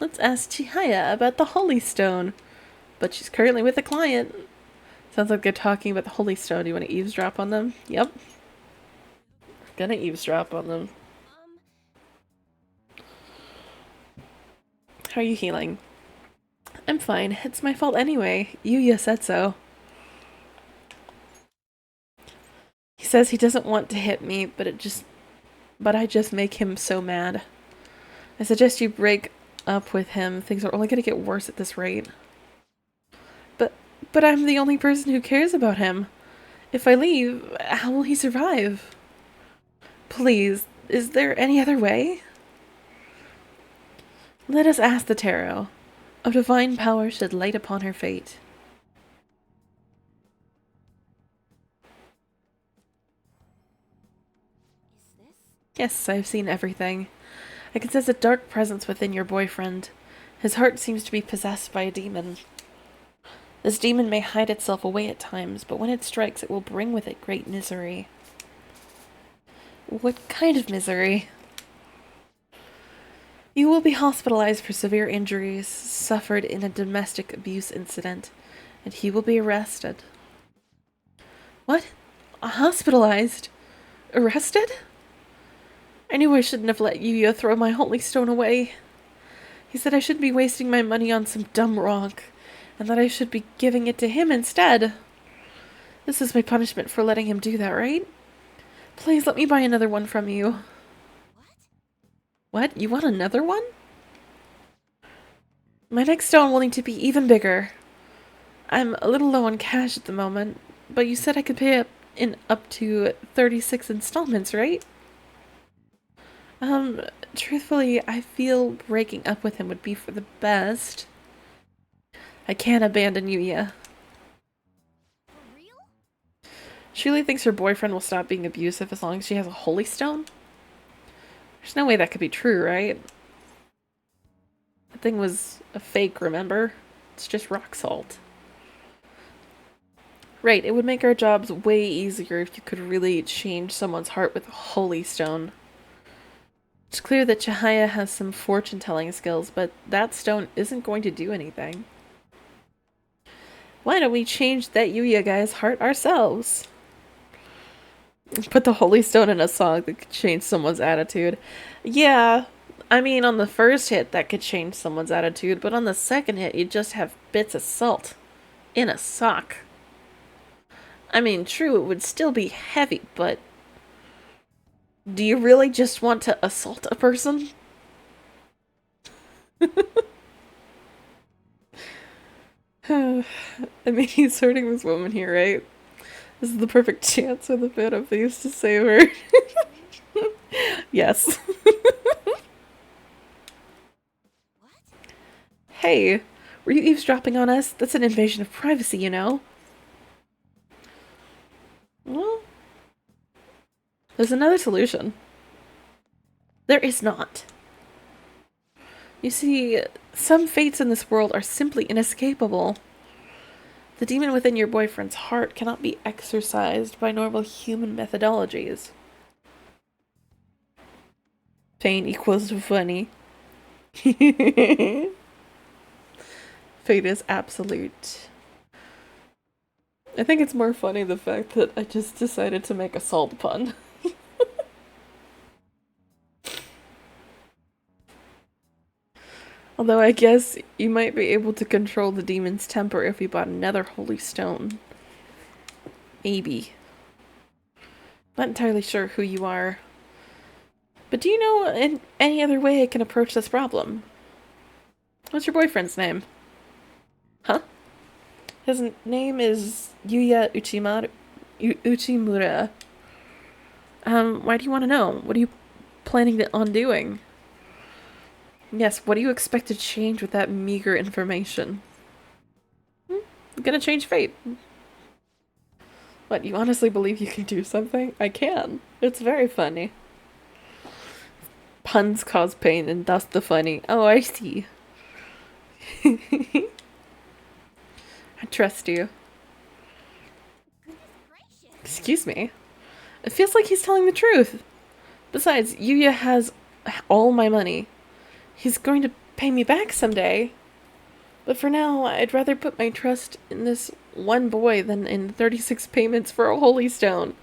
Let's ask Chihaya about the Holy Stone. But she's currently with a client. Sounds like they're talking about the Holy Stone. Do you want to eavesdrop on them? Yep. Gonna eavesdrop on them. How are you healing? I'm fine. It's my fault anyway. Yuya said so. He says he doesn't want to hit me, but I just make him so mad. I suggest you break up with him. Things are only gonna get worse at this rate. But I'm the only person who cares about him. If I leave, how will he survive? Please, is there any other way? Let us ask the tarot. A divine power should light upon her fate. Is this? Yes, I've seen everything. I can sense a dark presence within your boyfriend. His heart seems to be possessed by a demon. This demon may hide itself away at times, but when it strikes, it will bring with it great misery. What kind of misery? You will be hospitalized for severe injuries suffered in a domestic abuse incident, and he will be arrested. What? Hospitalized? Arrested? I knew I shouldn't have let Yuya throw my holy stone away. He said I shouldn't be wasting my money on some dumb rock, and that I should be giving it to him instead. This is my punishment for letting him do that, right? Please let me buy another one from you. What? You want another one? My next stone will need to be even bigger. I'm a little low on cash at the moment, but you said I could pay up to 36 installments, right? Truthfully, I feel breaking up with him would be for the best. I can't abandon Yuya. For real? She really thinks her boyfriend will stop being abusive as long as she has a holy stone? There's no way that could be true, right? That thing was a fake, remember? It's just rock salt. Right, it would make our jobs way easier if you could really change someone's heart with a holy stone. It's clear that Chihaya has some fortune-telling skills, but that stone isn't going to do anything. Why don't we change that Yuya guy's heart ourselves? Put the holy stone in a song that could change someone's attitude. Yeah, I mean, on the first hit that could change someone's attitude, but on the second hit you just have bits of salt in a sock. I mean, true, it would still be heavy, but do you really just want to assault a person? I mean, he's hurting this woman here, right? This is the perfect chance for the Phantom Thieves to save her. Yes. Hey, were you eavesdropping on us? That's an invasion of privacy, you know. Well, there's another solution. There is not. You see, some fates in this world are simply inescapable. The demon within your boyfriend's heart cannot be exorcised by normal human methodologies. Pain equals funny. Fate is absolute. I think it's more funny the fact that I just decided to make a salt pun. Although I guess you might be able to control the demon's temper if you bought another holy stone. Maybe. Not entirely sure who you are. But do you know in any other way I can approach this problem? What's your boyfriend's name? Huh? His name is Yuya Uchimura. Why do you want to know? What are you planning on doing? Yes, what do you expect to change with that meager information? I'm gonna change fate. What, you honestly believe you can do something? I can. It's very funny. Puns cause pain and thus the funny. Oh, I see. I trust you. Excuse me. It feels like he's telling the truth. Besides, Yuya has all my money. He's going to pay me back someday. But for now, I'd rather put my trust in this one boy than in 36 payments for a holy stone.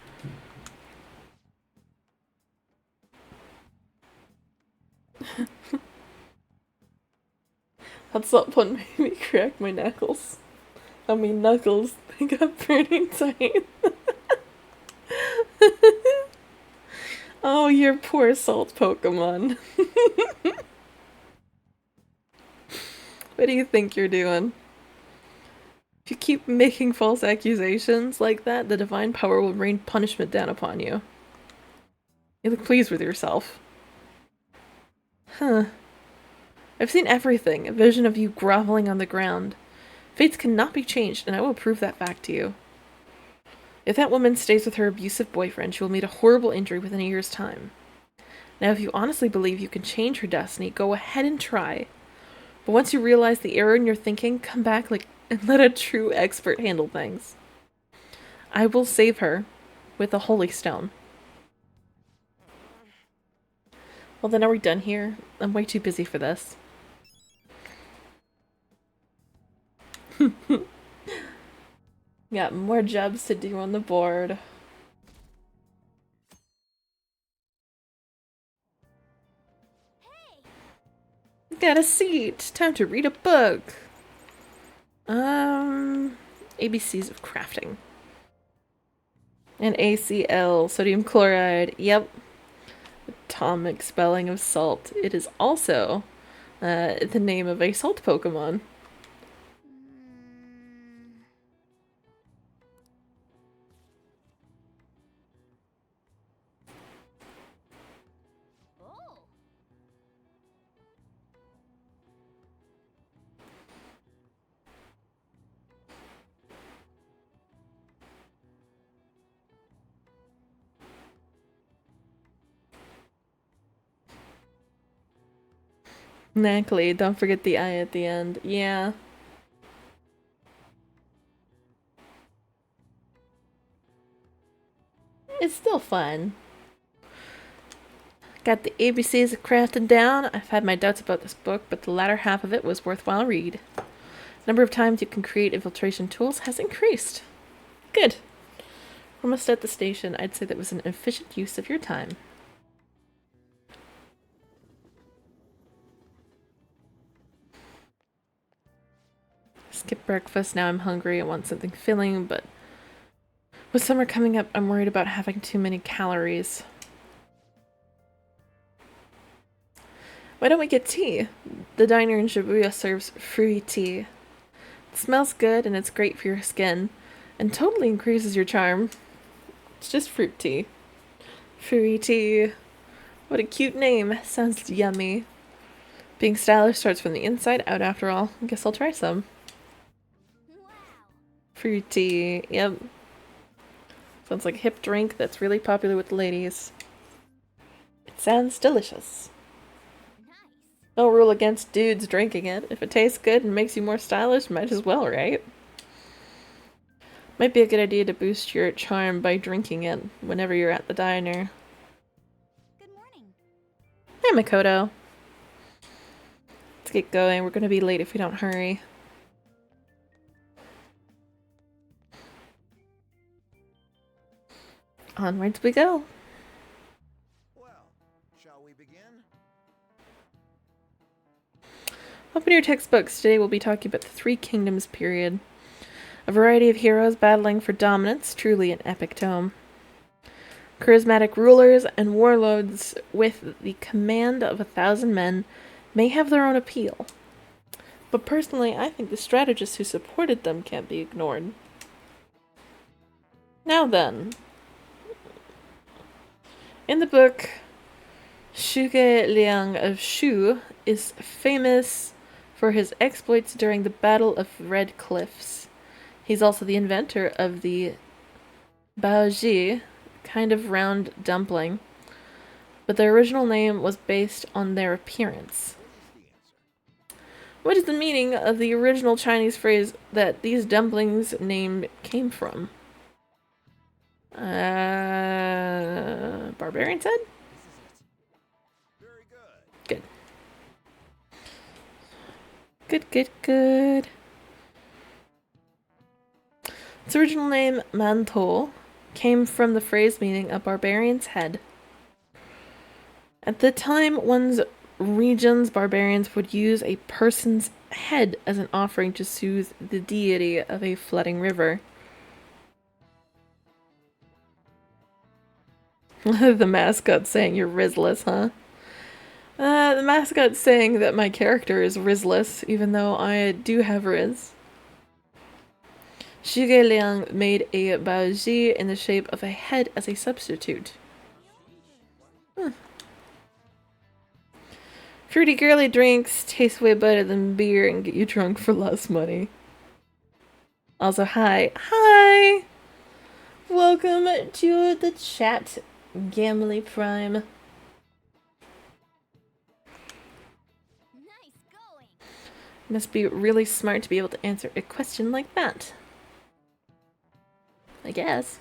That salt one made me crack my knuckles. I mean knuckles. They got pretty tight. Oh, your poor salt Pokemon. What do you think you're doing? If you keep making false accusations like that, the divine power will rain punishment down upon you. You look pleased with yourself. Huh. I've seen everything, a vision of you groveling on the ground. Fates cannot be changed, and I will prove that fact to you. If that woman stays with her abusive boyfriend, she will meet a horrible injury within a year's time. Now, if you honestly believe you can change her destiny, go ahead and try. But once you realize the error in your thinking, come back and let a true expert handle things. I will save her with a holy stone. Well, then are we done here? I'm way too busy for this. Got more jobs to do on the board. Got a seat. Time to read a book. ABCs of crafting. And ACl, sodium chloride. Yep. Atomic spelling of salt. It is also the name of a salt Pokemon. Exactly, don't forget the I at the end. Yeah. It's still fun. Got the ABCs of crafting down. I've had my doubts about this book, but the latter half of it was worthwhile read. Number of times you can create infiltration tools has increased. Good. We're almost at the station. I'd say that was an efficient use of your time. Skip breakfast, now I'm hungry, I want something filling, but with summer coming up, I'm worried about having too many calories. Why don't we get tea? The diner in Shibuya serves free tea. smells good and it's great for your skin, and totally increases your charm. It's just fruit tea. Fruity tea. What a cute name. Sounds yummy. Being stylish starts from the inside out after all. I guess I'll try some. Fruity. Yep. Sounds like a hip drink that's really popular with the ladies. It sounds delicious. No rule against dudes drinking it. If it tastes good and makes you more stylish, might as well, right? Might be a good idea to boost your charm by drinking it whenever you're at the diner. Good morning. Hey, Makoto. Let's get going. We're gonna be late if we don't hurry. Onwards we go. Well, shall we begin? Open your textbooks. Today we'll be talking about the Three Kingdoms period. A variety of heroes battling for dominance, truly an epic tome. Charismatic rulers and warlords with the command of 1,000 men may have their own appeal. But personally, I think the strategists who supported them can't be ignored. Now then. In the book, Zhuge Liang of Shu is famous for his exploits during the Battle of Red Cliffs. He's also the inventor of the baozi, kind of round dumpling, but their original name was based on their appearance. What is the meaning of the original Chinese phrase that these dumplings' name came from? Barbarian said? Very good. Good. Good, good, good. Its original name, Mantou, came from the phrase meaning a barbarian's head. At the time, one's region's barbarians would use a person's head as an offering to soothe the deity of a flooding river. The mascot saying you're Rizless, huh? The mascot's saying that my character is Rizless, even though I do have Riz. Zhuge Liang made a baozi in the shape of a head as a substitute. Fruity girly drinks taste way better than beer and get you drunk for less money. Also, hi. Hi! Welcome to the chat, Gamely Prime. Nice going. Must be really smart to be able to answer a question like that. I guess.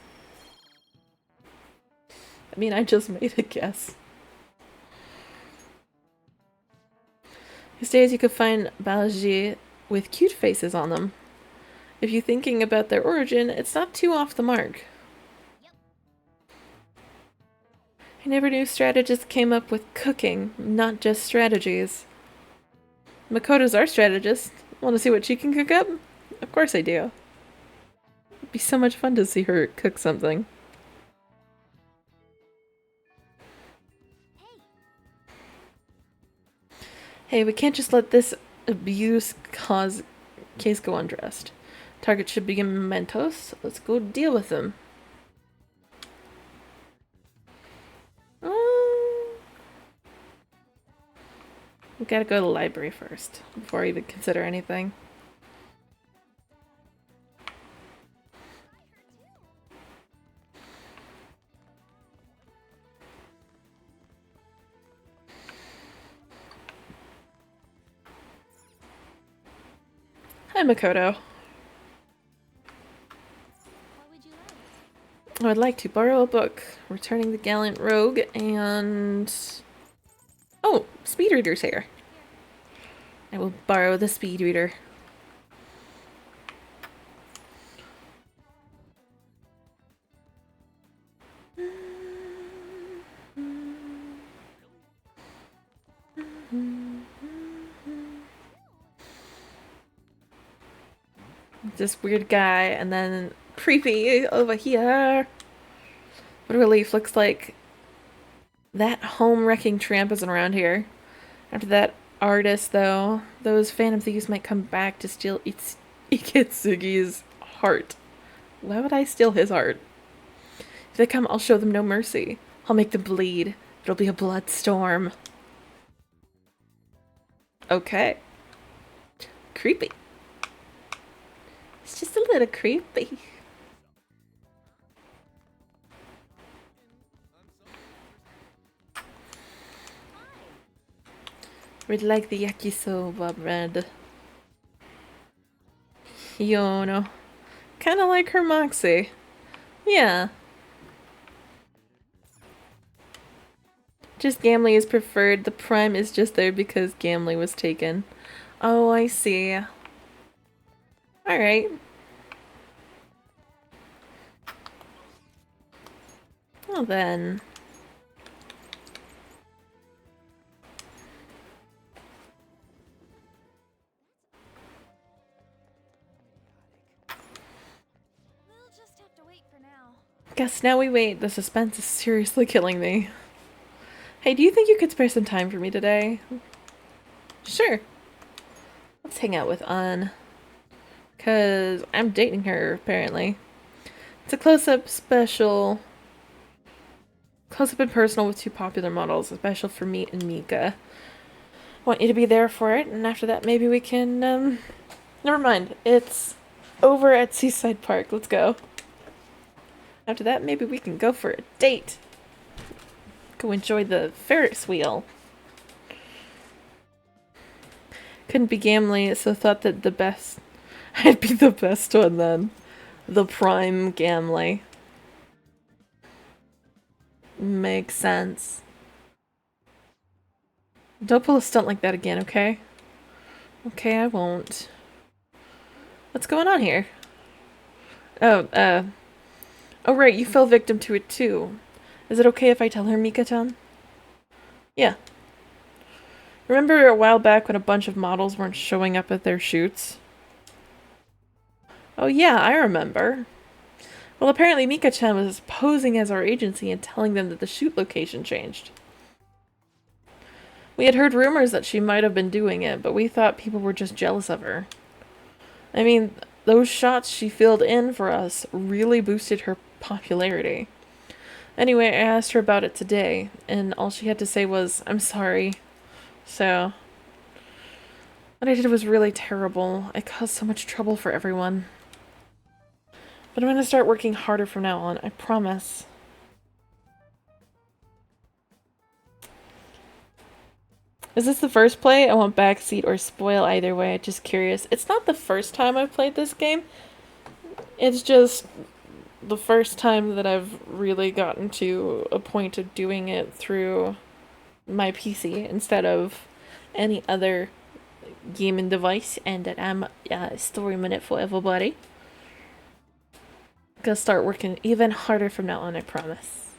I mean, I just made a guess. These days you could find baozi with cute faces on them. If you're thinking about their origin, it's not too off the mark. I never knew strategists came up with cooking, not just strategies. Makoto's our strategist. Want to see what she can cook up? Of course I do. It'd be so much fun to see her cook something. Hey, we can't just let this abuse case go undressed. Target should be Mentos. Let's go deal with them. We gotta go to the library first, before I even consider anything. Hi, Makoto. What would you like? I would like to borrow a book, Returning the Gallant Rogue, and... Oh, Speed Reader's here. I will borrow the Speed Reader. This weird guy, and then creepy over here. What a relief. Looks like that home-wrecking tramp isn't around here. After that artist, though, those Phantom Thieves might come back to steal its Ikitsugi's heart. Why would I steal his heart? If they come, I'll show them no mercy. I'll make them bleed. It'll be a blood storm. Okay. Creepy. It's just a little creepy. We'd like the yakisoba bread. Yono. Kinda like her Moxie. Yeah. Just Gamley is preferred. The Prime is just there because Gamley was taken. Oh, I see. Alright. Well then. We'll just have to wait for now. Guess now we wait. The suspense is seriously killing me. Hey, do you think you could spare some time for me today? Sure. Let's hang out with An. Because I'm dating her, apparently. It's a close-up special. Close-up and personal with two popular models. A special for me and Mika. Want you to be there for it, and after that maybe we can, never mind. It's over at Seaside Park. Let's go. After that, maybe we can go for a date. Go enjoy the Ferris wheel. Couldn't be Gamley, so thought that the best... I'd be the best one then. The prime Gamley. Makes sense. Don't pull a stunt like that again, okay? Okay, I won't. What's going on here? Oh, oh right, you fell victim to it too. Is it okay if I tell her, Mika-chan? Yeah. Remember a while back when a bunch of models weren't showing up at their shoots? Oh yeah, I remember. Well, apparently Mika-chan was posing as our agency and telling them that the shoot location changed. We had heard rumors that she might have been doing it, but we thought people were just jealous of her. I mean, those shots she filled in for us really boosted her popularity. Anyway, I asked her about it today, and all she had to say was, I'm sorry. So, what I did was really terrible. I caused so much trouble for everyone. But I'm gonna start working harder from now on, I promise. Is this the first play? I won't backseat or spoil either way, just curious. It's not the first time I've played this game. It's just the first time that I've really gotten to a point of doing it through my PC instead of any other gaming device, and that I'm a story minute for everybody. Gonna start working even harder from now on, I promise.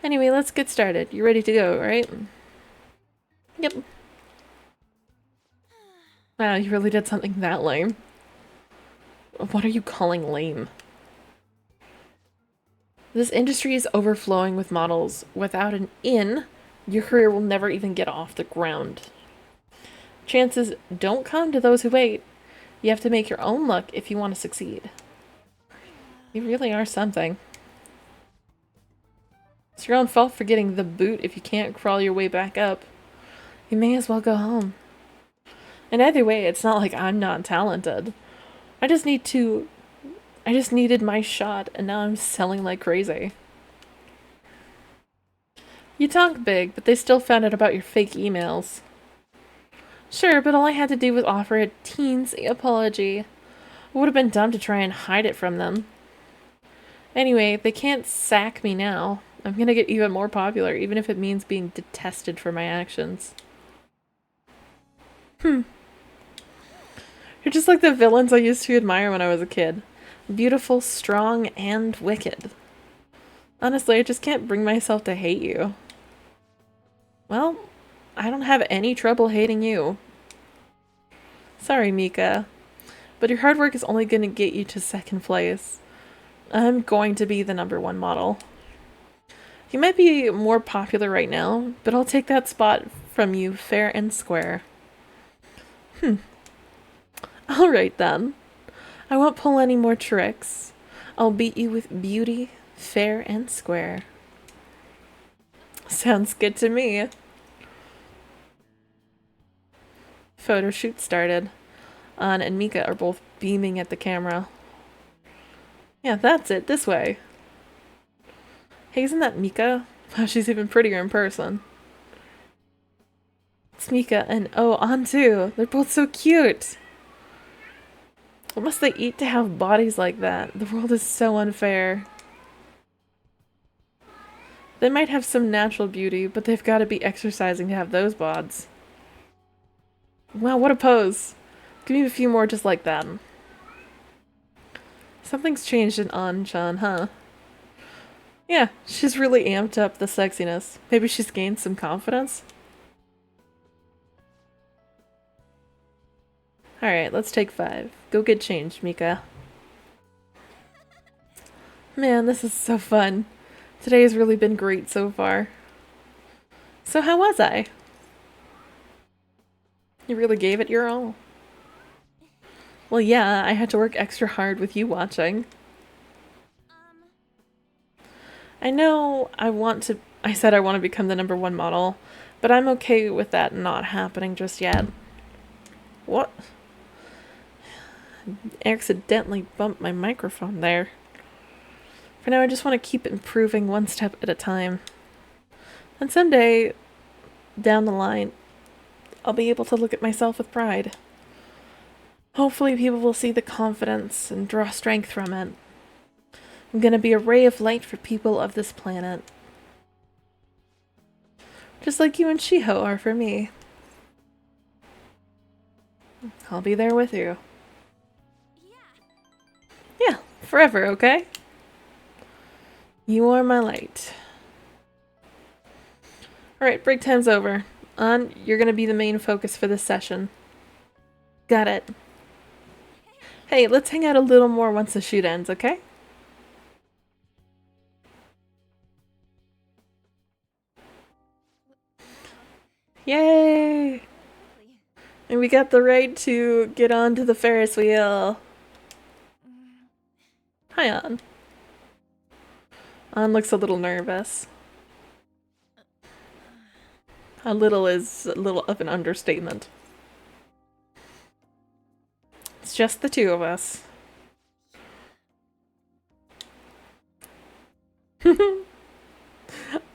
Anyway, let's get started. You ready to go, right? Yep. Wow, you really did something that lame. What are you calling lame? This industry is overflowing with models. Without an in, your career will never even get off the ground. Chances don't come to those who wait. You have to make your own luck if you want to succeed. You really are something. It's your own fault for getting the boot if you can't crawl your way back up. You may as well go home. And either way, it's not like I'm not talented. I just needed my shot, and now I'm selling like crazy. You talk big, but they still found out about your fake emails. Sure, but all I had to do was offer a teensy apology. It would have been dumb to try and hide it from them. Anyway, they can't sack me now. I'm gonna get even more popular, even if it means being detested for my actions. You're just like the villains I used to admire when I was a kid. Beautiful, strong, and wicked. Honestly, I just can't bring myself to hate you. Well, I don't have any trouble hating you. Sorry, Mika. But your hard work is only going to get you to second place. I'm going to be the #1 model. You might be more popular right now, but I'll take that spot from you fair and square. Alright then. I won't pull any more tricks. I'll beat you with beauty, fair and square. Sounds good to me. Photo shoot started. An and Mika are both beaming at the camera. Yeah, that's it. This way. Hey, isn't that Mika? Wow, she's even prettier in person. It's Mika and oh, An too. They're both so cute. What must they eat to have bodies like that? The world is so unfair. They might have some natural beauty, but they've got to be exercising to have those bods. Wow, what a pose. Give me a few more just like that. Something's changed in An-chan, huh? Yeah, she's really amped up the sexiness. Maybe she's gained some confidence? Alright, let's take 5. Go get changed, Mika. Man, this is so fun. Today has really been great so far. So how was I? You really gave it your all. Well, yeah, I had to work extra hard with you watching. I know I said I want to become the #1 model, but I'm okay with that not happening just yet. What? Accidentally bumped my microphone there. For now, I just want to keep improving one step at a time. And someday, down the line, I'll be able to look at myself with pride. Hopefully people will see the confidence and draw strength from it. I'm gonna be a ray of light for people of this planet. Just like you and Shiho are for me. I'll be there with you. Yeah, forever, okay? You are my light. Alright, break time's over. An, you're gonna be the main focus for this session. Got it. Hey, let's hang out a little more once the shoot ends, okay? Yay! And we got the right to get onto the Ferris wheel. Hi, An. An looks a little nervous. A little is a little of an understatement. It's just the two of us.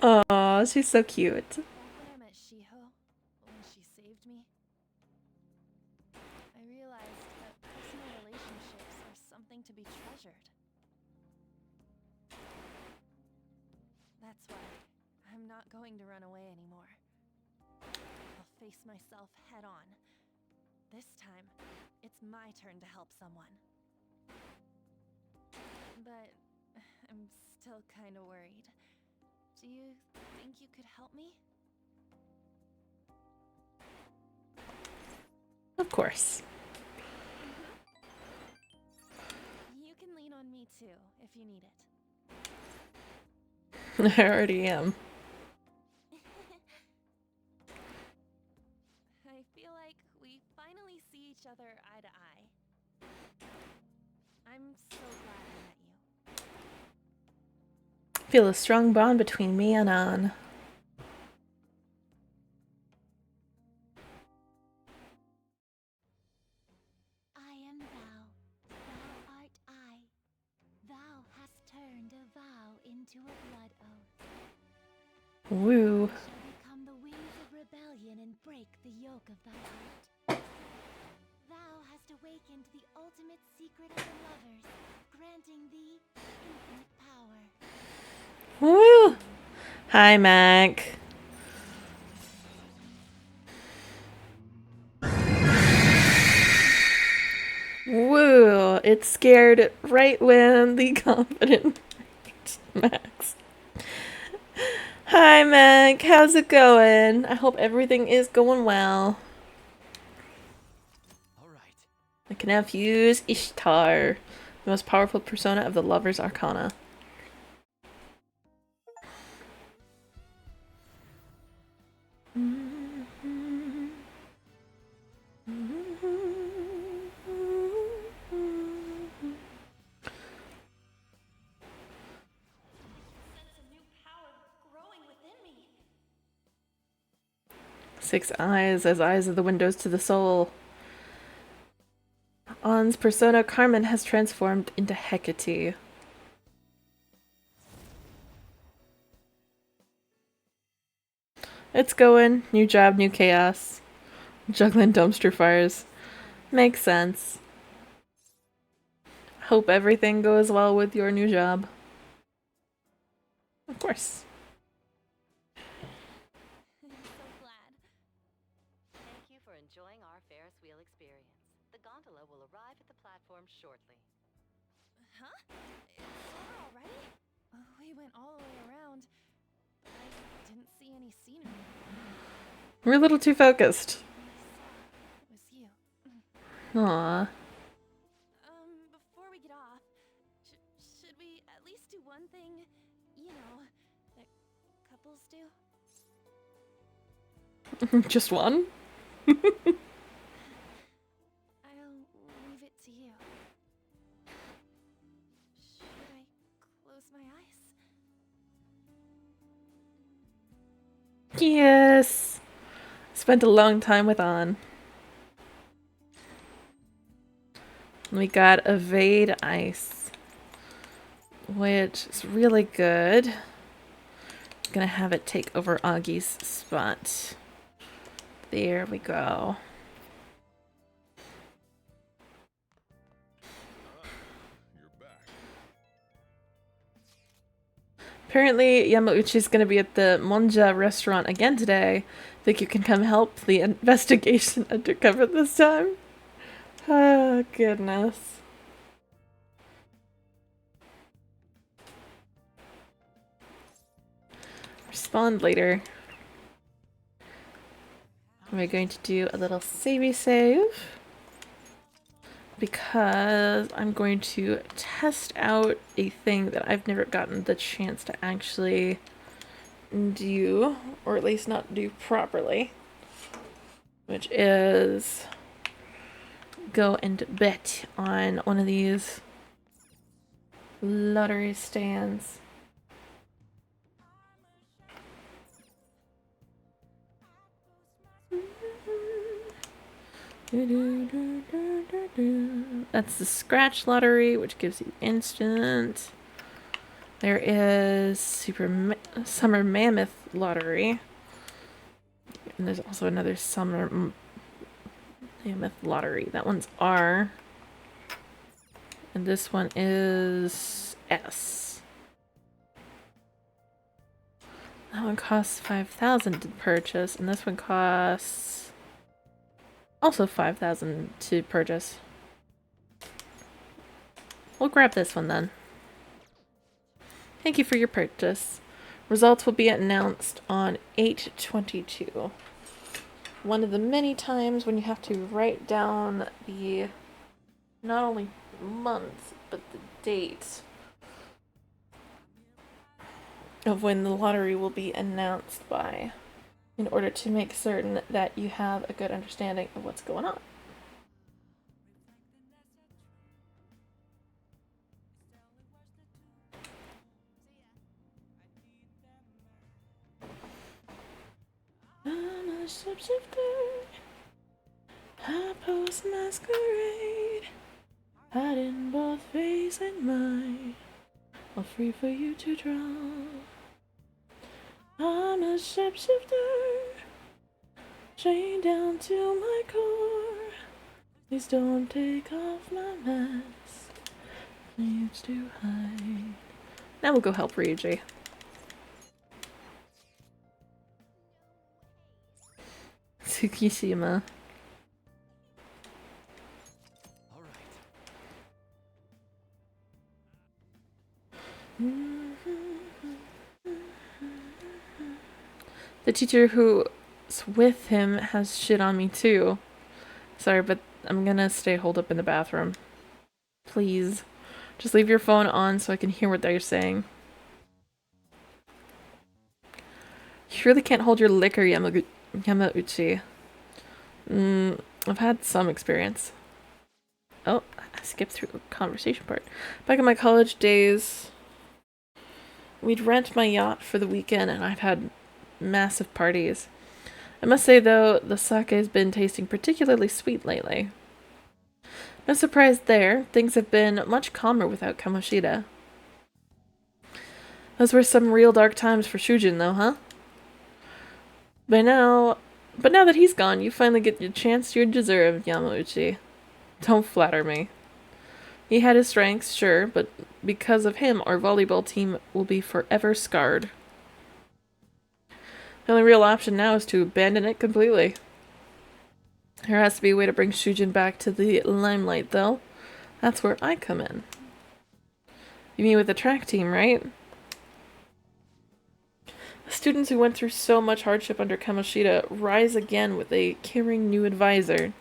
Aw, she's so cute. Back when I met Shiho, when she saved me, I realized that personal relationships are something to be treasured. That's why I'm not going to run away anymore. I'll face myself head on. This time, it's my turn to help someone. But I'm still kind of worried. Do you think you could help me? Of course. You can lean on me too, if you need it. I already am. I feel like we finally see each other eye to eye. I'm so glad I met you. Feel a strong bond between me and An. I am thou, thou art I. Thou hast turned a vow into a blood oath. Woo. Shall become the wings of rebellion and break the yoke of thy heart. Thou hast awakened the ultimate secret of the lovers, granting thee infinite power. Woo! Hi, Mac. Woo! It scared right when the confident Max. Hi, Mac. How's it going? I hope everything is going well. I can now fuse Ishtar, the most powerful persona of the Lover's Arcana. 6 eyes as eyes are the windows to the soul. On's persona Carmen has transformed into Hecate. It's going. New job, new chaos. Juggling dumpster fires. Makes sense. Hope everything goes well with your new job. Of course. I'm so glad. Thank you for enjoying our Ferris wheel experience. The gondola will arrive at the platform shortly. Huh? It's over already? We went all the way around. But I didn't see any scenery. We're a little too focused. It was you. Aww. Before we get off, should we at least do one thing, you know, that couples do? Just one? I'll leave it to you. Should I close my eyes? Yes! Spent a long time with On. We got Evade Ice, which is really good. Gonna have it take over Augie's spot. There we go. Apparently, Yamauchi's gonna be at the Monja restaurant again today. Think you can come help the investigation undercover this time? Oh, goodness. Respond later. We're going to do a little savey save. Because I'm going to test out a thing that I've never gotten the chance to actually do, or at least not do properly, which is go and bet on one of these lottery stands. That's the scratch lottery, which gives you instant. There is Summer Mammoth lottery. And there's also another Summer Mammoth lottery. That one's R. And this one is S. That one costs 5,000 to purchase, and this one costs also 5,000 to purchase. We'll grab this one then. Thank you for your purchase. Results will be announced on 8/22. One of the many times when you have to write down the not only month but the date of when the lottery will be announced by, in order to make certain that you have a good understanding of what's going on. I'm a shapeshifter, I post masquerade, hiding both face and mind, all free for you to draw. I'm a shapeshifter, chained down to my core. Please don't take off my mask, needs to hide. Now we'll go help Ryuji. Tsukishima. All right. The teacher who's with him has shit on me too. Sorry, but I'm gonna stay holed up in the bathroom. Please. Just leave your phone on so I can hear what they're saying. You really can't hold your liquor, Yamauchi. I've had some experience. Oh, I skipped through the conversation part. Back in my college days, we'd rent my yacht for the weekend and I've had massive parties. I must say, though, the sake has been tasting particularly sweet lately. No surprise there, things have been much calmer without Kamoshida. Those were some real dark times for Shujin, though, huh? But now that he's gone, you finally get your chance you deserve, Yamauchi. Don't flatter me. He had his strengths, sure, but because of him, our volleyball team will be forever scarred. The only real option now is to abandon it completely. There has to be a way to bring Shujin back to the limelight, though. That's where I come in. You mean with the track team, right? The students who went through so much hardship under Kamoshida rise again with a caring new advisor.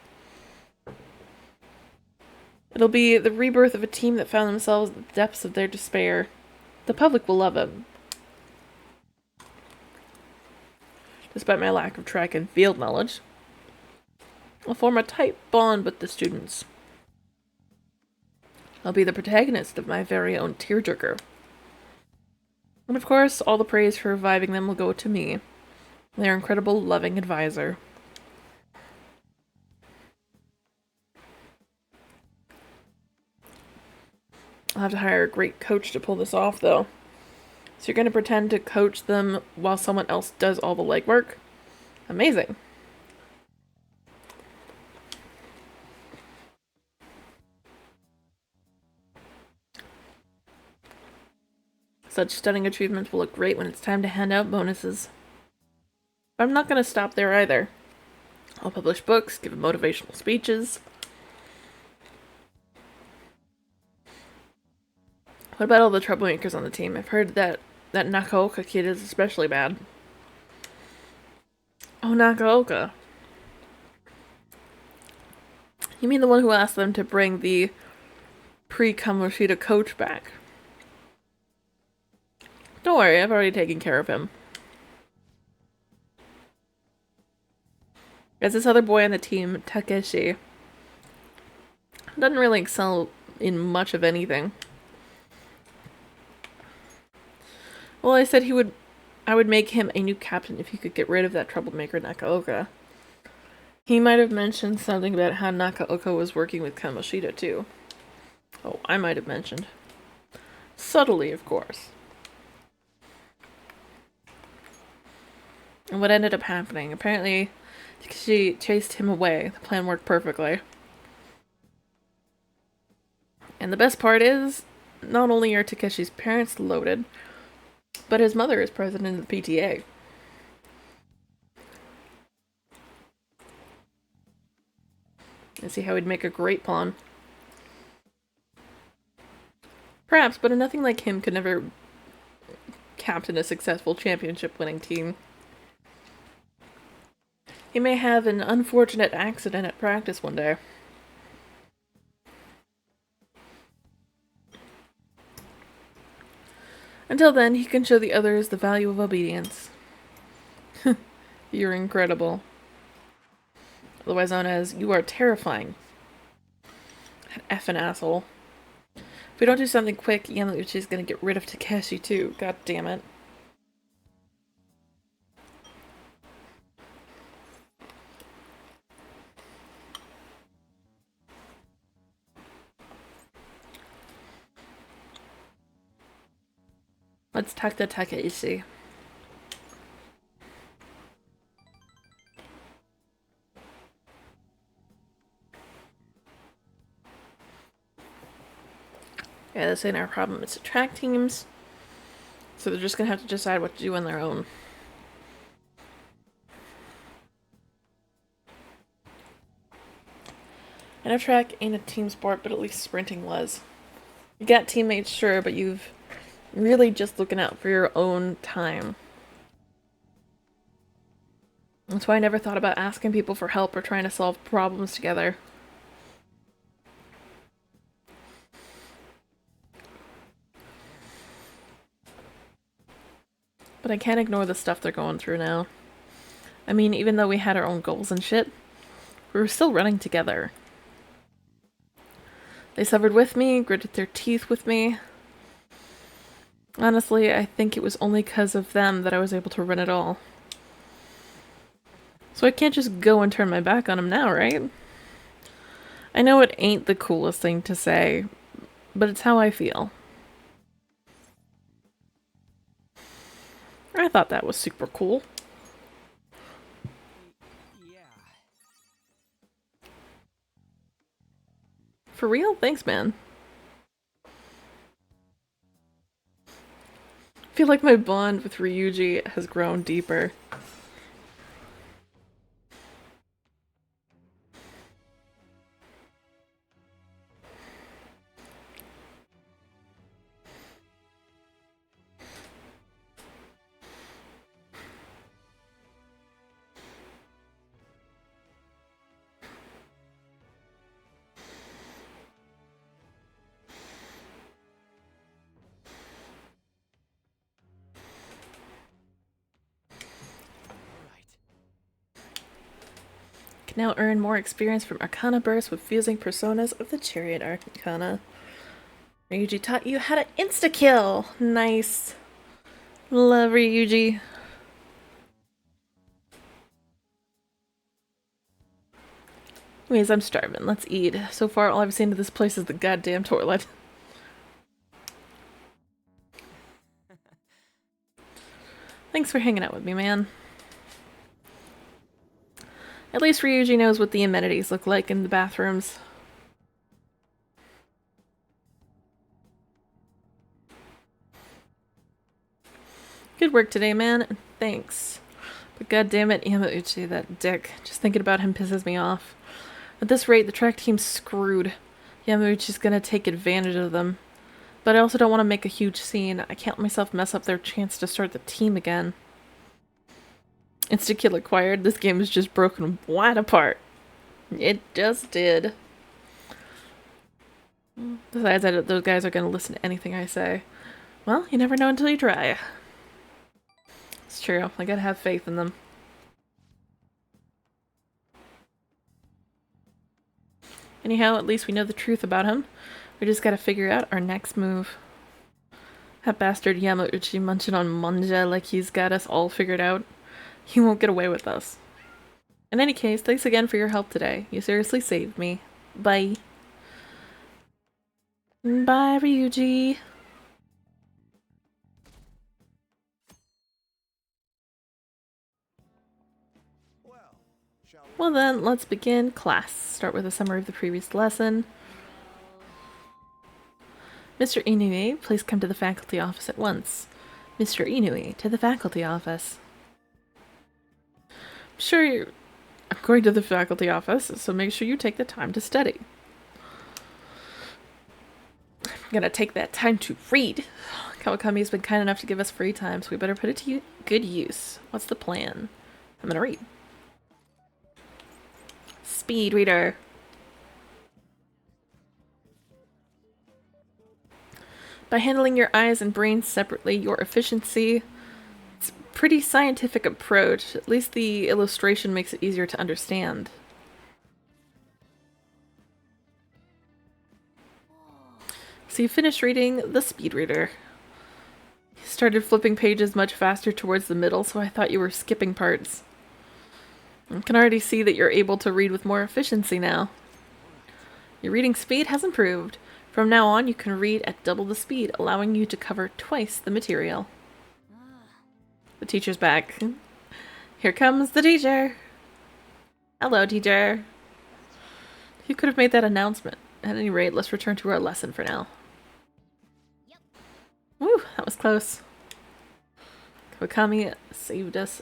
It'll be the rebirth of a team that found themselves in the depths of their despair. The public will love it. Despite my lack of track and field knowledge, I'll form a tight bond with the students. I'll be the protagonist of my very own tearjerker. And of course, all the praise for reviving them will go to me, their incredible, loving advisor. I'll have to hire a great coach to pull this off, though. So you're going to pretend to coach them while someone else does all the legwork? Amazing. Such stunning achievements will look great when it's time to hand out bonuses. But I'm not going to stop there either. I'll publish books, give motivational speeches. What about all the troublemakers on the team? I've heard that Nakaoka kid is especially bad. Oh, Nakaoka. You mean the one who asked them to bring the pre-Kamoshida coach back? Don't worry, I've already taken care of him. There's this other boy on the team, Takeshi. Doesn't really excel in much of anything. Well, I said I would make him a new captain if he could get rid of that troublemaker Nakaoka. He might have mentioned something about how Nakaoka was working with Kamoshida too. Oh, I might have mentioned. Subtly, of course. And what ended up happening? Apparently, she chased him away. The plan worked perfectly. And the best part is, not only are Takeshi's parents loaded, but his mother is president of the PTA. I see how he'd make a great pawn. Perhaps, but nothing like him could never captain a successful championship-winning team. He may have an unfortunate accident at practice one day. Until then, he can show the others the value of obedience. You're incredible. Otherwise known as, you are terrifying. That effing asshole. If we don't do something quick, Yamauchi's gonna get rid of Takeshi too. God damn it. Let's talk to Takeshi. Yeah, this ain't our problem. It's the track teams. So they're just gonna have to decide what to do on their own. I know track ain't a team sport, but at least sprinting was. You got teammates, sure, but you've really just looking out for your own time. That's why I never thought about asking people for help or trying to solve problems together. But I can't ignore the stuff they're going through now. I mean, even though we had our own goals and shit, we were still running together. They suffered with me, gritted their teeth with me. Honestly, I think it was only because of them that I was able to run it all. So I can't just go and turn my back on him now, right? I know it ain't the coolest thing to say, but it's how I feel. I thought that was super cool. Yeah. For real? Thanks, man. I feel like my bond with Ryuji has grown deeper. Can now earn more experience from Arcana Burst with fusing personas of the Chariot Arcana. Ryuji taught you how to insta-kill! Nice. Love Ryuji. Anyways, I'm starving. Let's eat. So far, all I've seen of this place is the goddamn toilet. Thanks for hanging out with me, man. At least Ryuji knows what the amenities look like in the bathrooms. Good work today, man. Thanks. But goddammit, Yamauchi, that dick. Just thinking about him pisses me off. At this rate, the track team's screwed. Yamauchi's gonna take advantage of them. But I also don't want to make a huge scene. I can't let myself mess up their chance to start the team again. Insta-kill acquired. This game is just broken wide apart. It just did. Besides, those guys are going to listen to anything I say. Well, you never know until you try. It's true. I gotta have faith in them. Anyhow, at least we know the truth about him. We just gotta figure out our next move. That bastard Yamauchi munching on manja like he's got us all figured out. He won't get away with us. In any case, thanks again for your help today. You seriously saved me. Bye. Bye, Ryuji. Well then, let's begin class. Start with a summary of the previous lesson. Mr. Inoue, please come to the faculty office at once. Mr. Inoue, to the faculty office. Sure, I'm going to the faculty office, so make sure you take the time to study. I'm gonna take that time to read. Kawakami has been kind enough to give us free time, so we better put it to good use. What's the plan? I'm gonna read. Speed reader. By handling your eyes and brain separately, your efficiency... It's a pretty scientific approach. At least the illustration makes it easier to understand. So you finished reading The Speed Reader. You started flipping pages much faster towards the middle, so I thought you were skipping parts. I can already see that you're able to read with more efficiency now. Your reading speed has improved. From now on, you can read at double the speed, allowing you to cover twice the material. The teacher's back. Here comes the teacher. Hello, teacher. You could have made that announcement. At any rate, let's return to our lesson for now. Yep. Woo, that was close. Kawakami saved us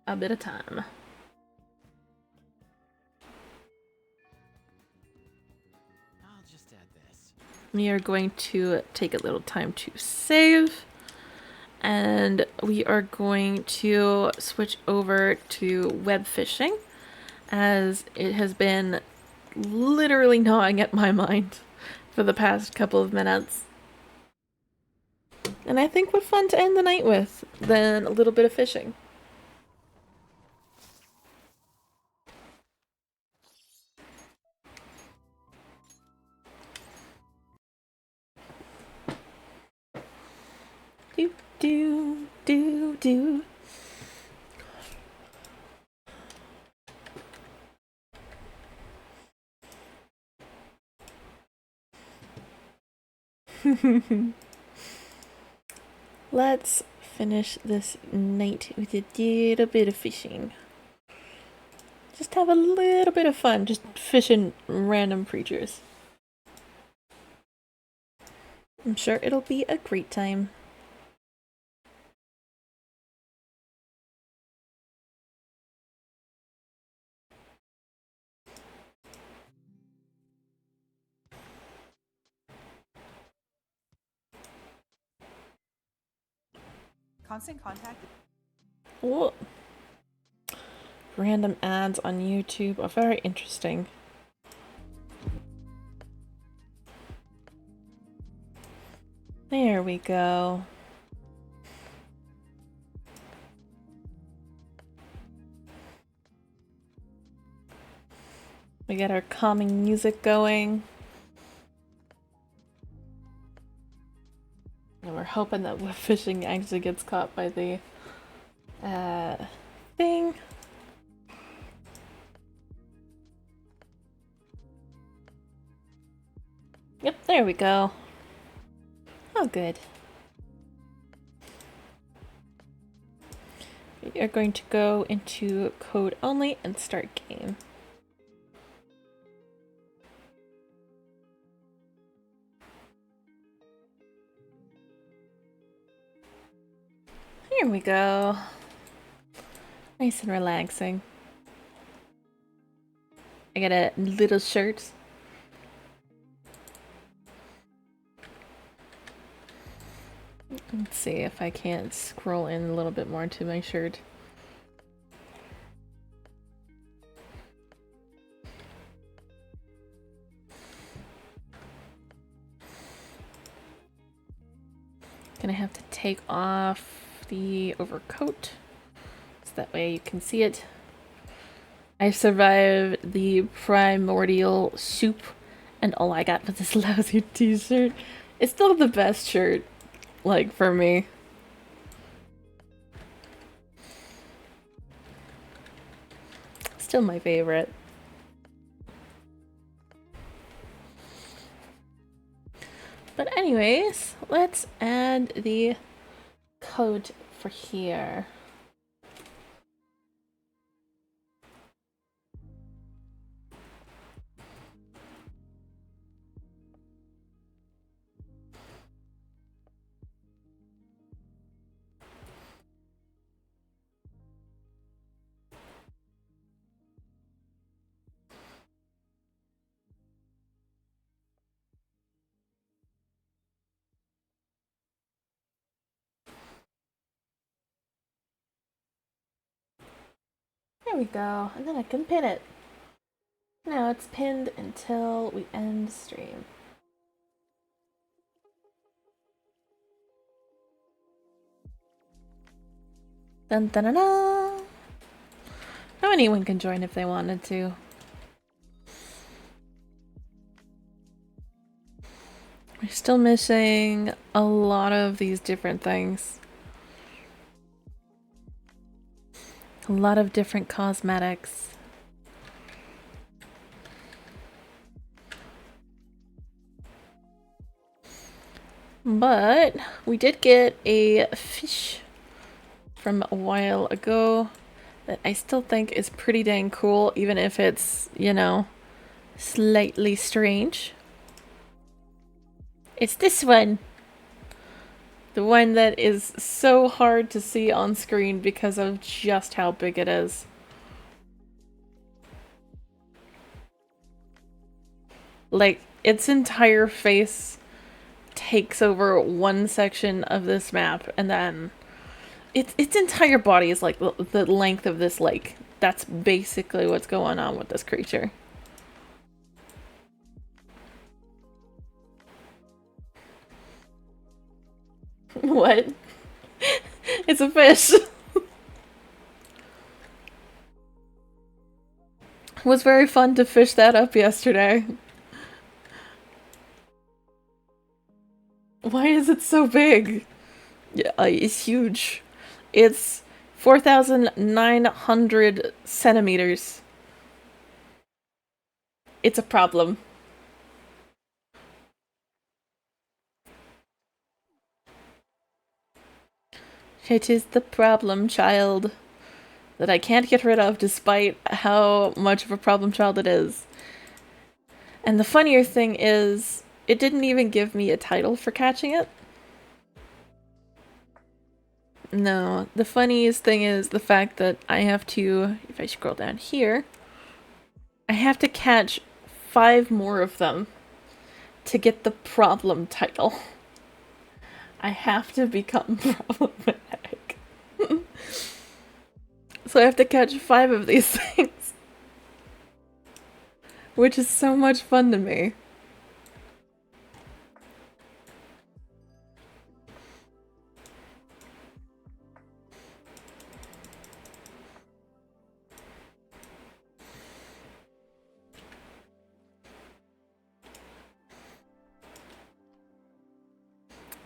a bit of time. I'll just add this. We are going to take a little time to save. And we are going to switch over to web fishing, as it has been literally gnawing at my mind for the past couple of minutes. And I think what fun to end the night with than a little bit of fishing. Do. Let's finish this night with a little bit of fishing. Just have a little bit of fun, just fishing random creatures. I'm sure it'll be a great time. Constant Contact. Whoa. Random ads on YouTube are very interesting. There we go. We got our calming music going. And we're hoping that the fishing actually gets caught by the thing. Yep, there we go. Oh, good. We are going to go into code only and start game. Here we go. Nice and relaxing. I got a little shirt. Let's see if I can't scroll in a little bit more to my shirt. Gonna have to take off the overcoat so that way you can see it. I survived the primordial soup and all I got was this lousy t-shirt. It's still the best shirt, like, for me. Still my favorite. But anyways, let's add the code for here. There we go, and then I can pin it. Now it's pinned until we end stream. Dun dun dun dun! Now anyone can join if they wanted to. We're still missing a lot of these different things. A lot of different cosmetics. But we did get a fish from a while ago that I still think is pretty dang cool, even if it's, you know, slightly strange. It's this one. The one that is so hard to see on screen because of just how big it is. Like, its entire face takes over one section of this map, and then its entire body is like the length of this lake. That's basically what's going on with this creature. What? It's a fish. It was very fun to fish that up yesterday. Why is it so big? Yeah, it's huge. It's 4,900 centimeters. It's a problem. It is the problem child that I can't get rid of despite how much of a problem child it is. And the funnier thing is, it didn't even give me a title for catching it. No, the funniest thing is the fact that I have to, if I scroll down here, I have to catch 5 more of them to get the problem title. I have to become problematic. So I have to catch 5 of these things. Which is so much fun to me.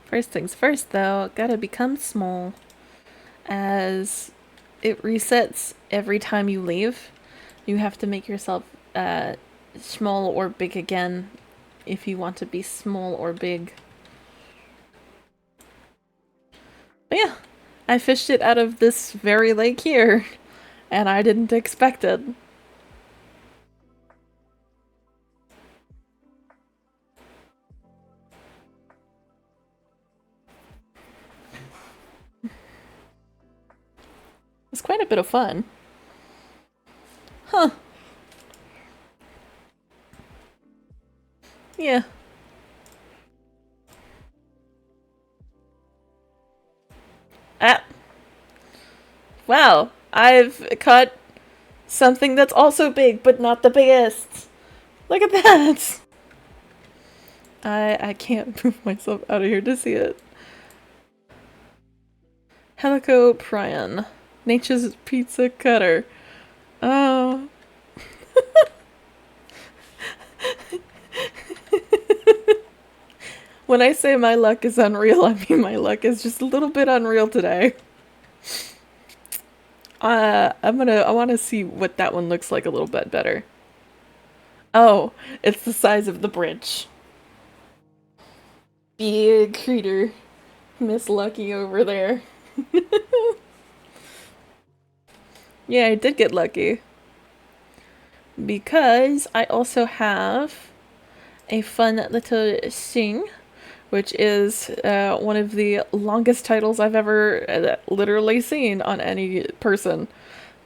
First things first though, gotta become small, as it resets every time you leave. You have to make yourself small or big again if you want to be small or big. But yeah, I fished it out of this very lake here, and I didn't expect it. It's quite a bit of fun. Huh. Yeah. Ah. Wow. I've caught something that's also big, but not the biggest. Look at that. I can't move myself out of here to see it. Helicoprion. Nature's pizza cutter. Oh. When I say my luck is unreal, I mean my luck is just a little bit unreal today. I want to see what that one looks like a little bit better. Oh, it's the size of the bridge. Big critter. Miss Lucky over there. Yeah, I did get lucky. Because I also have a fun little thing, which is one of the longest titles I've ever literally seen on any person.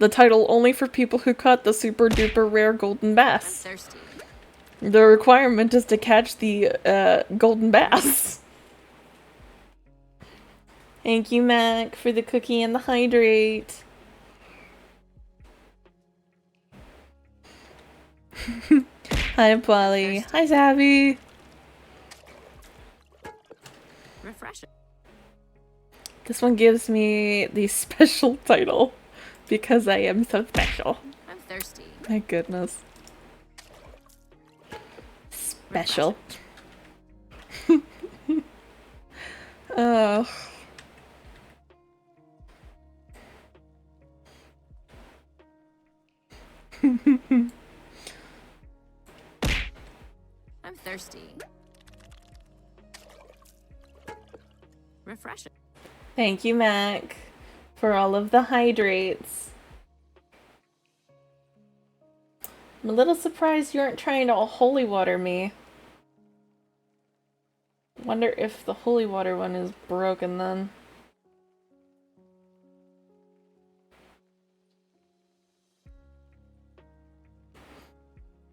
The title only for people who caught the super duper rare golden bass. I'm thirsty. The requirement is to catch the golden bass. Thank you, Mac, for the cookie and the hydrate. Hi, Polly. Hi, Zabby. Refreshing. This one gives me the special title because I am so special. I'm thirsty. My goodness. Special. Oh. I'm thirsty. Refreshing. Thank you, Mac, for all of the hydrates. I'm a little surprised you aren't trying to holy water me. Wonder if the holy water one is broken then.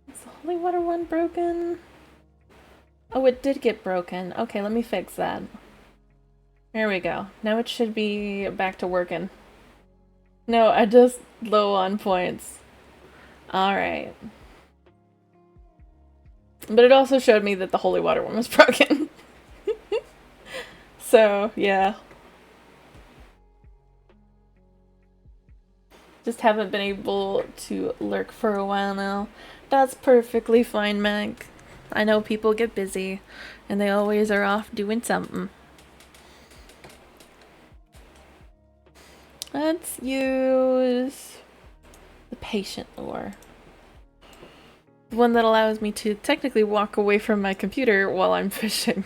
Is the holy water one broken? Oh, it did get broken. Okay, let me fix that. There we go. Now it should be back to working. No, I just low on points. Alright. But it also showed me that the holy water one was broken. So, yeah. Just haven't been able to lurk for a while now. That's perfectly fine, Mac. I know people get busy, and they always are off doing something. Let's use the patient lure. The one that allows me to technically walk away from my computer while I'm fishing.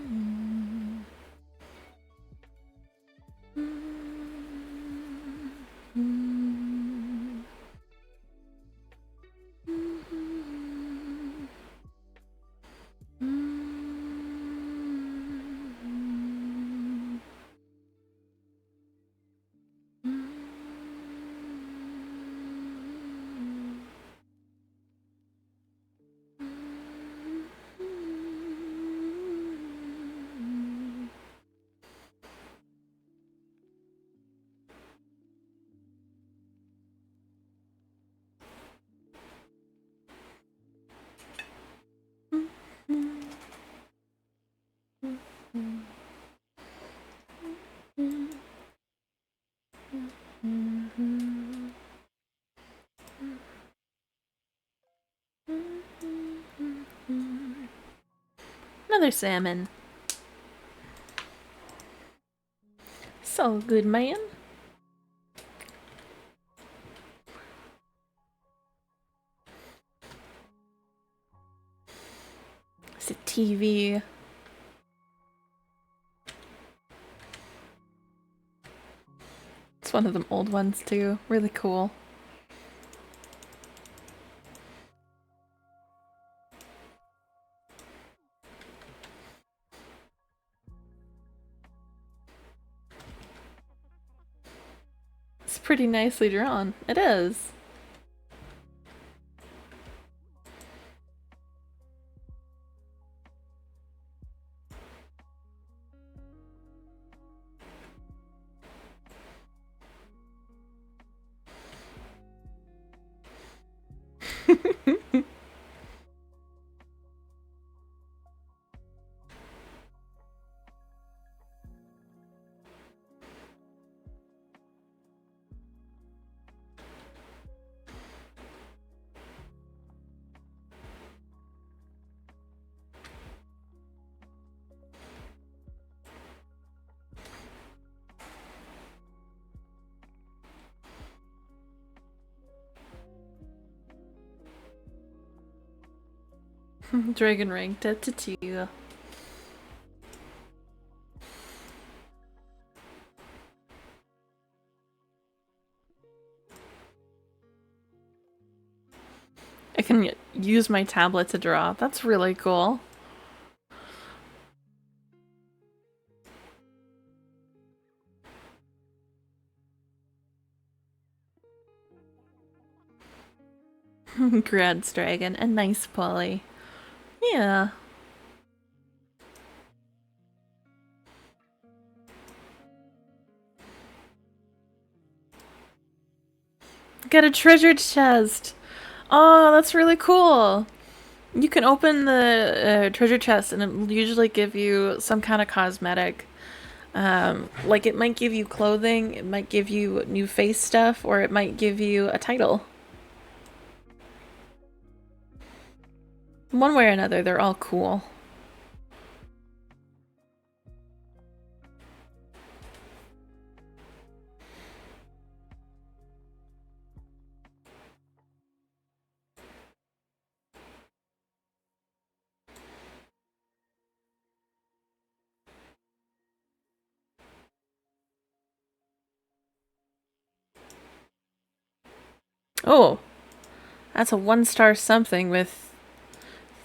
Another salmon. So good, man. It's a TV. It's one of them old ones too. Really cool. It's pretty nicely drawn. It is. Dragon rank dead to 2. I can use my tablet to draw. That's really cool. Grad's dragon, a nice Polly. Yeah. Got a treasure chest. Oh, that's really cool. You can open the treasure chest and it'll usually give you some kind of cosmetic. Like it might give you clothing, it might give you new face stuff, or it might give you a title. One way or another, they're all cool. Oh, that's a 1-star something with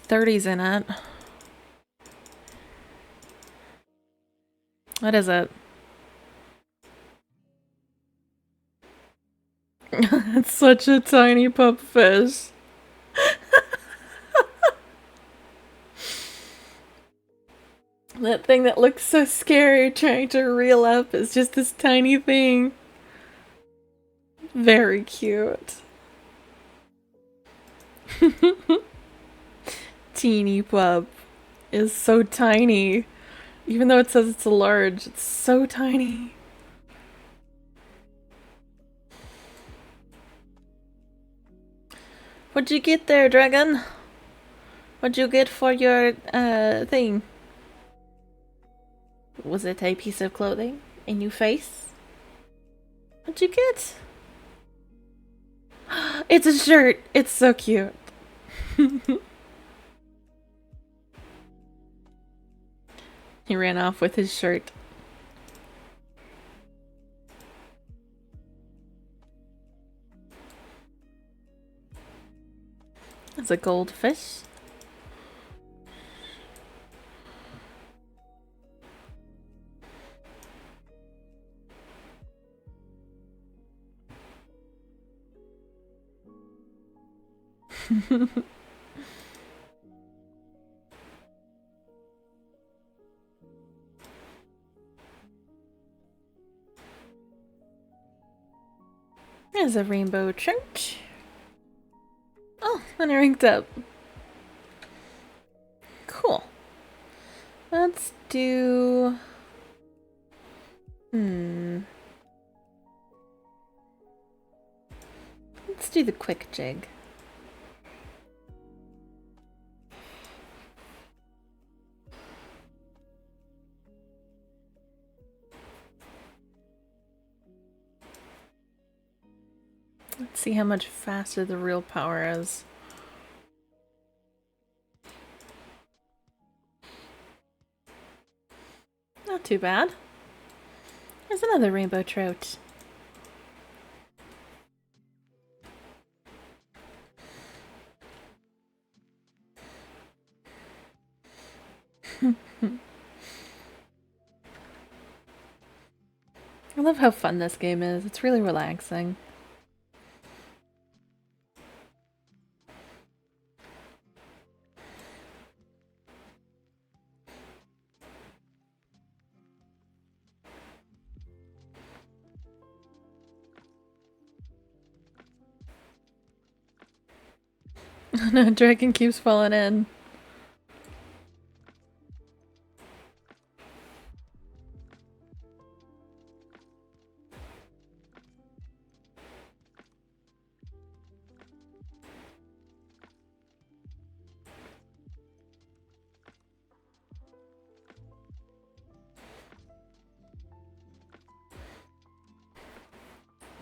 30s in it. What is it? It's such a tiny pupfish. That thing that looks so scary trying to reel up is just this tiny thing. Very cute. Teeny pup is so tiny. Even though it says it's a large, it's so tiny. What'd you get there, dragon? What'd you get for your thing? Was it a piece of clothing? A new face? What'd you get? It's a shirt! It's so cute. He ran off with his shirt. That's a goldfish. There's a rainbow trout. Oh, and I ranked up. Cool. Let's do... Let's do the quick jig. Let's see how much faster the real power is. Not too bad. There's another rainbow trout. I love how fun this game is. It's really relaxing. No, dragon keeps falling in.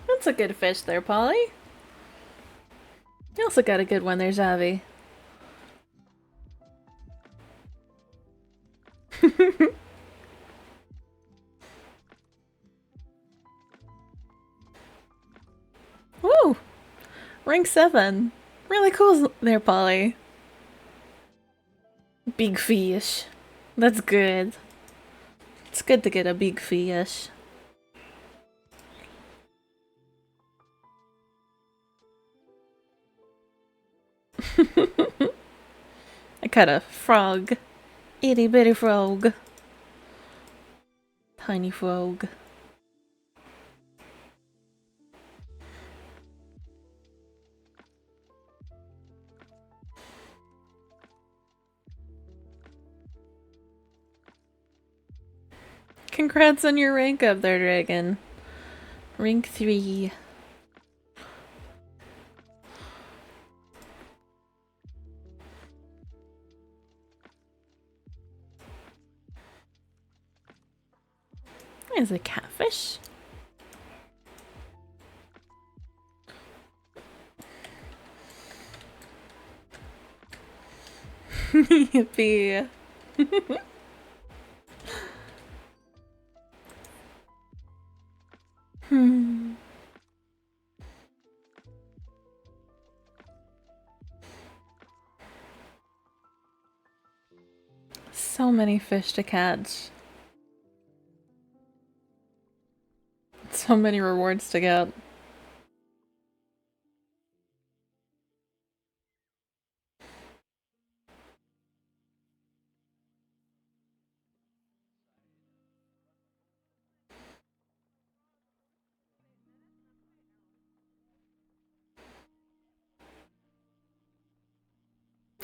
That's a good fish there, Polly. You also got a good one there, Xavi. Woo! Rank 7. Really cool there, Polly. Big fish. That's good. It's good to get a big fish. I caught a frog. Itty bitty frog. Tiny frog. Congrats on your rank up there, Dragon. Rank 3. There's a catfish. Yippee. So many fish to catch. So many rewards to get.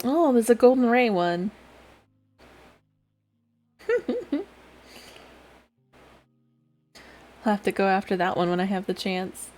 Oh, there's a golden ray one. I'll have to go after that one when I have the chance.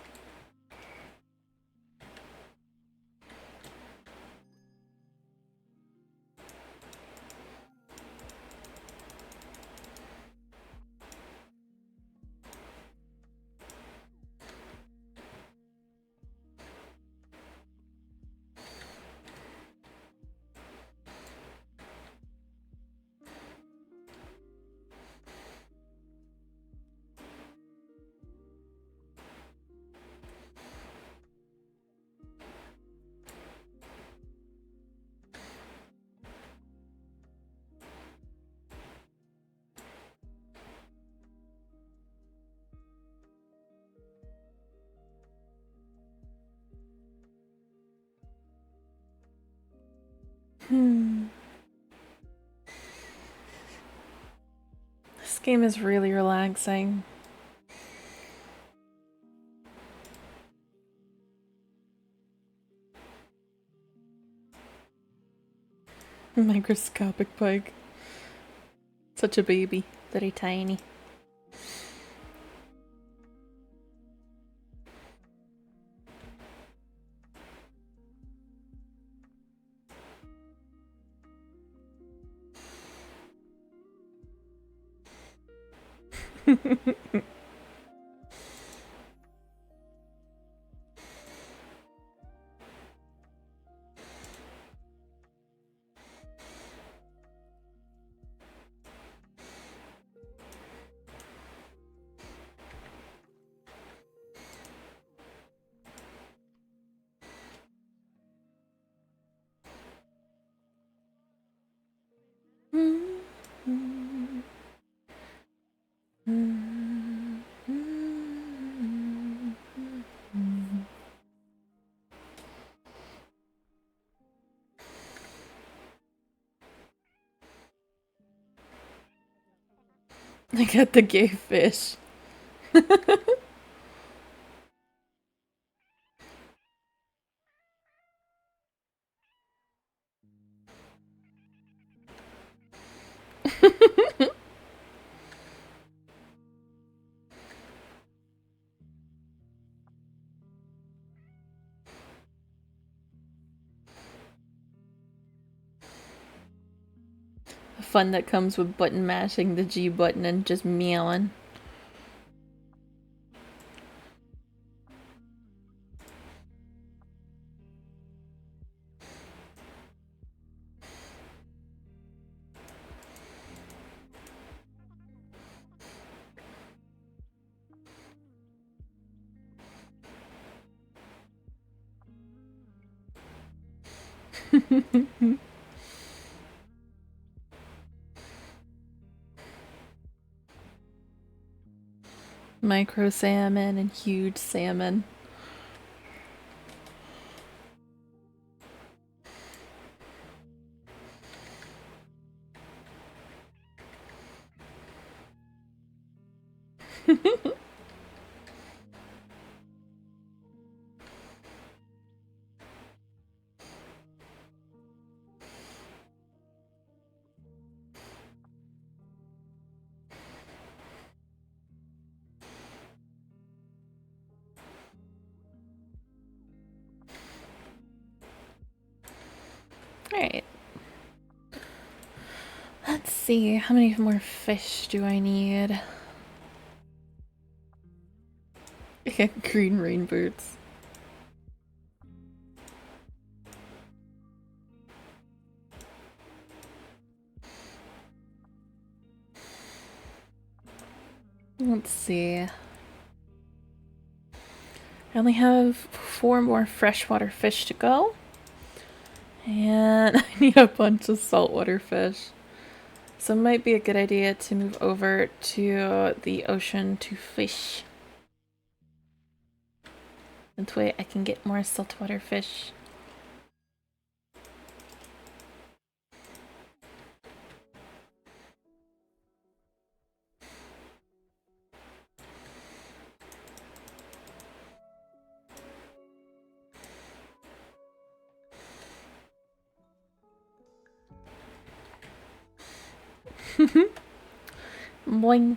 This game is really relaxing. Microscopic pike. Such a baby. Very tiny. I got the gay fish. The fun that comes with button mashing the G button and just meowing. Micro salmon and huge salmon. Alright. Let's see, how many more fish do I need? Green rainbirds. Let's see. I only have 4 more freshwater fish to go. And I need a bunch of saltwater fish. So it might be a good idea to move over to the ocean to fish. That way I can get more saltwater fish. Boing.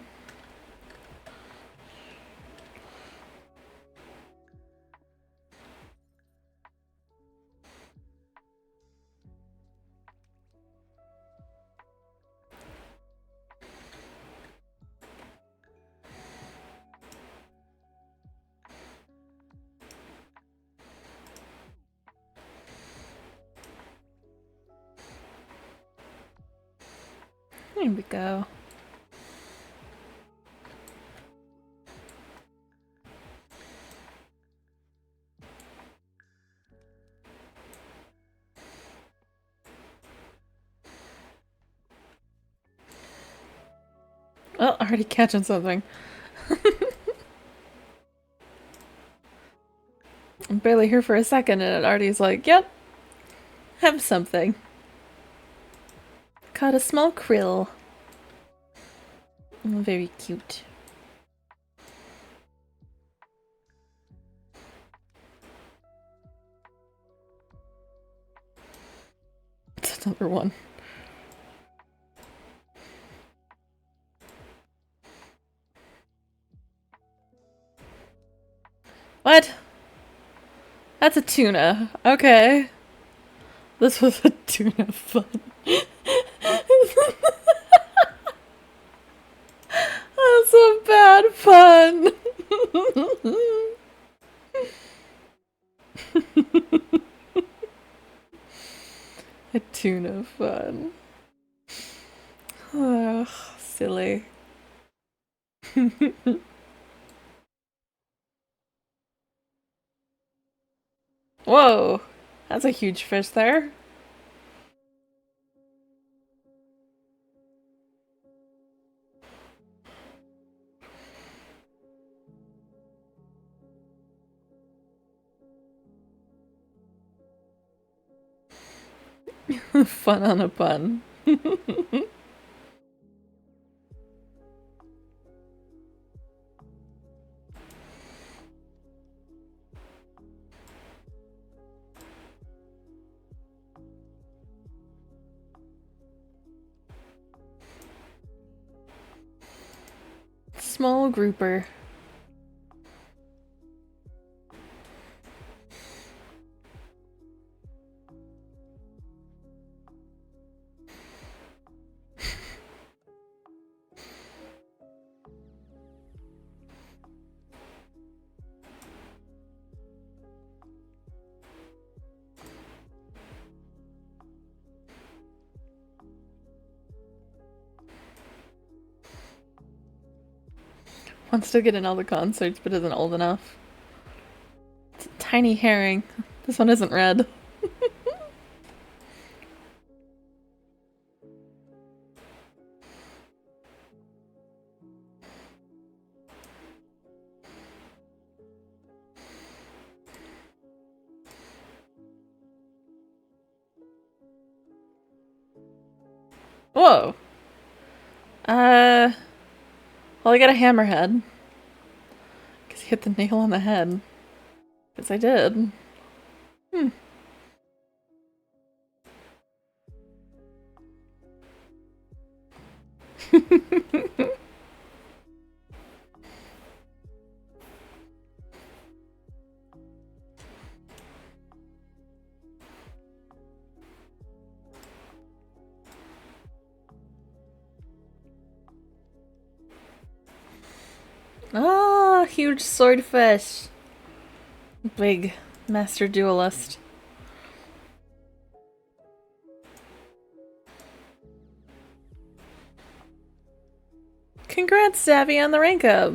There we go. Oh, already catching something. I'm barely here for a second and it already is like, yep, have something. Caught a small krill. Oh, very cute. It's another one. What? That's a tuna. Okay. This was a tuna fun. That's a bad pun. A tuna fun. Ugh, silly. Whoa, that's a huge fish there. Fun on a pun. small grouper. Wants to get in all the concerts, but isn't old enough. It's a tiny herring. This one isn't red. Whoa. Well, I got a hammerhead. Because you hit the nail on the head. Because I did. Hmm. Ah, huge swordfish. Big master duelist. Congrats, Savvy, on the rank up.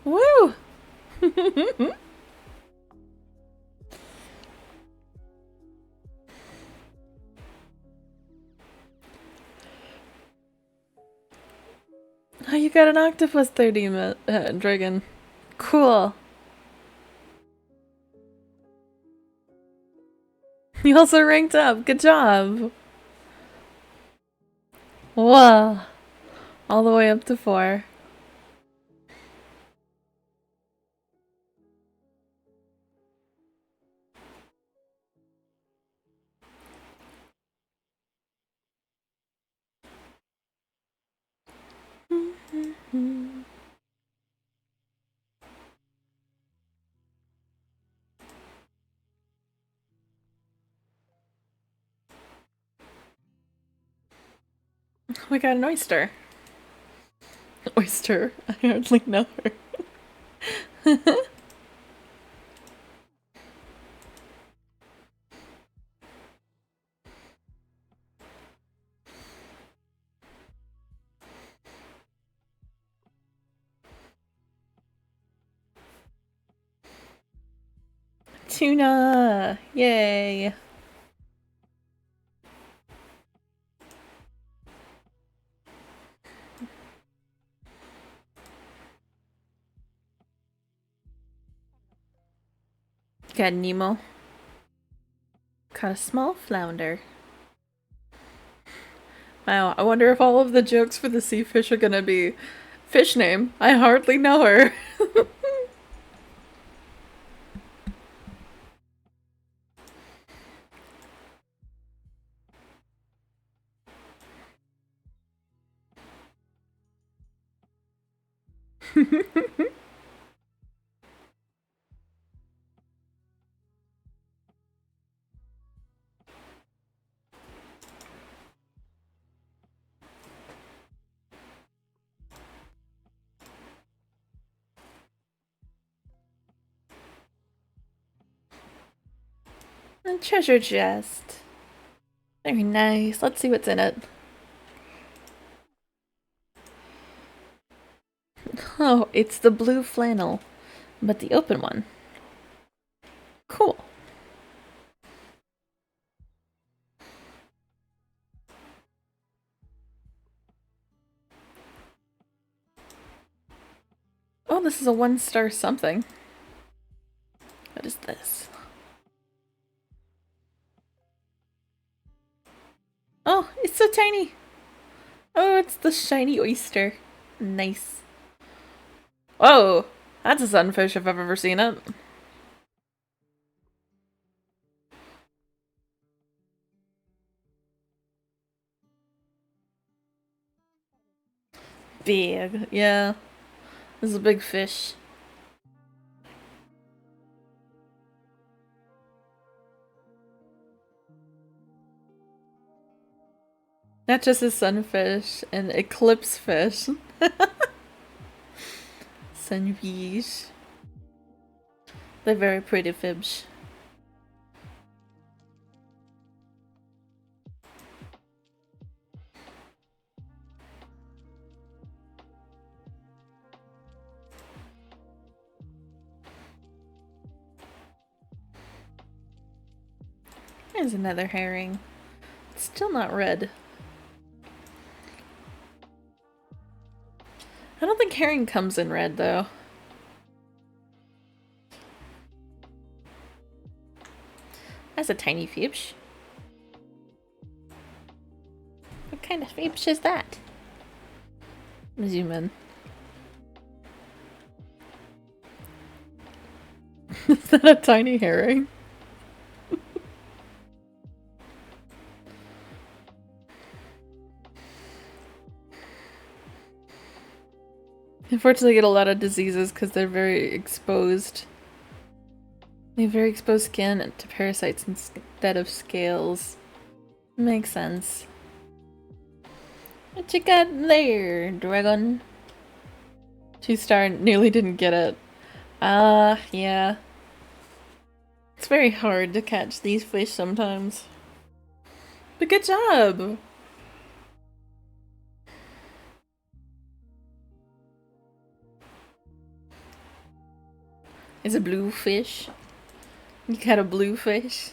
Woo! Oh, you got an octopus 30 dragon. Cool. You also ranked up. Good job. Whoa. All the way up to 4. We got an oyster. Oyster. I hardly know her. Tuna! Yay! Got Nemo. Caught a small flounder. Wow, I wonder if all of the jokes for the sea fish are gonna be fish name. I hardly know her. A treasure chest. Very nice. Let's see what's in it. Oh, it's the blue flannel, but the open one. Cool. Oh, this is a 1-star something. What is this? Oh, it's so tiny. Oh, it's the shiny oyster. Nice. Whoa, that's a sunfish if I've ever seen it. big. Yeah. This is a big fish. Not just a sunfish, an eclipse fish. Sunfish. They're very pretty fish. There's another herring. It's still not red. I don't think herring comes in red, though. That's a tiny fish. What kind of fish is that? Zoom in. Is that a tiny herring? Unfortunately, they get a lot of diseases because they're very exposed. They have very exposed skin to parasites instead of scales. Makes sense. What you got there, dragon? 2-star nearly didn't get it. Yeah. It's very hard to catch these fish sometimes. But good job! It's a blue fish. You got a blue fish.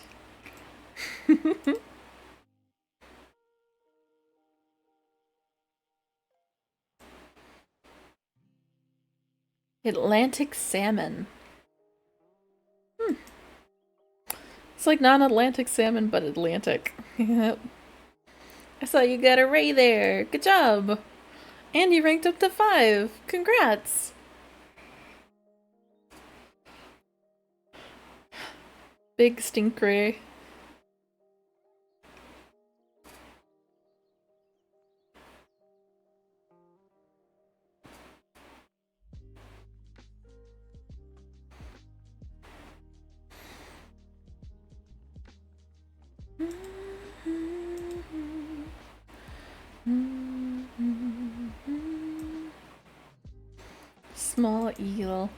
Atlantic salmon. It's like non-Atlantic salmon, but Atlantic. Yep. I saw you got a ray there. Good job. And you ranked up to 5. Congrats. Big stingray. Small eel.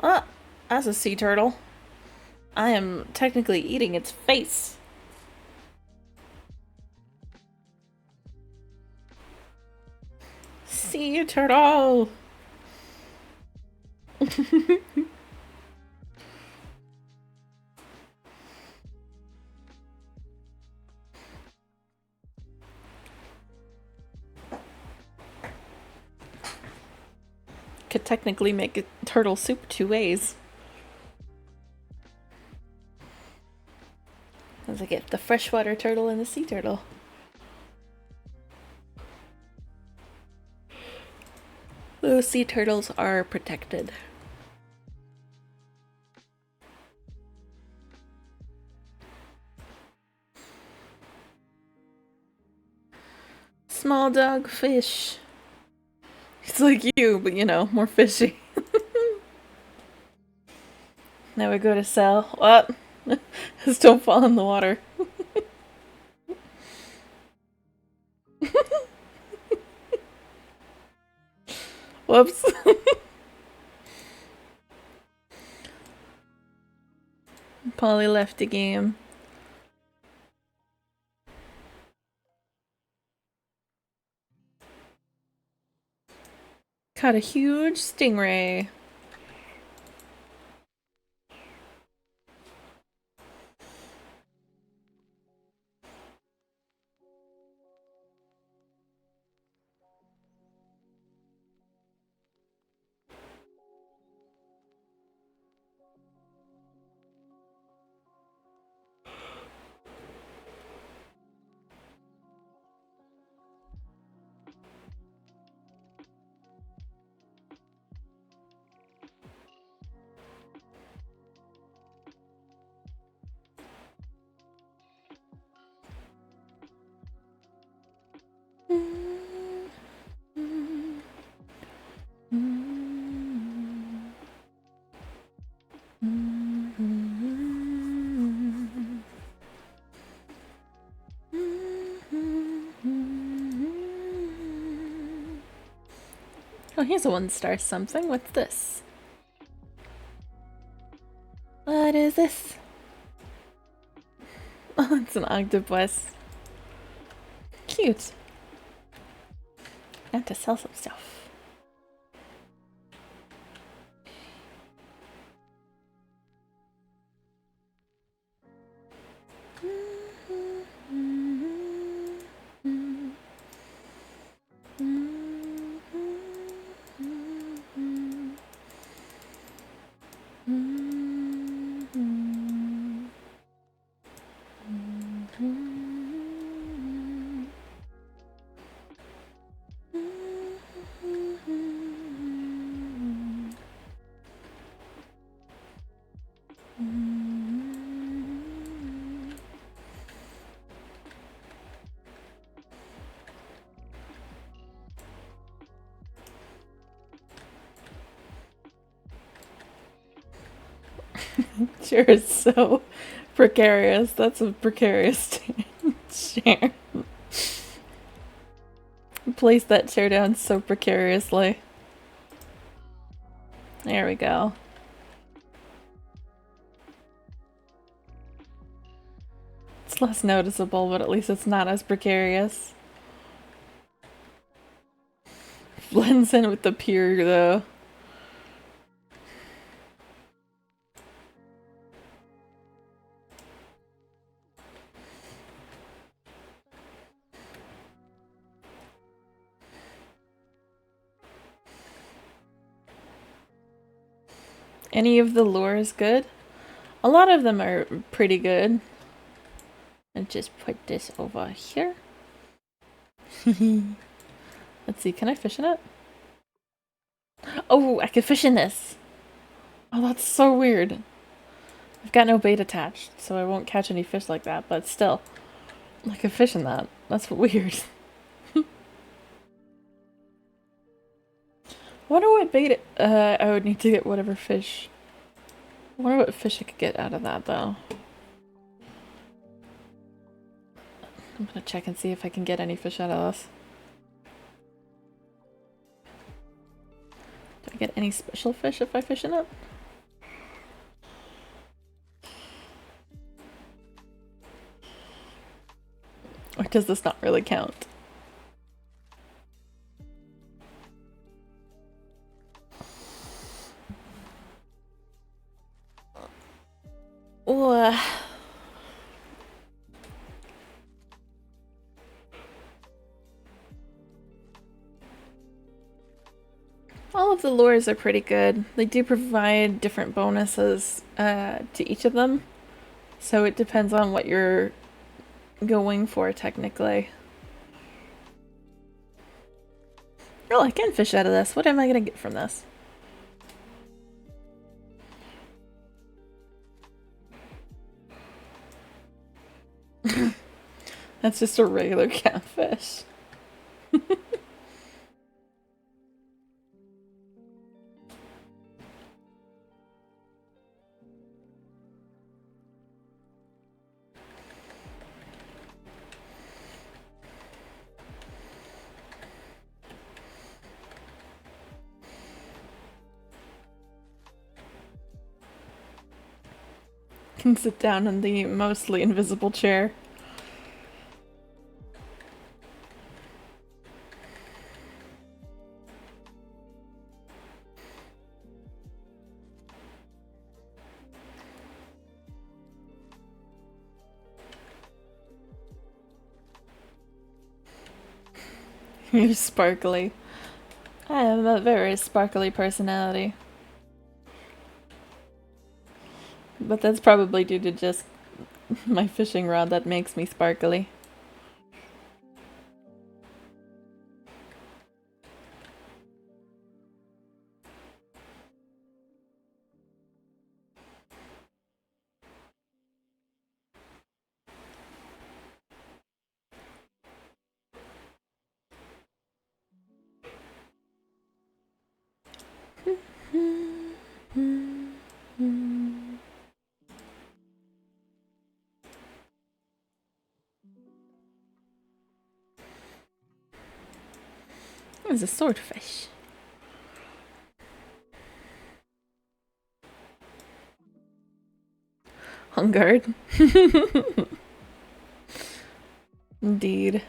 Oh, that's a sea turtle. I am technically eating its face. Sea turtle! Could technically make a turtle soup 2 ways. As I get the freshwater turtle and the sea turtle. Those sea turtles are protected. Small dog fish. It's like you, but you know, more fishy. Now we go to sell. What? Just don't fall in the water. Whoops. Polly left the game. caught a huge stingray. Oh, here's a 1-star something. What's this? What is this? Oh, it's an octopus. Cute. I have to sell some stuff. Sure is so precarious. That's a precarious chair. Place that chair down so precariously. There we go. It's less noticeable, but at least it's not as precarious. Blends in with the pier, though. Any of the lures good? A lot of them are pretty good. I'll just put this over here. Let's see, can I fish in it? Oh, I can fish in this! Oh, that's so weird. I've got no bait attached, so I won't catch any fish like that, but still. I can fish in that. That's weird. I wonder what bait I would need to get whatever fish. I wonder what fish I could get out of that, though. I'm gonna check and see if I can get any fish out of this. Do I get any special fish if I fish in it? Or does this not really count? All of the lures are pretty good. They do provide different bonuses to each of them. So it depends on what you're going for, technically. Oh, I can fish out of this. What am I going to get from this? That's just a regular catfish. Can sit down in the mostly invisible chair. You're sparkly. I have a very sparkly personality. But that's probably due to just my fishing rod that makes me sparkly. It's a swordfish. On guard. Indeed.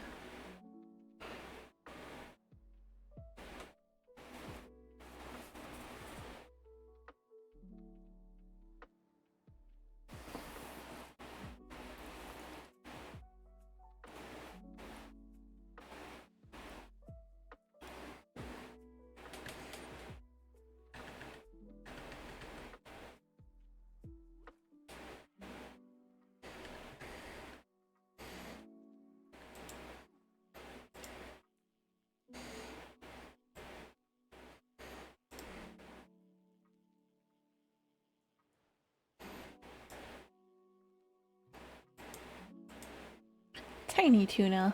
Tiny tuna.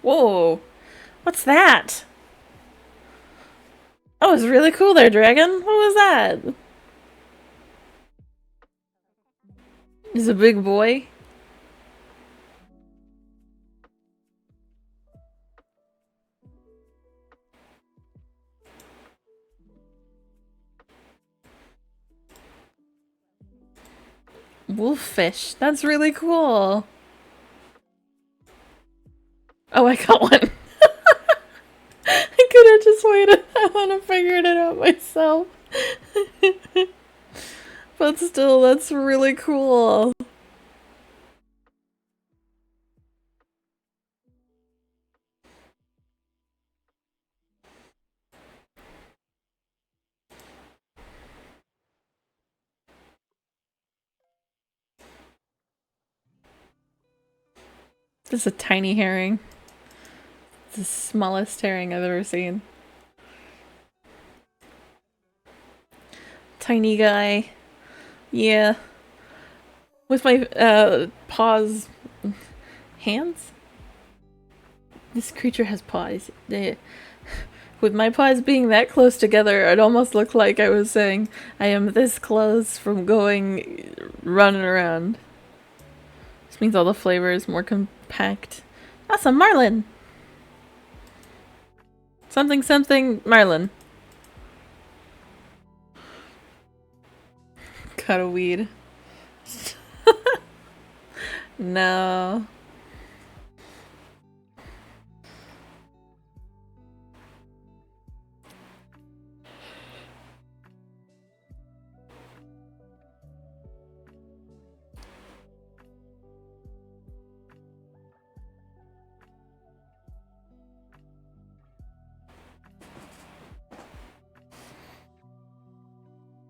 Whoa! What's that? That was really cool there, Dragon. What was that? He's a big boy. Wolffish. That's really cool. Oh, I got one. I could have just waited. I would have figured it out myself. But still, that's really cool. This is a tiny herring. It's the smallest herring I've ever seen. Tiny guy. Yeah. With my paws. Hands? This creature has paws. With my paws being that close together, it almost looked like I was saying, I am this close from running around. This means all the flavor is more compact. That's a marlin! Something something marlin. Cut a weed. No.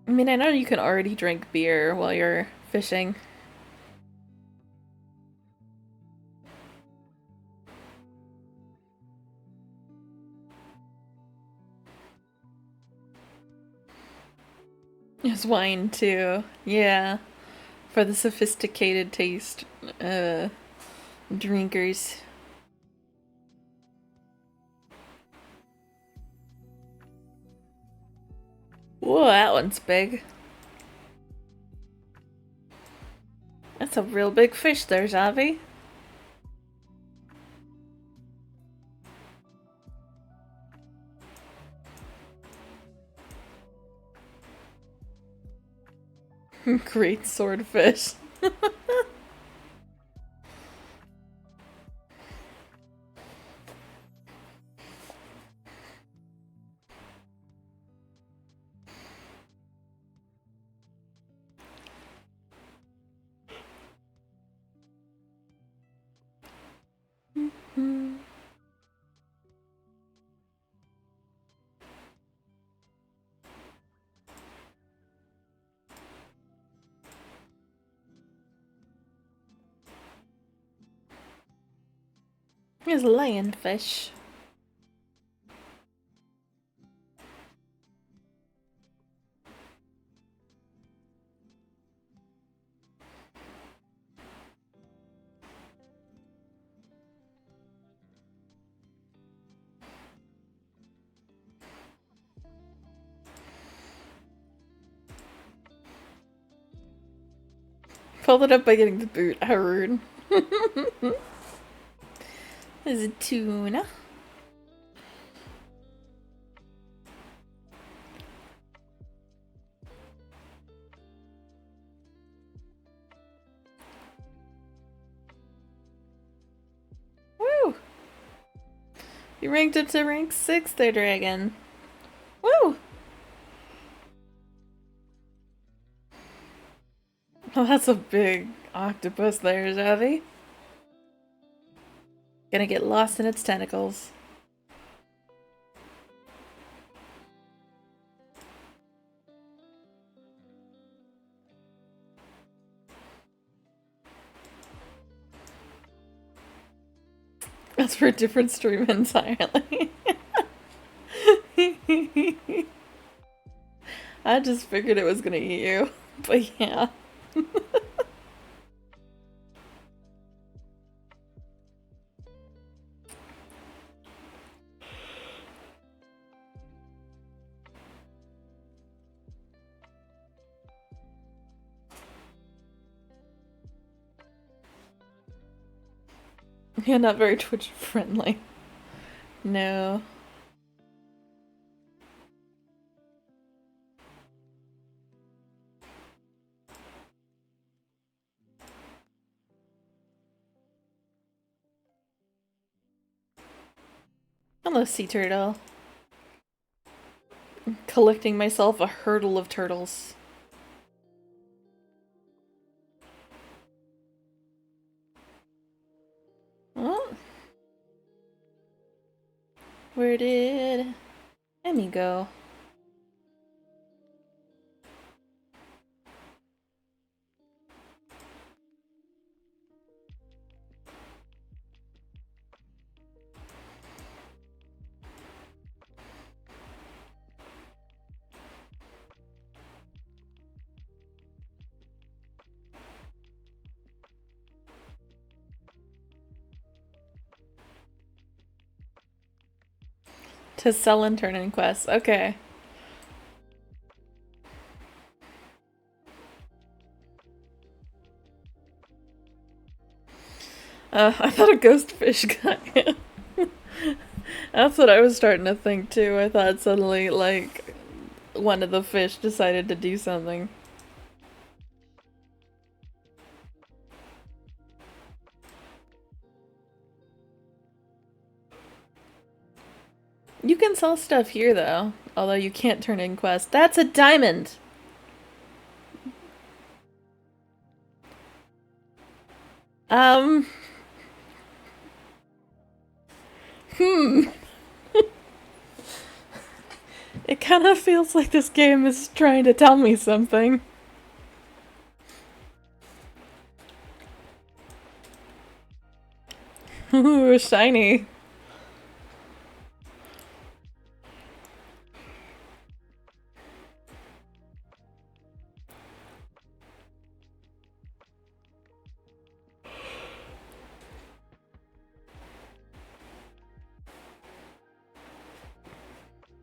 I mean, I know you can already drink beer while you're fishing. There's wine too. Yeah. For the sophisticated taste drinkers. Whoa, that one's big. That's a real big fish there, Xavi. Great swordfish. Here's a lionfish. Followed it up by getting the boot. How rude. There's a tuna. Woo! You ranked up to rank 6 there, Dragon. Woo! Oh, that's a big octopus there, Zavi. Gonna get lost in its tentacles. That's for a different stream entirely. I just figured it was gonna eat you, but yeah. Yeah, not very Twitch friendly. No. Hello, sea turtle. I'm collecting myself a hurdle of turtles. Oh. Where did Emmy go? To sell and turn in quests. Okay. I thought a ghost fish got you. That's what I was starting to think too. I thought suddenly, like, one of the fish decided to do something. You can sell stuff here, though. Although you can't turn in quests. That's a diamond! It kind of feels like this game is trying to tell me something. Ooh, shiny.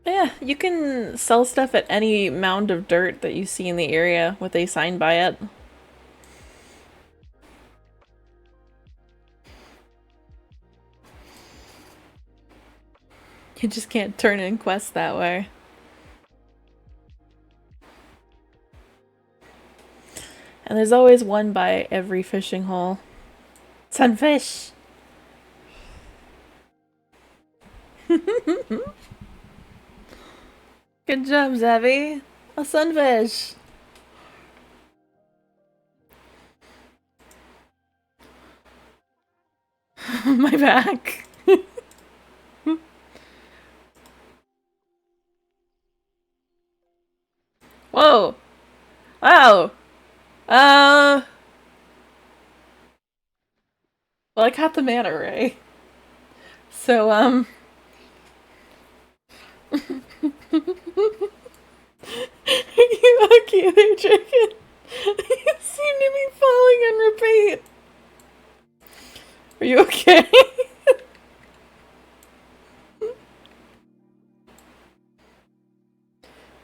Yeah, you can sell stuff at any mound of dirt that you see in the area with a sign by it. You just can't turn in quests that way. And there's always one by every fishing hole. Sunfish! Good job, Zavi. A sunfish. My back. Whoa. Wow. Well, I caught the manta ray. So, Are you okay there, Draken? You seem to be falling on repeat. Are you okay?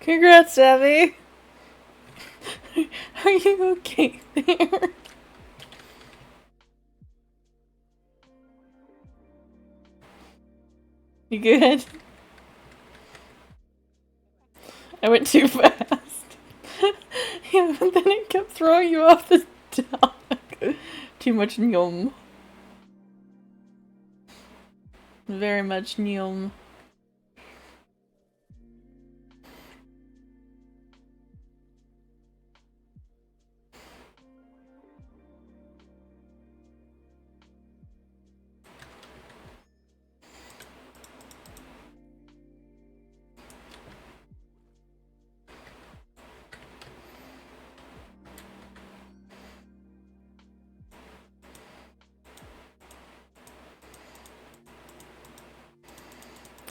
Congrats, Abby. Are you okay there? You good? I went too fast. Yeah, but then it kept throwing you off the dock. Too much nyom. Very much nyom.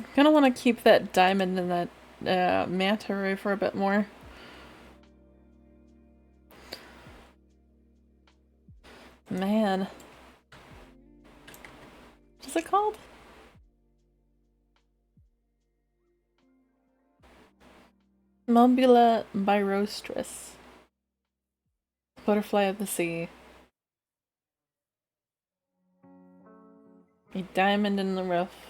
I kinda wanna keep that diamond in that manta ray for a bit more. Man. What's it called? Mobula birostris. Butterfly of the sea. A diamond in the rough.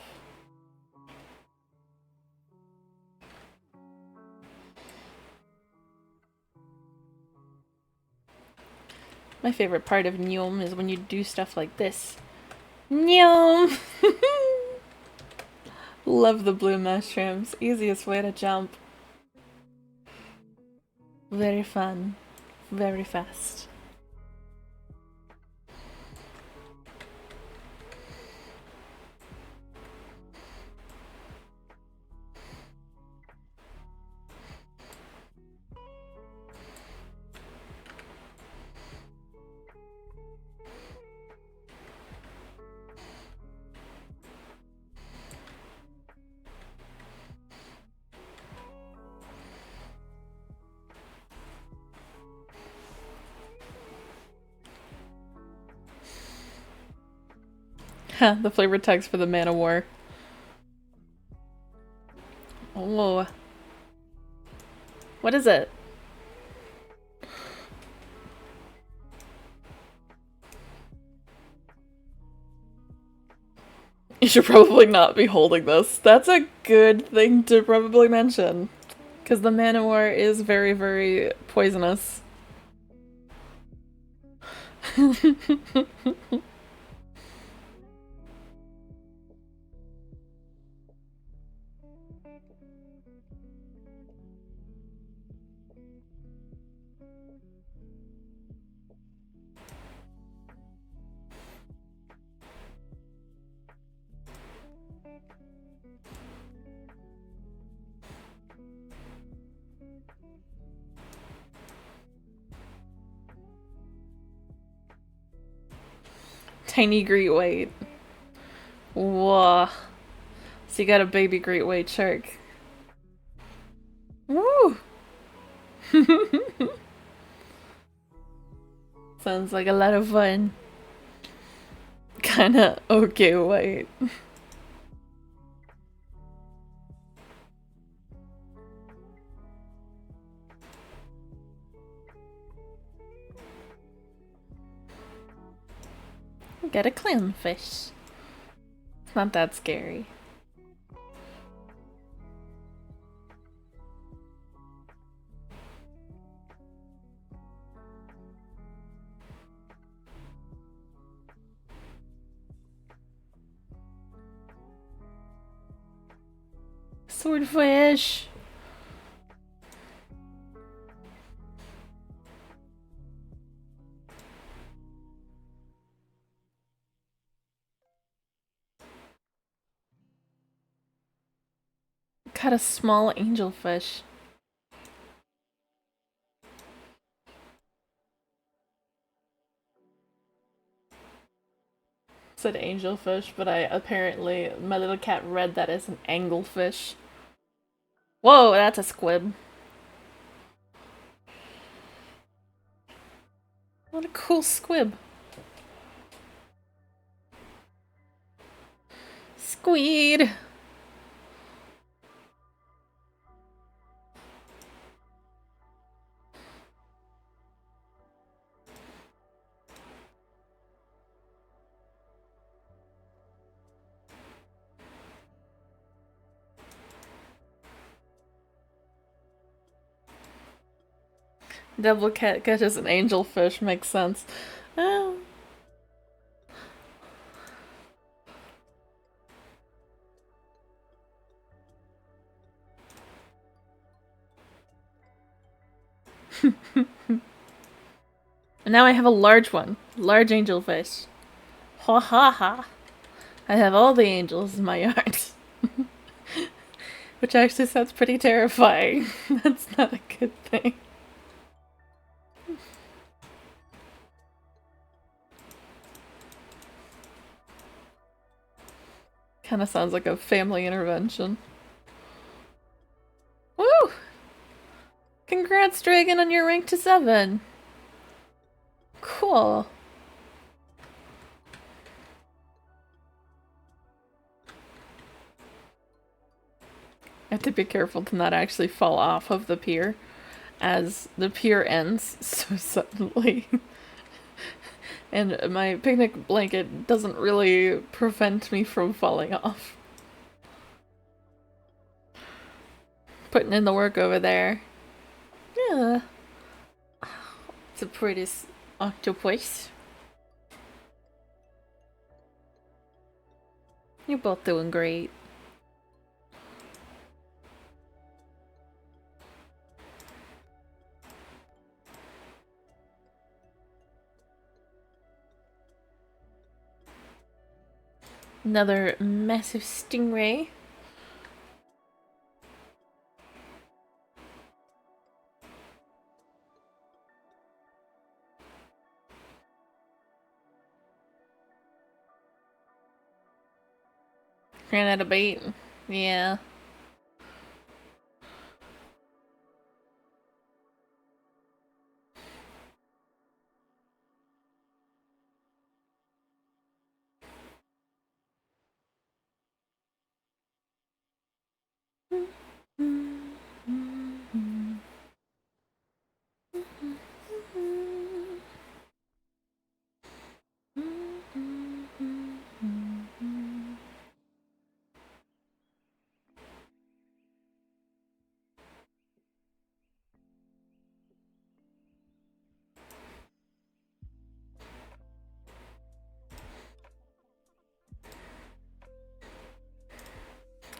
My favorite part of Nyom is when you do stuff like this. Nyom! Love the blue mushrooms. Easiest way to jump. Very fun. Very fast. The flavor text for the Man of War. Oh. What is it? You should probably not be holding this. That's a good thing to probably mention. Because the Man of War is very, very poisonous. Tiny great white. Whoa. So you got a baby great white shark. Woo! Sounds like a lot of fun. Kinda okay white. Get a clownfish. It's not that scary. Swordfish. Got a small angelfish. said angelfish, but apparently my little cat read that as an anglefish. Whoa, that's a squib. What a cool squib. Squeed! Devil cat catches an angelfish, makes sense. Oh. And now I have a large one. Large angelfish. Ha ha ha. I have all the angels in my yard. Which actually sounds pretty terrifying. That's not a good thing. Kinda sounds like a family intervention. Woo! Congrats, Dragon, on your rank to 7. Cool. I have to be careful to not actually fall off of the pier, as the pier ends so suddenly. And my picnic blanket doesn't really prevent me from falling off. Putting in the work over there. Yeah. It's a pretty octopus. You're both doing great. Another massive stingray. Ran out of bait. Yeah.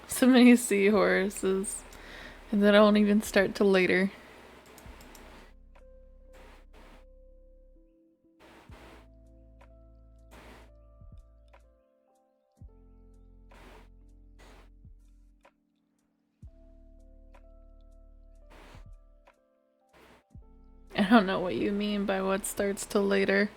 So many seahorses, and they don't even start till later. I don't know what you mean by what starts till later.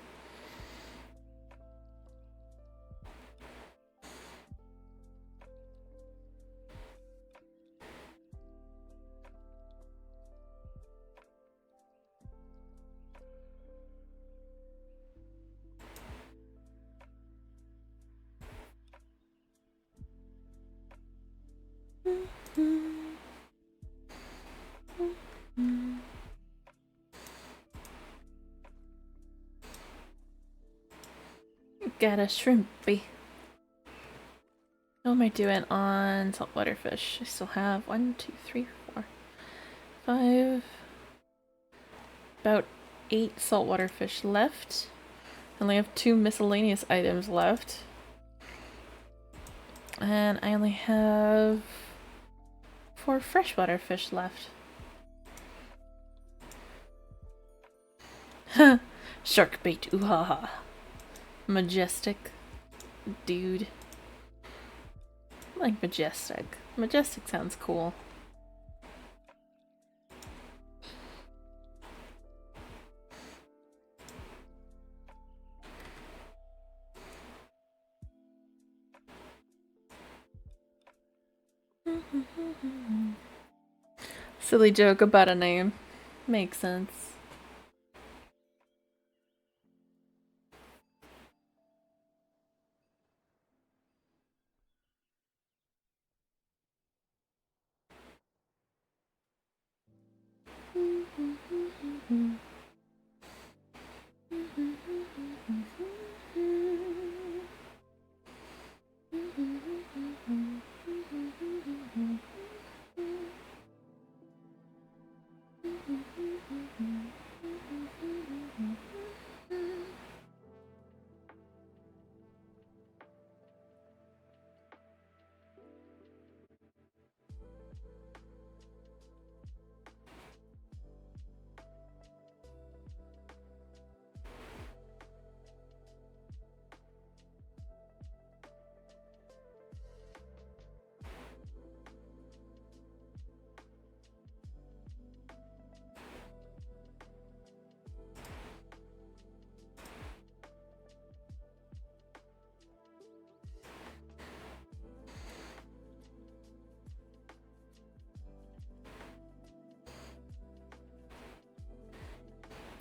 Got a shrimpy. What am I doing on saltwater fish? I still have 1, 2, 3, 4, 5, about 8 saltwater fish left. I only have 2 miscellaneous items left. And I only have 4 freshwater fish left. Shark bait, ooh ha ha. Majestic. Dude. I like majestic. Majestic sounds cool. Silly joke about a name. Makes sense.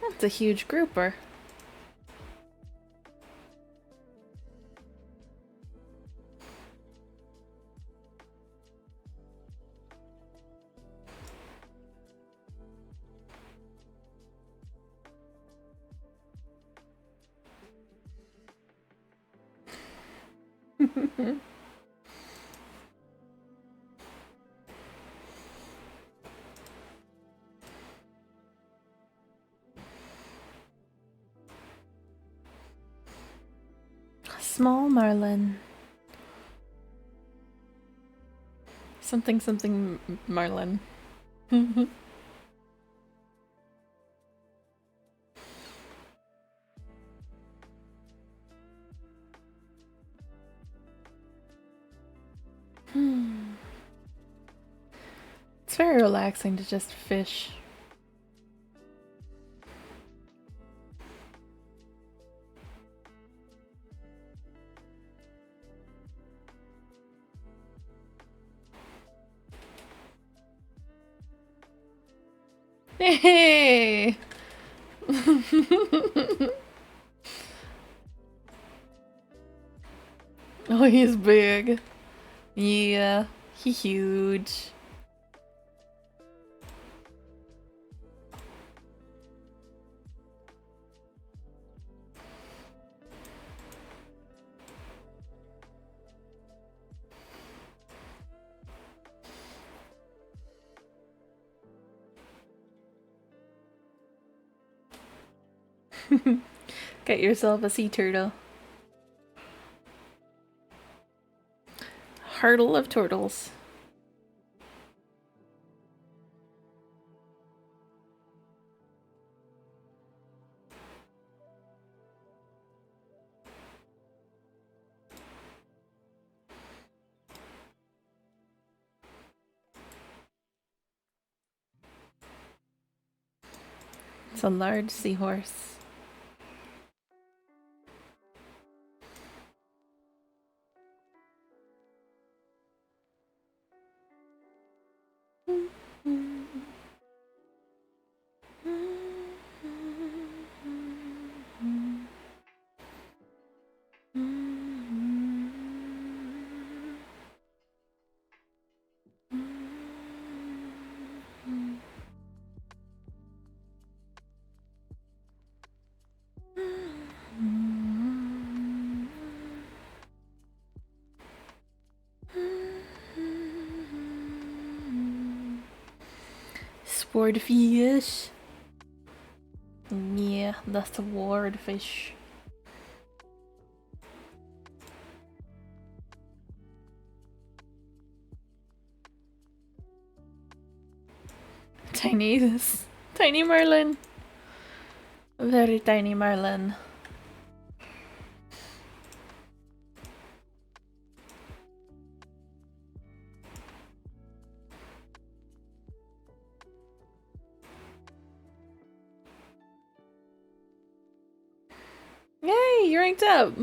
That's a huge grouper. Small Marlin. Something something Marlin. It's very relaxing to just fish. Hey! Oh, he's big. Yeah, he's huge. Get yourself a sea turtle. Hurdle of turtles. It's a large seahorse. Swordfish. Yeah, the swordfish. Tiny marlin. Very tiny marlin. Yay, you're ranked up.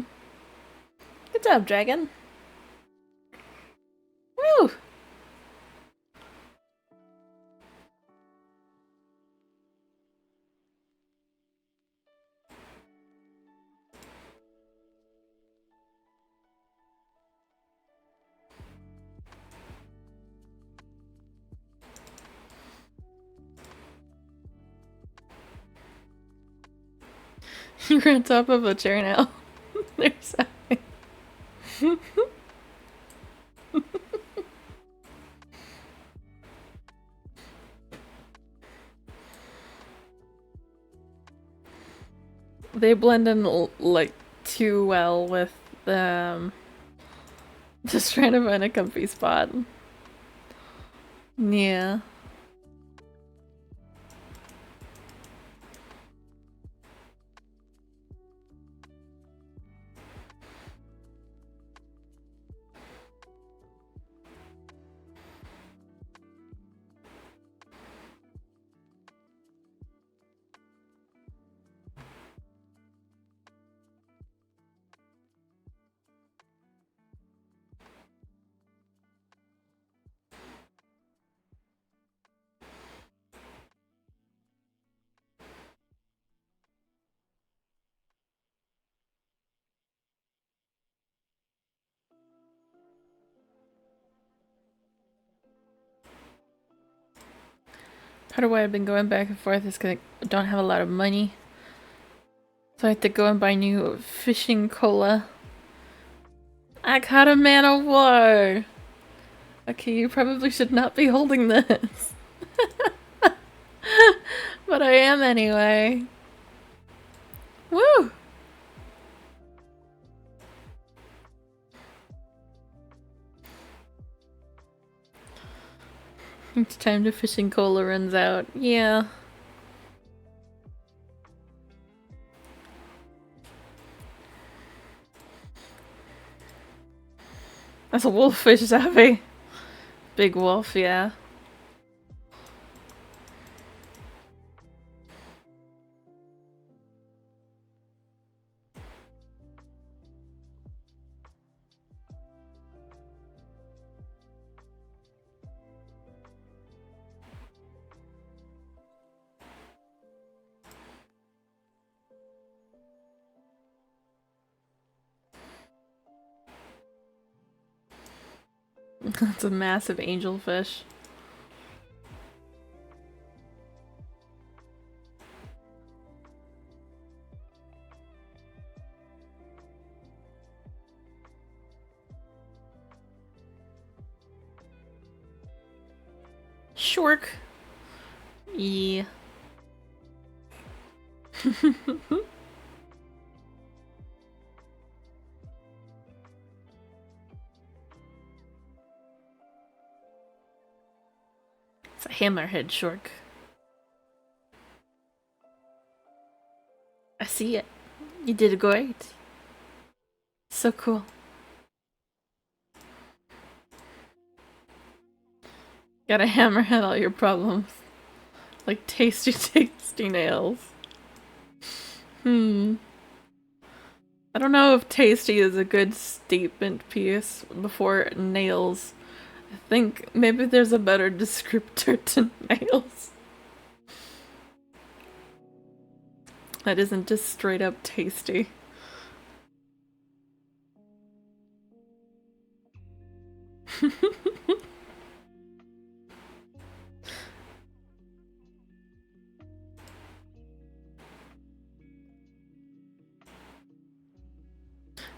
Good job, dragon. Woo! You're on top of a chair now. There's They blend in like too well with just trying to find a comfy spot. Yeah. Part of why I've been going back and forth is because I don't have a lot of money. So I have to go and buy new fishing cola. I caught a man of war! Okay, you probably should not be holding this. But I am anyway. Woo! Each time the fishing cola runs out. Yeah. That's a wolffish, Zappy. Big wolf, yeah. That's a massive angelfish. Shork. Yeah. It's a hammerhead shork. I see it. You did great. So cool. Gotta hammerhead all your problems. Like tasty, tasty nails. I don't know if tasty is a good statement piece before nails. I think maybe there's a better descriptor to nails. That isn't just straight up tasty.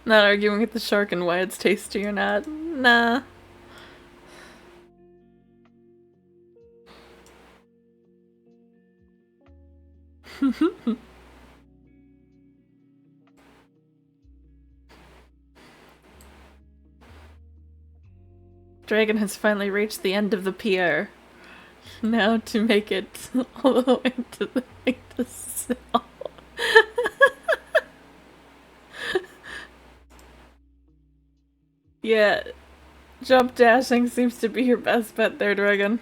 Not arguing with the shark and why it's tasty or not. Nah. Dragon has finally reached the end of the pier. Now to make it all the way to the thing to sell. Yeah, jump dashing seems to be your best bet there, Dragon.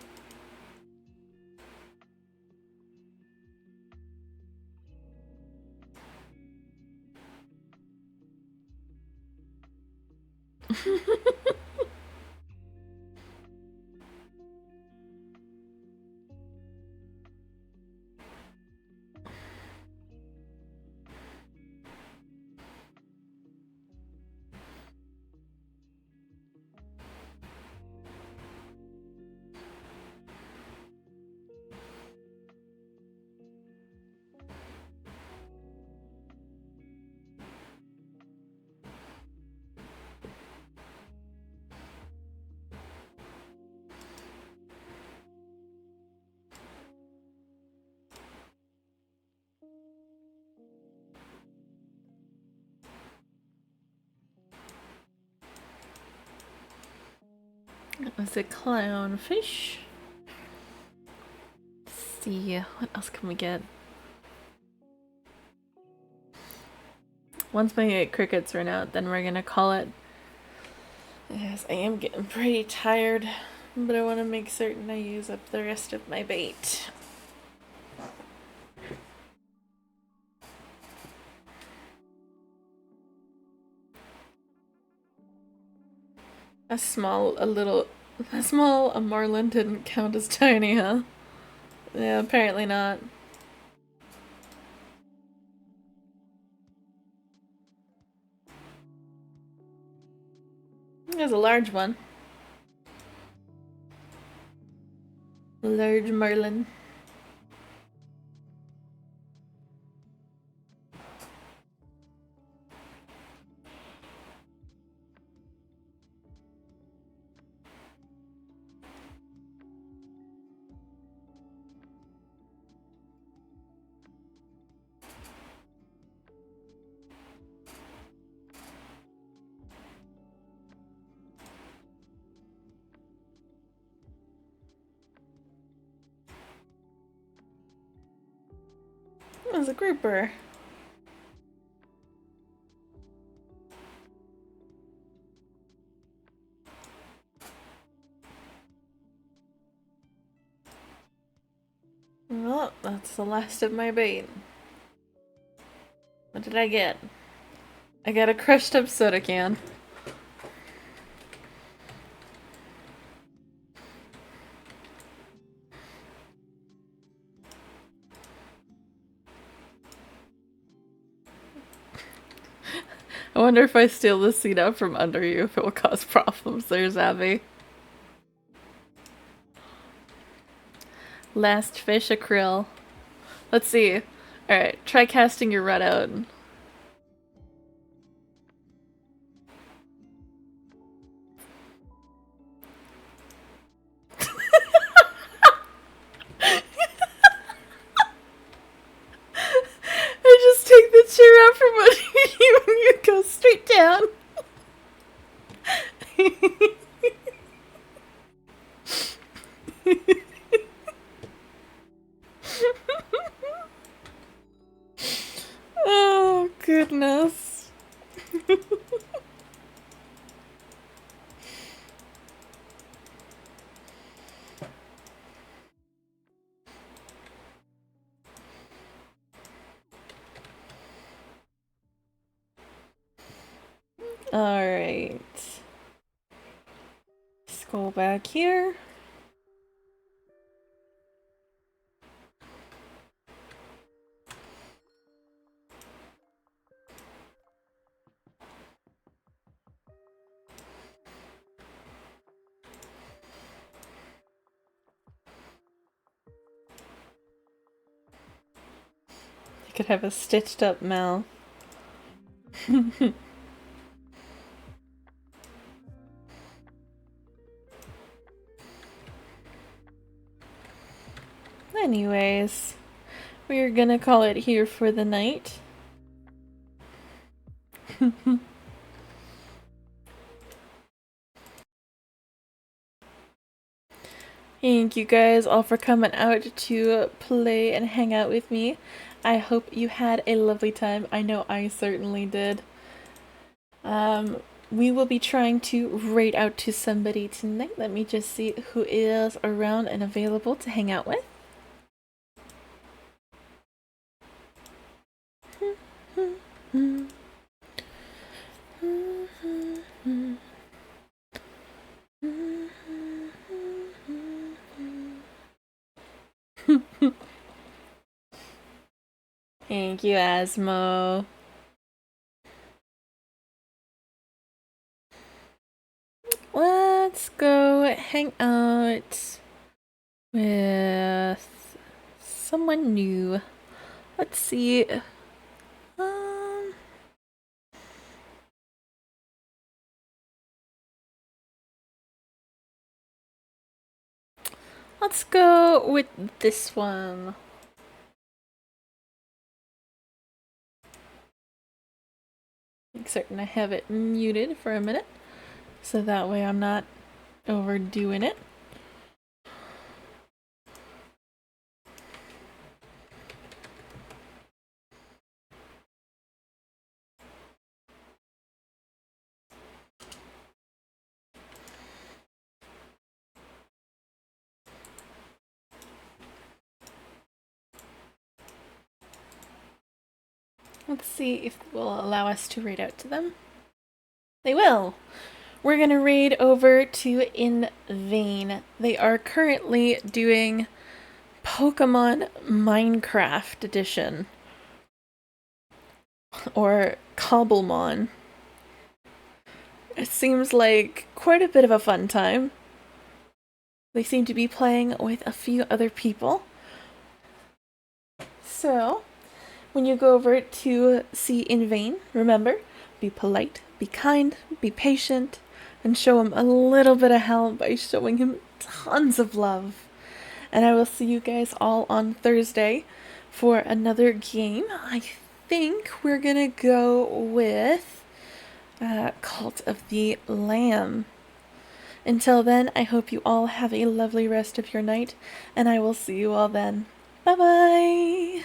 That was a clownfish. Let's see, what else can we get? Once my crickets run out, then we're gonna call it. Yes, I am getting pretty tired, but I want to make certain I use up the rest of my bait. A small marlin didn't count as tiny, huh? Yeah, apparently not. There's a large one. Large marlin. There's a grouper. Well, that's the last of my bait. What did I get? I got a crushed up soda can. I wonder if I steal the seed out from under you if it will cause problems. There's Abby. Last fish, a krill. Let's see. Alright, try casting your rod out. I just take the chair out from under you and you go straight down. Oh, goodness. Alright. Let's go back here. You could have a stitched up mouth. Anyways, we're gonna call it here for the night. Thank you guys all for coming out to play and hang out with me. I hope you had a lovely time. I know I certainly did. We will be trying to raid out to somebody tonight. Let me just see who is around and available to hang out with. Thank you, Asmo. Let's go hang out with someone new. Let's see. Let's go with this one. Make certain I have it muted for a minute, so that way I'm not overdoing it. Let's see if they will allow us to raid out to them. They will! We're going to raid over to In Vain. They are currently doing Pokemon Minecraft Edition. Or Cobblemon. It seems like quite a bit of a fun time. They seem to be playing with a few other people. So, when you go over to see In Vain, remember, be polite, be kind, be patient, and show him a little bit of help by showing him tons of love. And I will see you guys all on Thursday for another game. I think we're gonna go with Cult of the Lamb. Until then, I hope you all have a lovely rest of your night, and I will see you all then. Bye-bye!